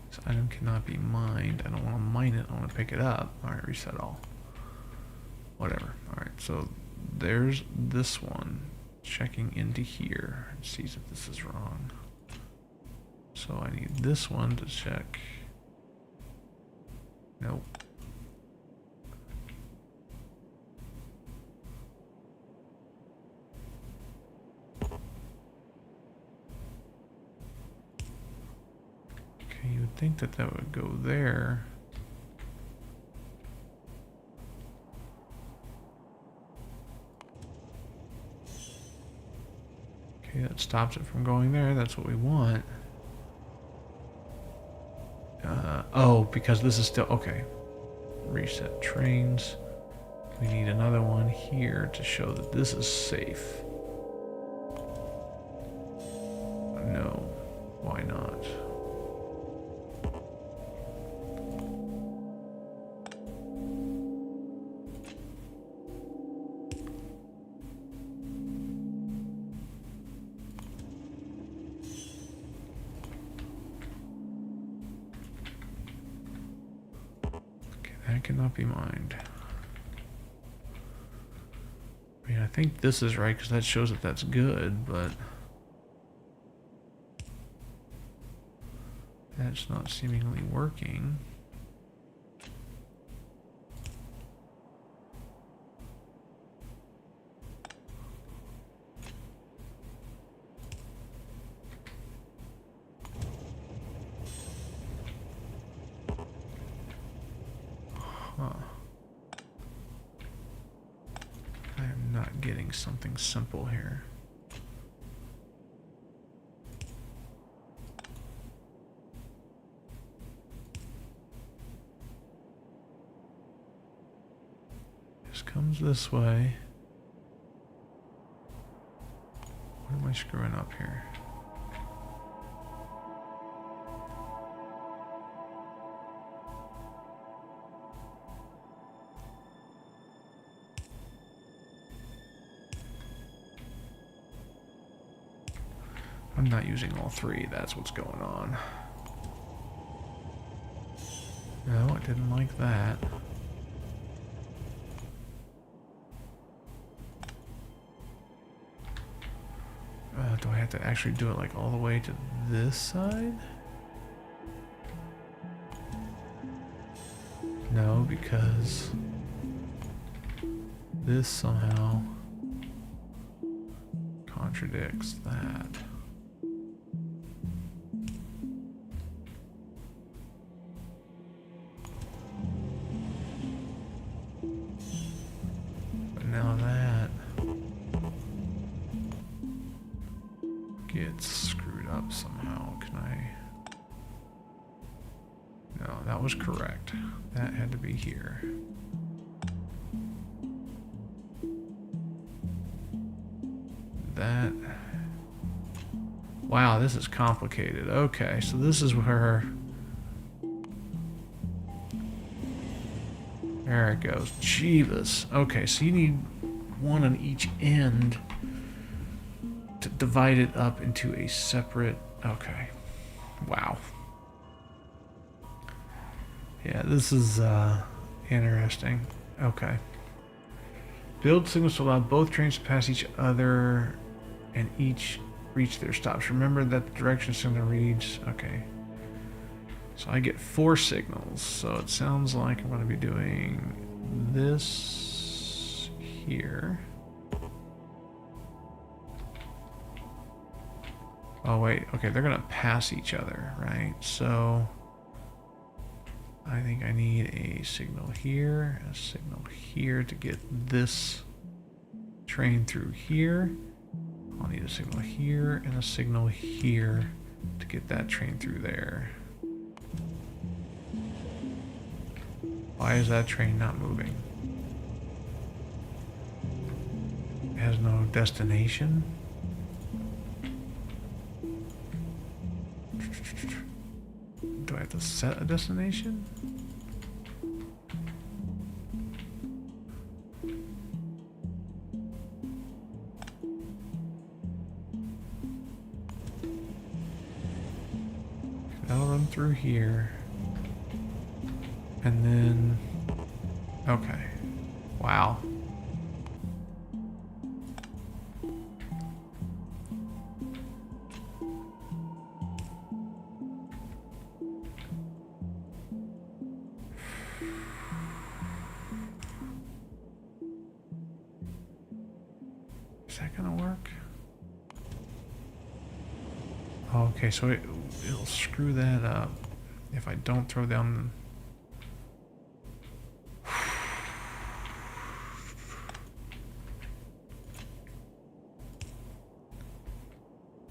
Speaker 1: This item cannot be mined. I don't want to mine it, I want to pick it up. Alright, reset all. Whatever. Alright, so there's this one. Checking into here. It sees if this is wrong. So I need this one to check. Nope. Okay, you would think that that would go there. Okay, that stops it from going there. That's what we want. Oh, because this is still... Okay. Reset trains. We need another one here to show that this is safe. No. Why not? That cannot be mined. I mean, I think this is right because that shows that that's good, but that's not seemingly working. making something simple here. This comes this way. What am I screwing up here? I'm not using all three, that's what's going on. No, I didn't like that. Do I have to actually do it like all the way to this side? No, because this somehow contradicts that. But now that gets screwed up somehow. Can I? No, that was correct. That had to be here. That. Wow, this is complicated. Okay, so this is where. There it goes. Jeebus. Okay, so you need one on each end to divide it up into a separate. Okay. Wow. Yeah, this is interesting. Okay. Build signals to allow both trains to pass each other and each reach their stops. Remember that the direction signal reads. Okay. So I get 4 signals. So it sounds like I'm going to be doing this here. Oh, wait. Okay, they're going to pass each other, right? So I think I need a signal here, a signal here to get this train through here. I'll need a signal here and a signal here to get that train through there. Why is that train not moving? It has no destination. Do I have to set a destination? That'll run through here. And then, okay. Wow. Is that gonna work? Okay, so it'll screw that up if I don't throw down.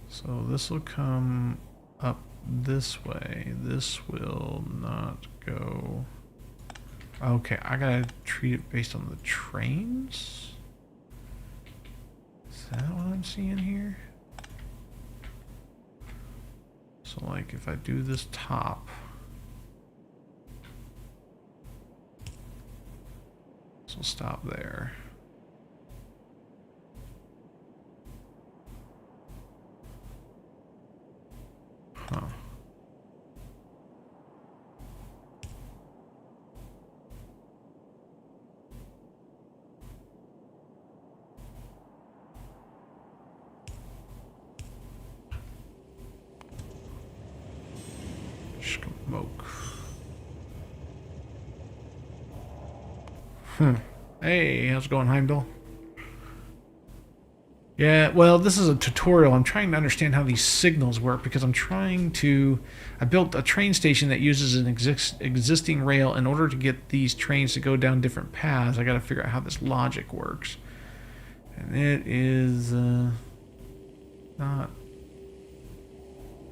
Speaker 1: So this will come up this way. This will not go. Okay, I gotta treat it based on the trains? Is that what I'm seeing here? So like if I do this top, this will stop there. Huh. Smoke. Hey, how's it going, Heimdall? Yeah, well, this is a tutorial. I'm trying to understand how these signals work because I'm trying to... I built a train station that uses an existing rail. In order to get these trains to go down different paths, I got to figure out how this logic works. And it is not.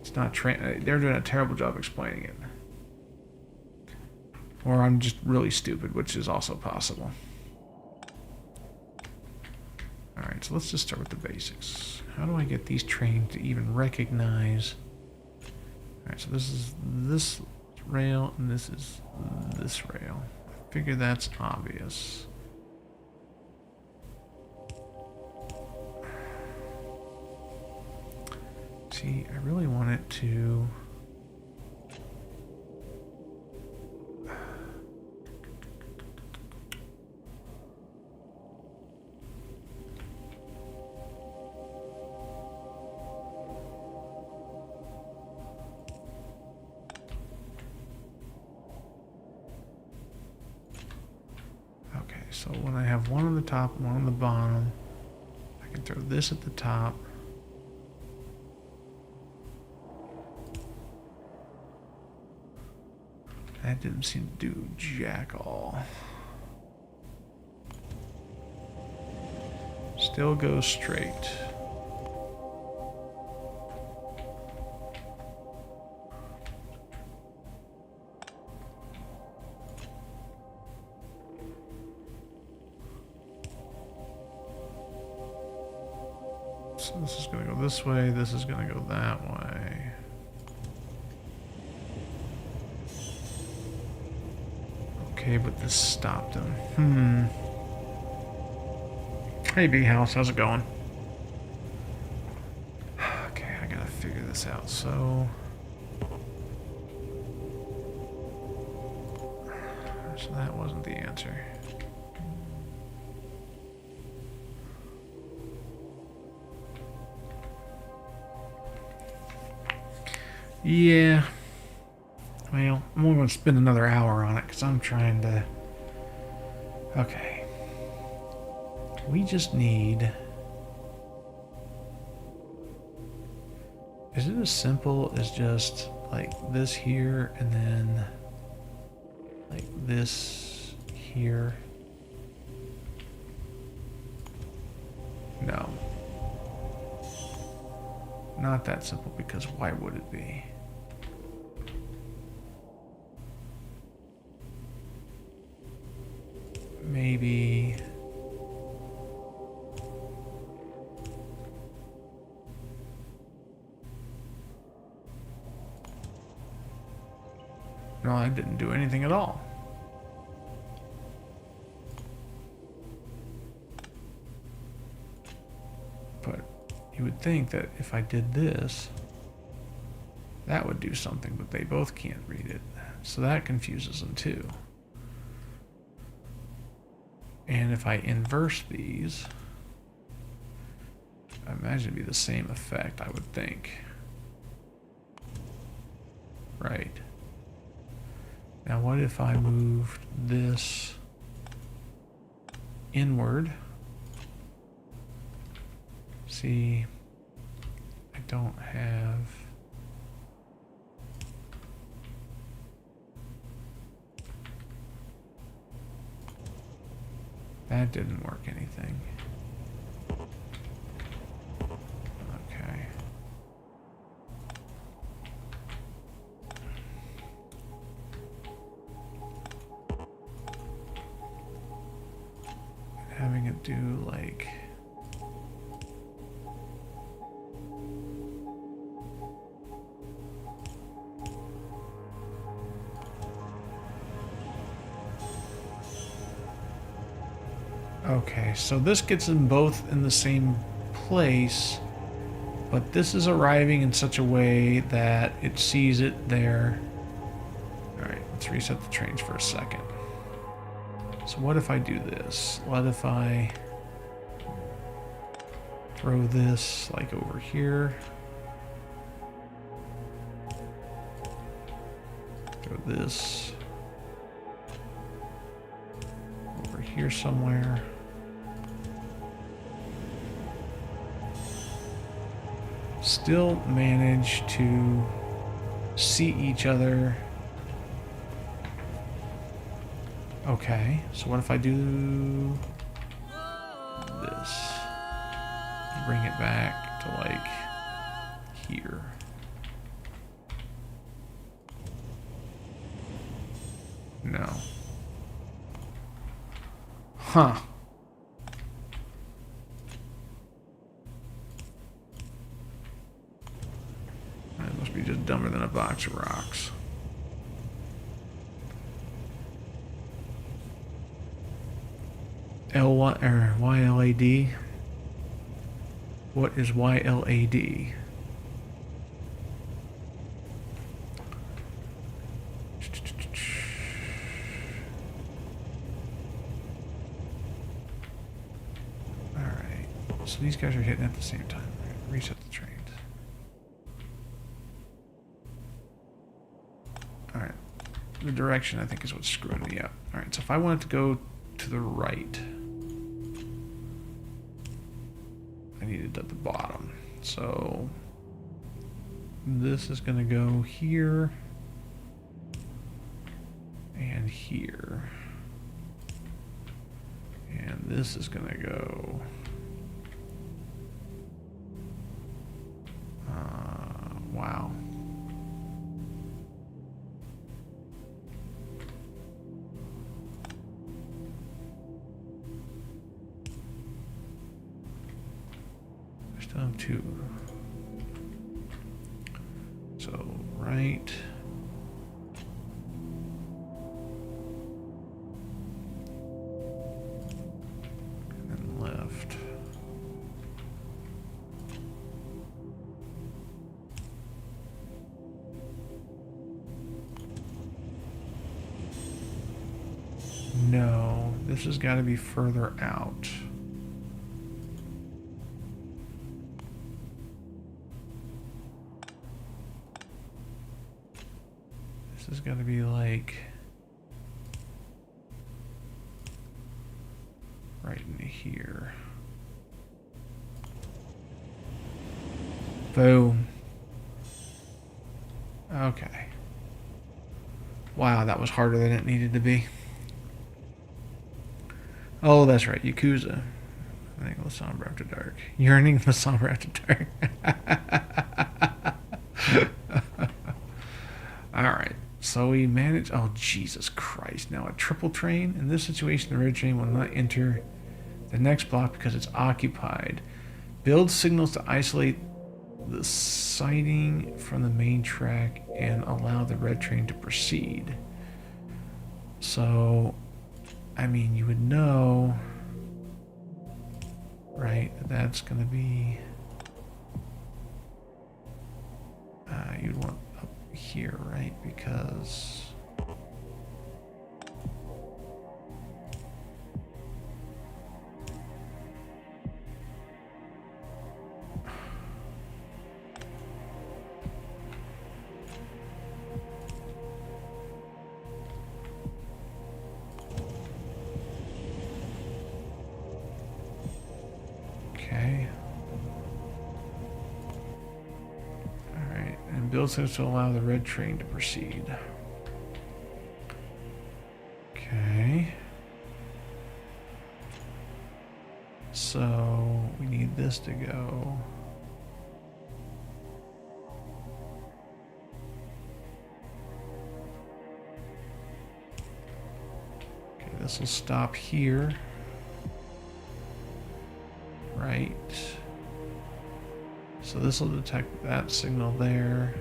Speaker 1: It's not they're doing a terrible job explaining it. Or I'm just really stupid, which is also possible. Alright, so let's just start with the basics. How do I get these trains to even recognize? Alright, so this is this rail, and this is this rail. I figure that's obvious. See, I really want it to... Okay, so when I have one on the top and one on the bottom, I can throw this at the top. That didn't seem to do jack all. Still goes straight. So this is going to go this way, this is going to go that way. Okay, but this stopped him. Hey, B-House, how's it going? Okay, I gotta figure this out. So that wasn't the answer. Yeah. Well, I'm only going to spend another hour on it because I'm trying to... Okay. We just need... Is it as simple as just like this here and then like this here? No. Not that simple, because why would it be? Maybe... No, I didn't do anything at all. But you would think that if I did this, that would do something, but they both can't read it. So that confuses them too. And if I inverse these, I imagine it'd be the same effect, I would think. Right. Now what if I moved this inward? See, I don't have... That didn't work anything. Okay. Having it do like... Okay, so this gets them both in the same place, but this is arriving in such a way that it sees it there. Alright, let's reset the trains for a second. So what if I do this? What if I throw this like over here? Throw this over here somewhere. Still manage to see each other. Okay, so what if I do this? bring it back to like here. No. Huh. That must be just dumber than a box of rocks. L-Y or YLAD? What is YLAD? Alright. So these guys are hitting at the same time. Reset the trains. Alright. The direction, I think, is what's screwing me up. Alright, so if I wanted to go to the right, I need it at the bottom. So this is going to go here and here. And this is going to go wow. I still have two. So right. And left. No, this has got to be further out. This is going to be like right in here. Boom. Okay. Wow, that was harder than it needed to be. Oh, that's right, Yakuza. I think the somber after dark. Yearning the somber after dark. Alright, so we managed. Oh, Jesus Christ. Now a triple train. In this situation, the red train will not enter the next block because it's occupied. Build signals to isolate the siding from the main track and allow the red train to proceed. So, I mean, you would know, right? That's going to be, you'd want up here, right? Because build signals to allow the red train to proceed. Okay. So we need this to go. Okay, this will stop here. Right. So this will detect that signal there.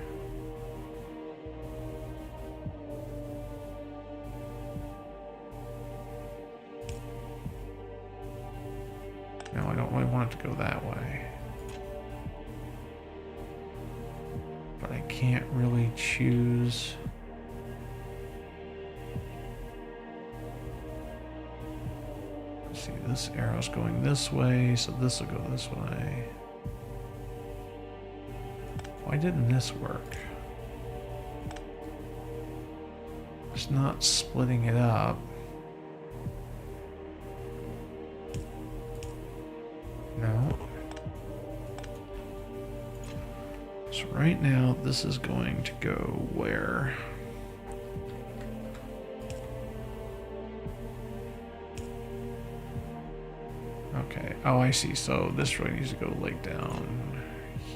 Speaker 1: No, I don't really want it to go that way. But I can't really choose. Let's see, this arrow's going this way, so this will go this way. Why didn't this work? It's not splitting it up. No. So right now, this is going to go where? Okay. Oh, I see. So this really needs to go like down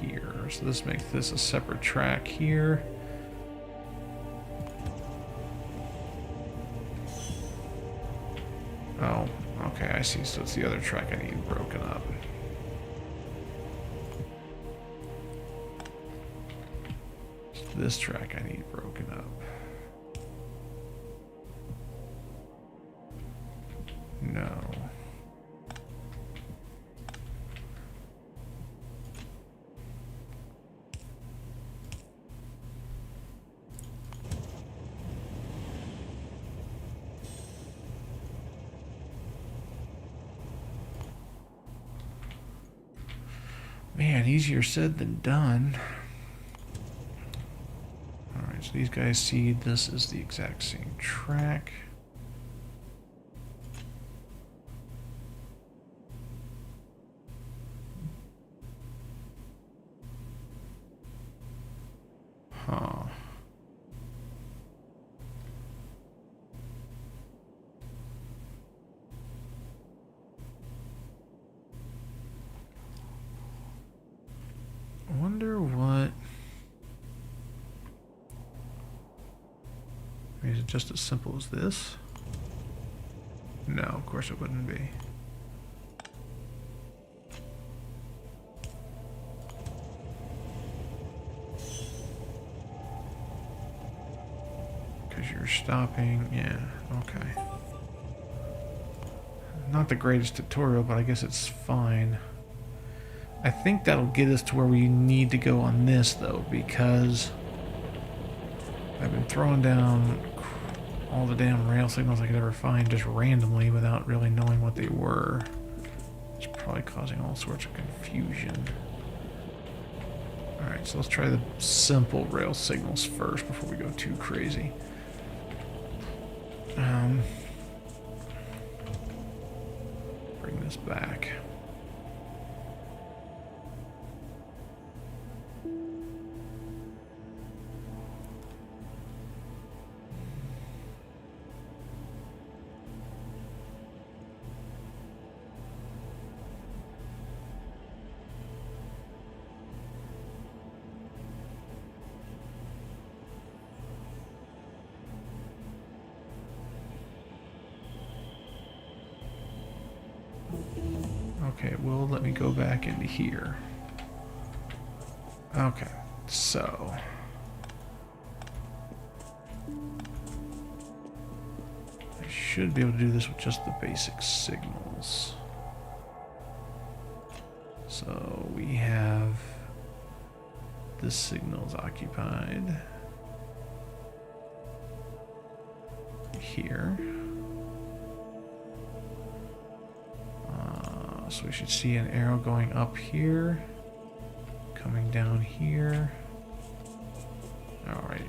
Speaker 1: here. So this makes this a separate track here. Oh, okay, I see. So it's the other track I need broken up. It's this track I need broken up. No. Man, easier said than done. Alright, so these guys see this is the exact same track. Huh. I wonder what... Is it just as simple as this? No, of course it wouldn't be. Because you're stopping, yeah, okay. Not the greatest tutorial, but I guess it's fine. I think that'll get us to where we need to go on this, though, because I've been throwing down all the damn rail signals I could ever find just randomly without really knowing what they were. It's probably causing all sorts of confusion. Alright, so let's try the simple rail signals first before we go too crazy. Bring this back. Okay, it will let me go back into here. Okay, so... I should be able to do this with just the basic signals. So we have... This signal's occupied. Here. So we should see an arrow going up here, coming down here. Oh, right.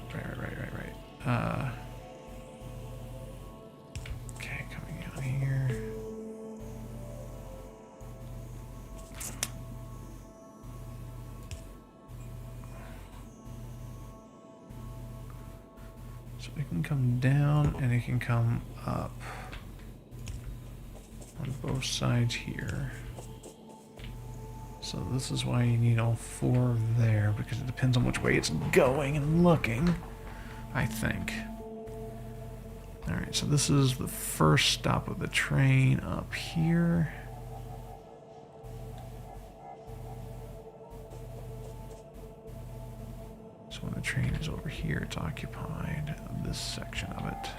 Speaker 1: Okay, coming out here. So it can come down and it can come up. On both sides here. So this is why you need all four there, because it depends on which way it's going and looking, I think. Alright, so this is the first stop of the train up here. So when the train is over here, it's occupied this section of it.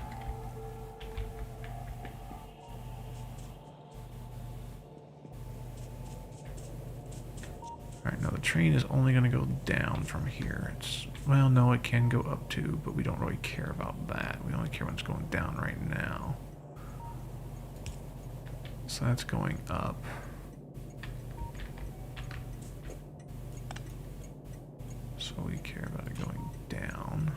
Speaker 1: Alright, now the train is only going to go down from here. It's, well, no, it can go up too, but we don't really care about that. We only care when it's going down right now. So that's going up. So we care about it going down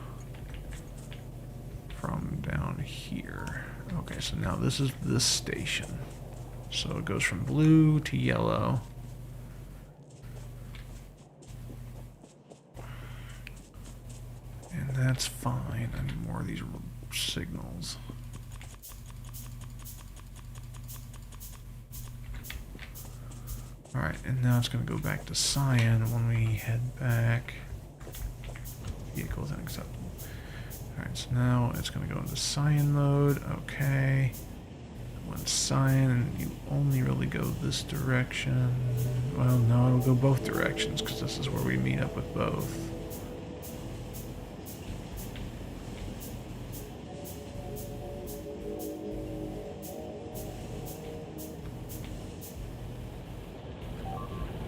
Speaker 1: from down here. Okay, so now this is this station. So it goes from blue to yellow. And that's fine. I need more of these signals. Alright, and now it's going to go back to cyan when we head back. Vehicles unacceptable. Alright, so now it's going to go into cyan mode. Okay. When cyan, you only really go this direction. Well, no, it'll go both directions because this is where we meet up with both.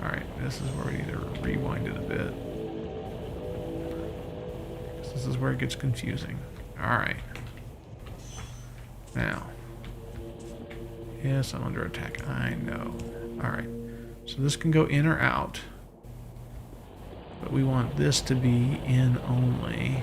Speaker 1: Alright, this is where we need to rewind it a bit. This is where it gets confusing. Alright. Now. Yes, I'm under attack. I know. Alright. So this can go in or out. But we want this to be in only.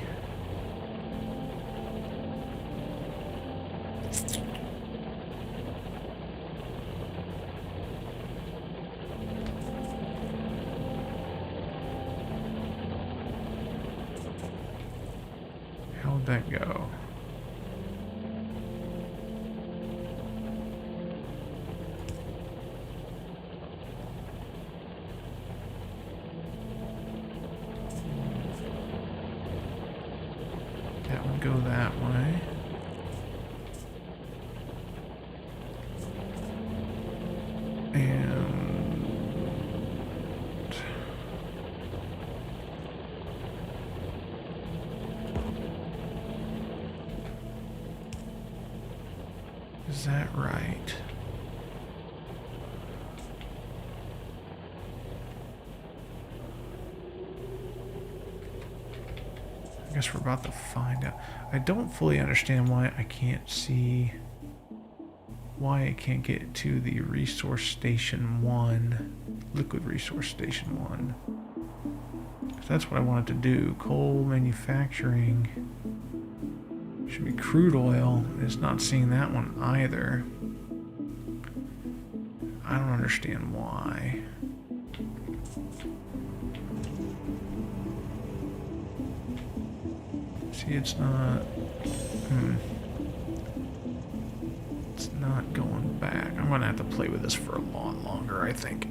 Speaker 1: How would that go? That would go that way. And is that right? I guess we're about to find out. I don't fully understand why I can't see why I can't get to the resource station 1, liquid resource station 1. 'Cause that's what I wanted to do. Coal manufacturing should be crude oil. It's not seeing that one either. I don't understand why. See, it's not. It's not going back. I'm gonna have to play with this for a lot longer, I think.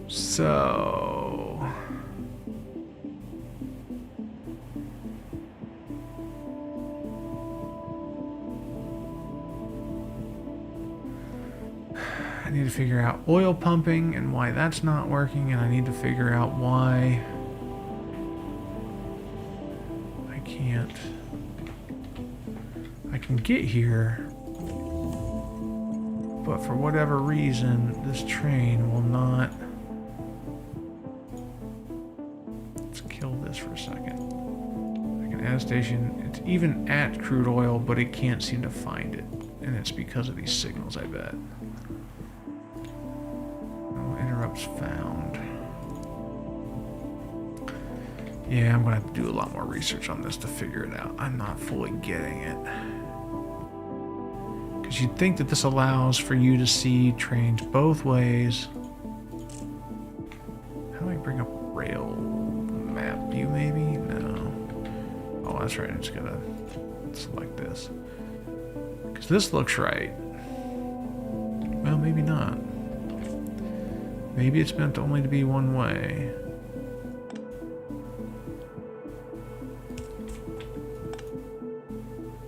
Speaker 1: So. I need to figure out oil pumping and why that's not working, and I need to figure out why I can't. I can get here, but for whatever reason, this train will not. Let's kill this for a second. I can add a station. It's even at crude oil, but it can't seem to find it, and it's because of these signals, I bet. Interrupts found. Yeah, I'm gonna have to do a lot more research on this to figure it out. I'm not fully getting it. Because you'd think that this allows for you to see trains both ways. How do I bring up rail map view maybe? No. Oh, that's right. I just gotta select this. Because this looks right. Well, maybe not. Maybe it's meant only to be one way.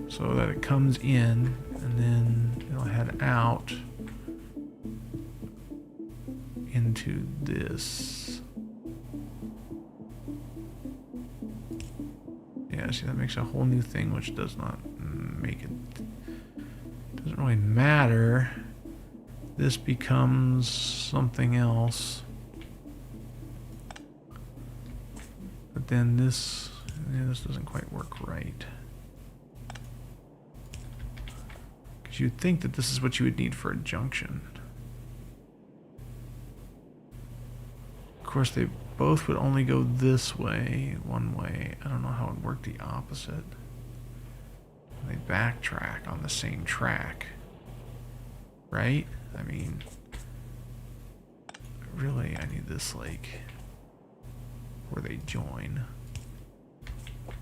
Speaker 1: So that it comes in and then it'll head out into this. Yeah, see, that makes a whole new thing, which does not make it. Doesn't really matter. This becomes something else. But then this, yeah, this doesn't quite work right. Because you'd think that this is what you would need for a junction. Of course, they both would only go this way, one way. I don't know how it would work the opposite. They backtrack on the same track. Right? I mean, really, I need this, like, where they join.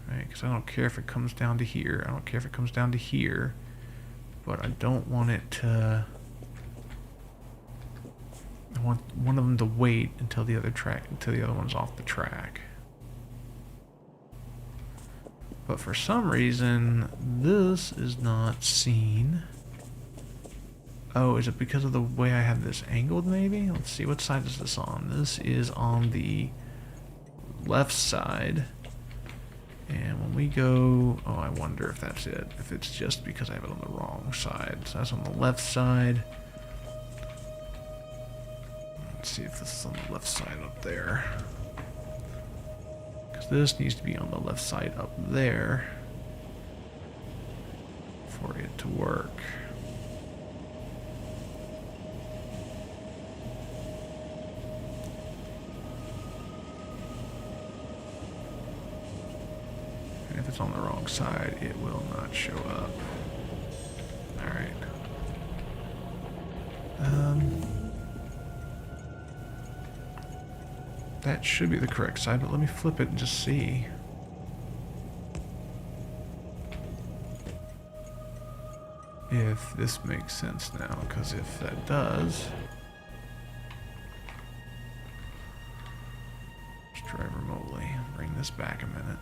Speaker 1: Right? Because I don't care if it comes down to here. I don't care if it comes down to here. but I don't want it to... I want one of them to wait until the other one's off the track. But for some reason, this is not seen. Oh, is it because of the way I have this angled, maybe? Let's see, what side is this on? This is on the left side. And when we go... Oh, I wonder if that's it. If it's just because I have it on the wrong side. So that's on the left side. Let's see if this is on the left side up there. Because this needs to be on the left side up there for it to work. And if it's on the wrong side, it will not show up. Alright. That should be the correct side, but let me flip it and just see. If this makes sense now, because if that does... Let's try remotely. Bring this back a minute.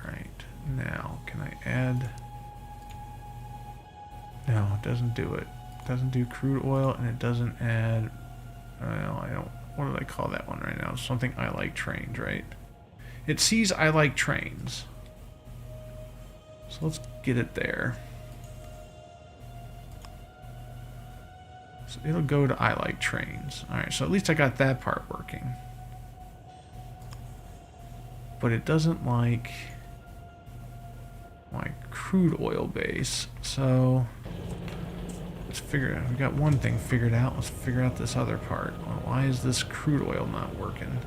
Speaker 1: Alright, now can I add... No, it doesn't do it. It doesn't do crude oil, and it doesn't add... Well, I don't... What do I call that one right now? Something I like trains, right? It sees I like trains. So let's get it there. So it'll go to I like trains. Alright, so at least I got that part working. But it doesn't like my crude oil base. So let's figure it out. We've got one thing figured out. Let's figure out this other part. Well, why is this crude oil not working?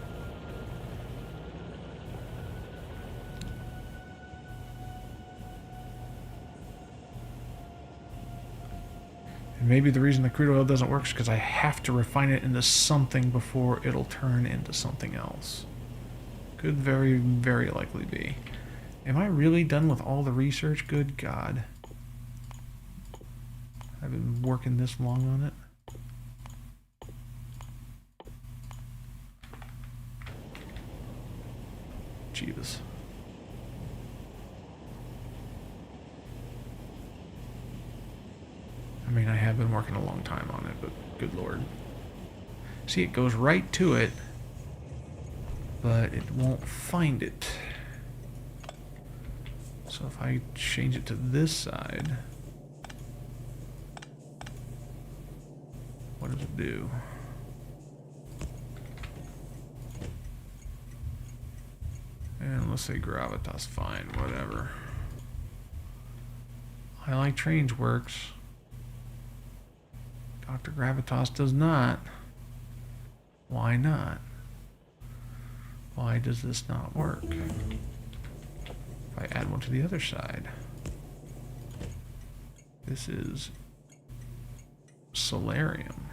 Speaker 1: And maybe the reason the crude oil doesn't work is because I have to refine it into something before it'll turn into something else. Could very, very likely be. Am I really done with all the research? Good God. I've been working this long on it. Jeebus. I mean, I have been working a long time on it, but good Lord. See, it goes right to it, but it won't find it. So if I change it to this side, what does it do? And let's say gravitas, fine, whatever. I like trains works. Dr. Gravitas does not. Why not? Why does this not work? If I add one to the other side. This is Solarium.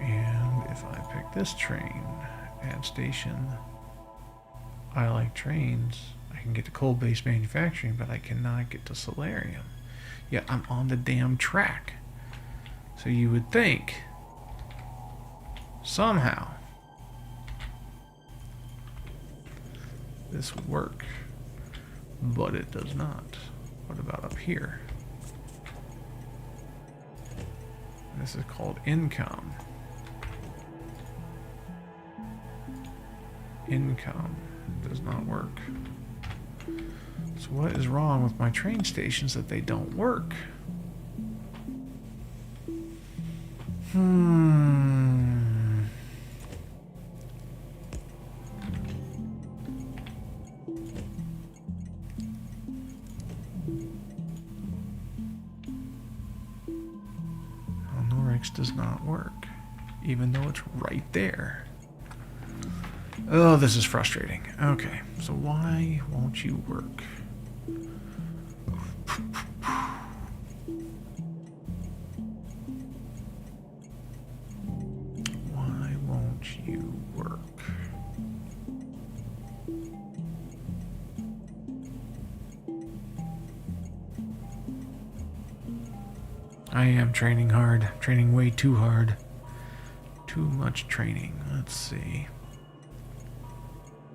Speaker 1: And if I pick this train, add station, I like trains, I can get to coal-based manufacturing, but I cannot get to Solarium. Yet I'm on the damn track. So you would think, somehow, this would work. But it does not. What about up here? This is called income. Income does not work. So what is wrong with my train stations that they don't work? Does not work, even though it's right there. Oh, this is frustrating. Okay, so why won't you work? Why won't you work? I am training hard. Training way too hard. Too much training. Let's see.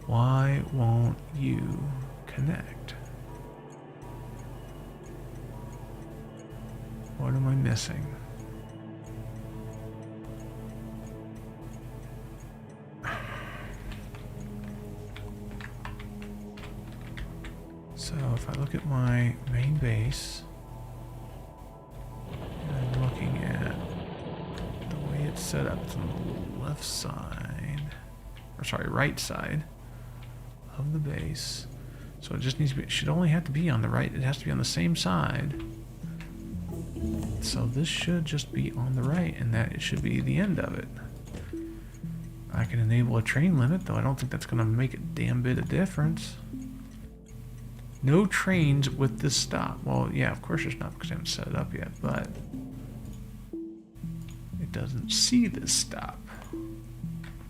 Speaker 1: Why won't you connect? What am I missing? So if I look at my main base, and I'm looking at the way it's set up, it's on the left side, or sorry, right side of the base. So it just needs to be, it should only have to be on the right, it has to be on the same side. So this should just be on the right, and that it should be the end of it. I can enable a train limit, though I don't think that's going to make a damn bit of difference. No trains with this stop. Well, yeah, of course there's not because I haven't set it up yet, but it doesn't see this stop.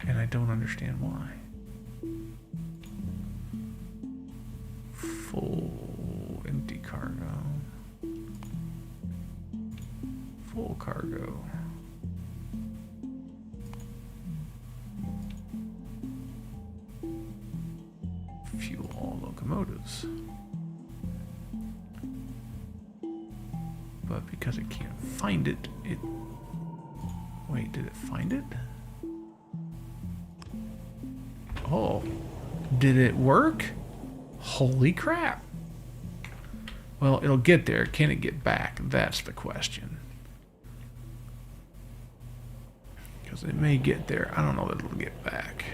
Speaker 1: And I don't understand why. Full empty cargo. Full cargo. Fuel all locomotives. But because it can't find it, it... Wait, did it find it? Oh, did it work? Holy crap. Well, it'll get there. Can it get back? That's the question. Because it may get there. I don't know that it'll get back.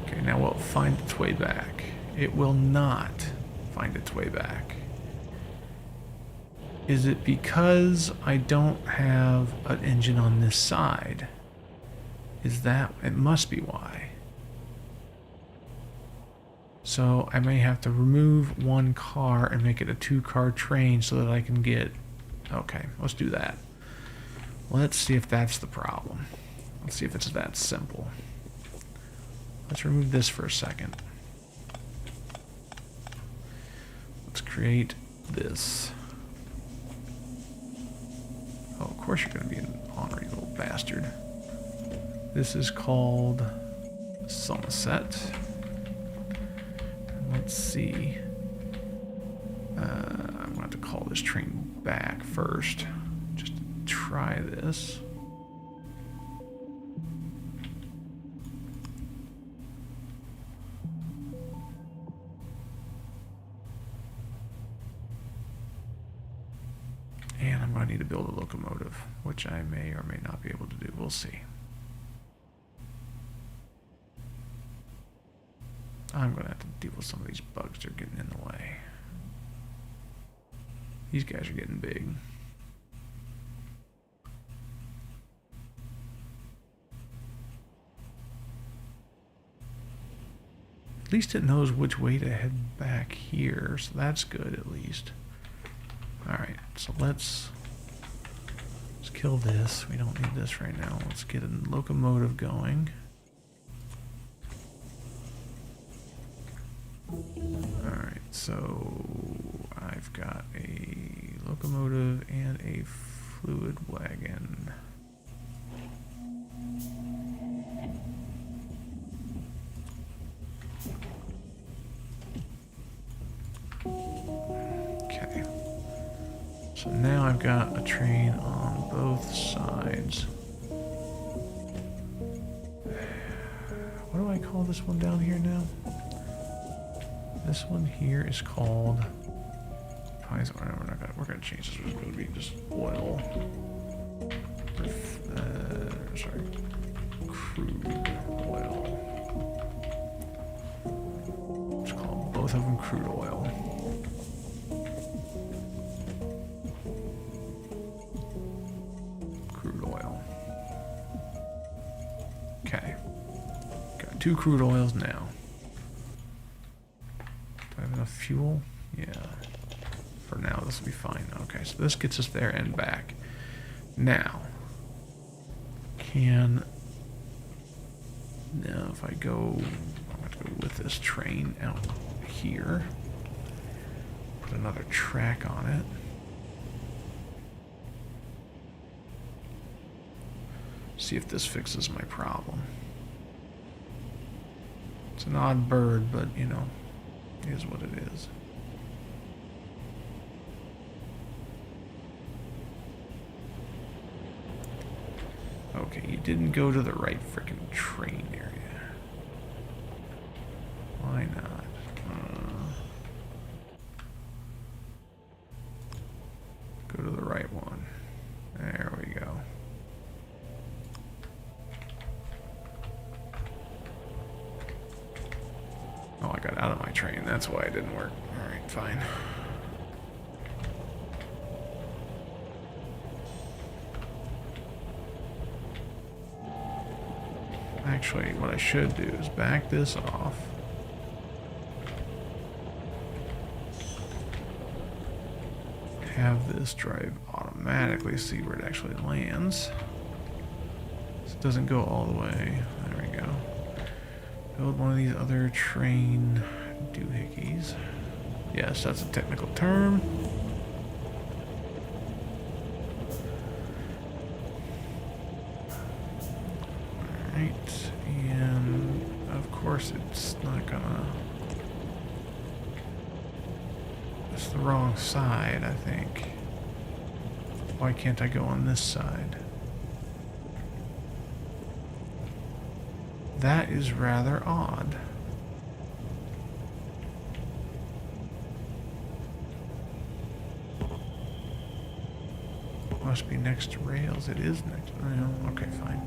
Speaker 1: Okay, now will it find its way back? It will not find its way back. Is it because I don't have an engine on this side? Is that... It must be why. So I may have to remove one car and make it a 2-car train so that I can get... Okay, let's do that. Let's see if that's the problem. Let's see if it's that simple. Let's remove this for a second. Let's create this. Oh, of course you're going to be an ornery little bastard. This is called Somerset. Let's see. I'm going to have to call this train back first. Just to try this. And I'm going to need to build a locomotive, which I may or may not be able to do. We'll see. I'm going to have to deal with some of these bugs that are getting in the way. These guys are getting big. At least it knows which way to head back here, so that's good at least. Alright, so let's kill this. We don't need this right now. Let's get a locomotive going. Alright, so I've got a locomotive and a fluid wagon. Okay. So now I've got a train on both sides. What do I call this one down here now? This one here is called... We're gonna change this. It's gonna be just oil. Sorry, crude oil. Let's call both of them crude oil. Crude oil. Okay. Got 2 crude oils now. Do I have enough fuel? Yeah. For now, this will be fine. Okay, so this gets us there and back. Now, now if I go, I'm going go with this train out here. Put another track on it. See if this fixes my problem. It's an odd bird, but you know, it is what it is. Okay, you didn't go to the right frickin' train area. Why not? Go to the right one. There we go. Oh, I got out of my train. That's why it didn't work. Alright, fine. Actually, what I should do is back this off. Have this drive automatically see where it actually lands. So it doesn't go all the way. There we go. Build one of these other train doohickeys. Yes, that's a technical term. Alright, and of course it's not gonna... It's the wrong side, I think. Why can't I go on this side? That is rather odd. Must be next to rails. It is next to rails. Okay, fine.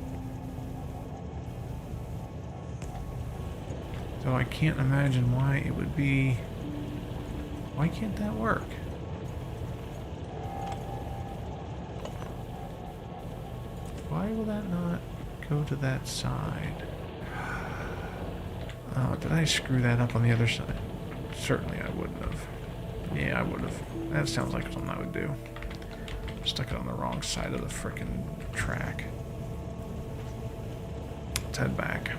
Speaker 1: So I can't imagine why it would be... Why can't that work? Why will that not go to that side? Oh, did I screw that up on the other side? Certainly I wouldn't have. Yeah, I would have. That sounds like something I would do. Stuck it on the wrong side of the frickin' track. Let's head back.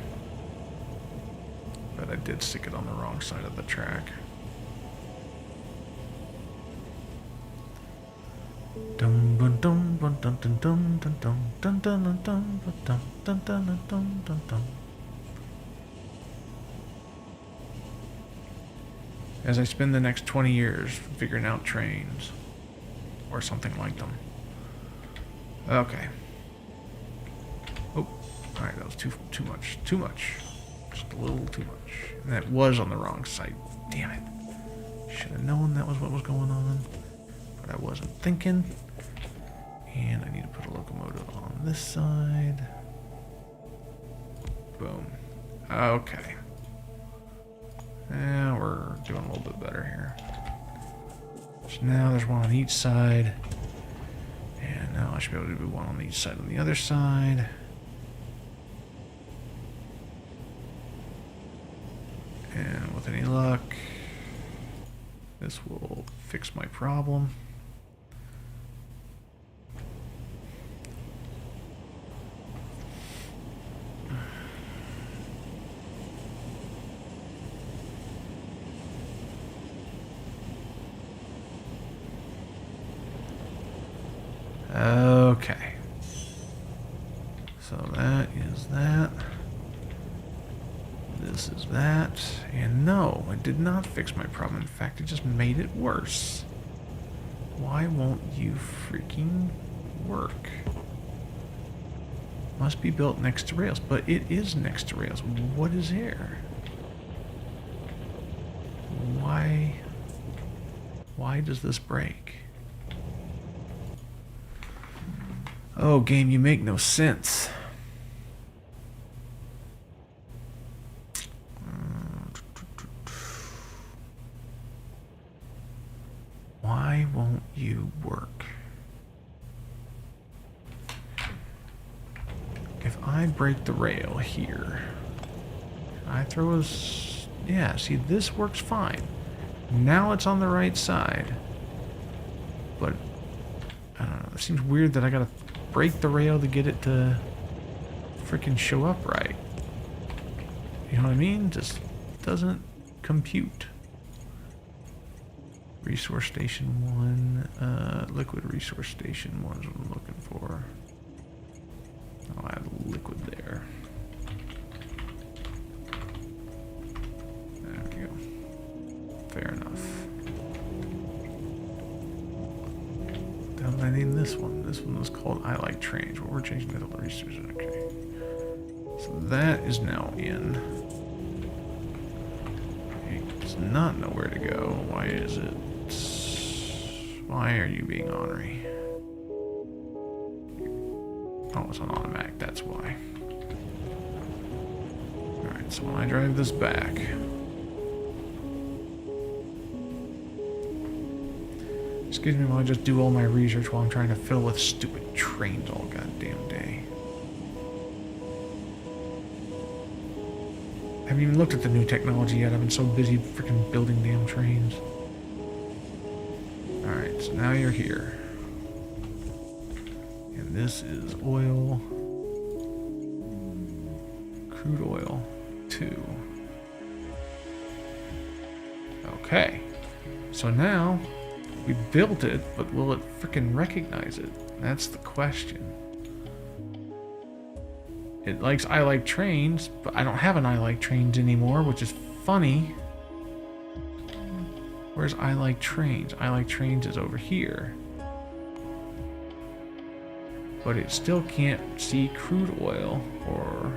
Speaker 1: But I did stick it on the wrong side of the track. Dum dum dum dum dum dum dum dum dum dum dum dum dum dum dum dum dum. As I spend the next 20 years figuring out trains or something like them. Okay. Oh, all right, that was too much. Too much. Just a little too much. And that was on the wrong side. Damn it. Should have known that was what was going on. But I wasn't thinking. And I need to put a locomotive on this side. Boom. Okay. Now we're doing a little bit better here. So now there's one on each side. And now I should be able to do one on each side on the other side. And with any luck, this will fix my problem. Okay. So that is that. This is that. And no, it did not fix my problem. In fact, it just made it worse. Why won't you freaking work? Must be built next to rails, but it is next to rails. What is here? Why does this break? Oh, game, you make no sense. Why won't you work? If I break the rail here, I throw a... Yeah, see, this works fine. Now it's on the right side. But, I don't know, it seems weird that I gotta break the rail to get it to freaking show up right. You know what I mean? Just doesn't compute. Resource Station 1, Liquid Resource Station 1 is what I'm looking for. I'll add liquid there. There we go. Fair enough. What I name this one? This one was called I Like Trains. Well, we're changing it to resources. Okay. So that is now in. It does not know where to go. Why is it? Why are you being ornery? Oh, it's on automatic. That's why. Alright, so when I drive this back. Excuse me while I just do all my research while I'm trying to fiddle with stupid trains all goddamn day. I haven't even looked at the new technology yet. I've been so busy freaking building damn trains. Alright, so now you're here. And this is oil. Crude oil 2. Okay. So now we built it, but will it freaking recognize it? That's the question. It likes I Like Trains, but I don't have an I Like Trains anymore, which is funny. Where's I Like Trains? I Like Trains is over here. But it still can't see crude oil or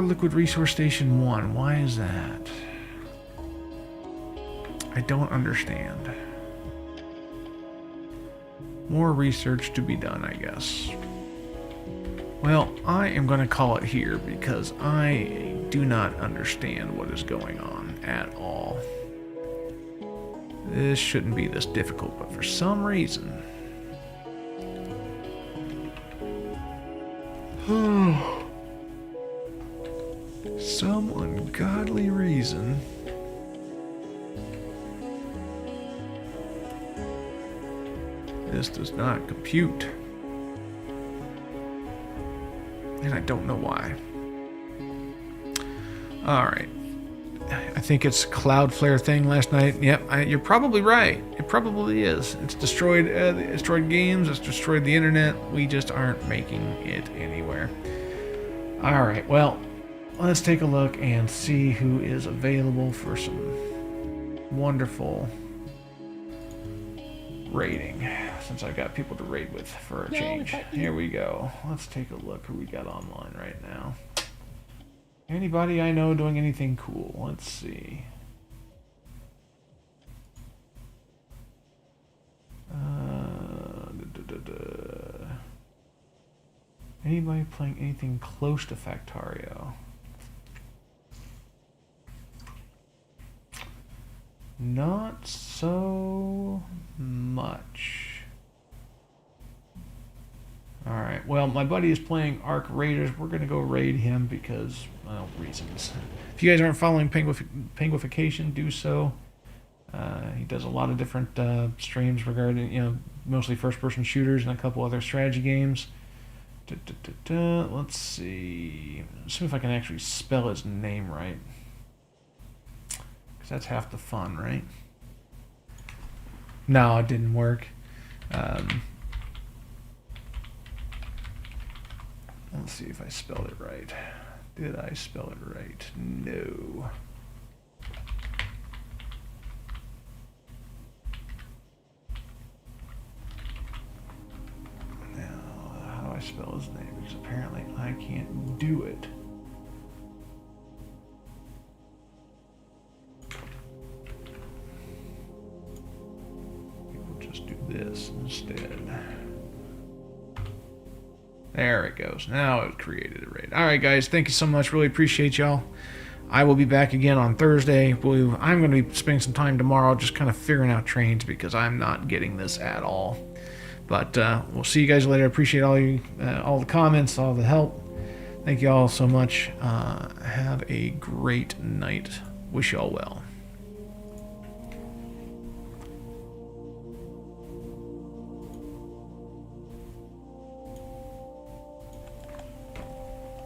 Speaker 1: Liquid Resource Station 1. Why is that? I don't understand. More research to be done, I guess. Well, I am going to call it here because I do not understand what is going on at all. This shouldn't be this difficult, but for some reason... some ungodly reason... this does not compute. And I don't know why. Alright. I think it's a Cloudflare thing last night. Yep, you're probably right. It probably is. It's destroyed games. It's destroyed the internet. We just aren't making it anywhere. Alright, well, let's take a look and see who is available for some wonderful raiding. Since I got people to raid with for a change. Here we go. Let's take a look who we got online right now. Anybody I know doing anything cool? Let's see. Anybody playing anything close to Factorio? Not so much. Alright, well, my buddy is playing Arc Raiders. We're going to go raid him because, well, reasons. If you guys aren't following Penguification, do so. He does a lot of different streams regarding, mostly first-person shooters and a couple other strategy games. Let's see. Let's see if I can actually spell his name right. Because that's half the fun, right? No, it didn't work. Let's see if I spelled it right. Did I spell it right? No. Now, how do I spell his name? Because apparently I can't do it. People just do this instead. There it goes. Now it created a raid. Alright guys, thank you so much. Really appreciate y'all. I will be back again on Thursday. I'm going to be spending some time tomorrow just kind of figuring out trains because I'm not getting this at all. But we'll see you guys later. Appreciate all the comments, all the help. Thank you all so much. Have a great night. Wish y'all well.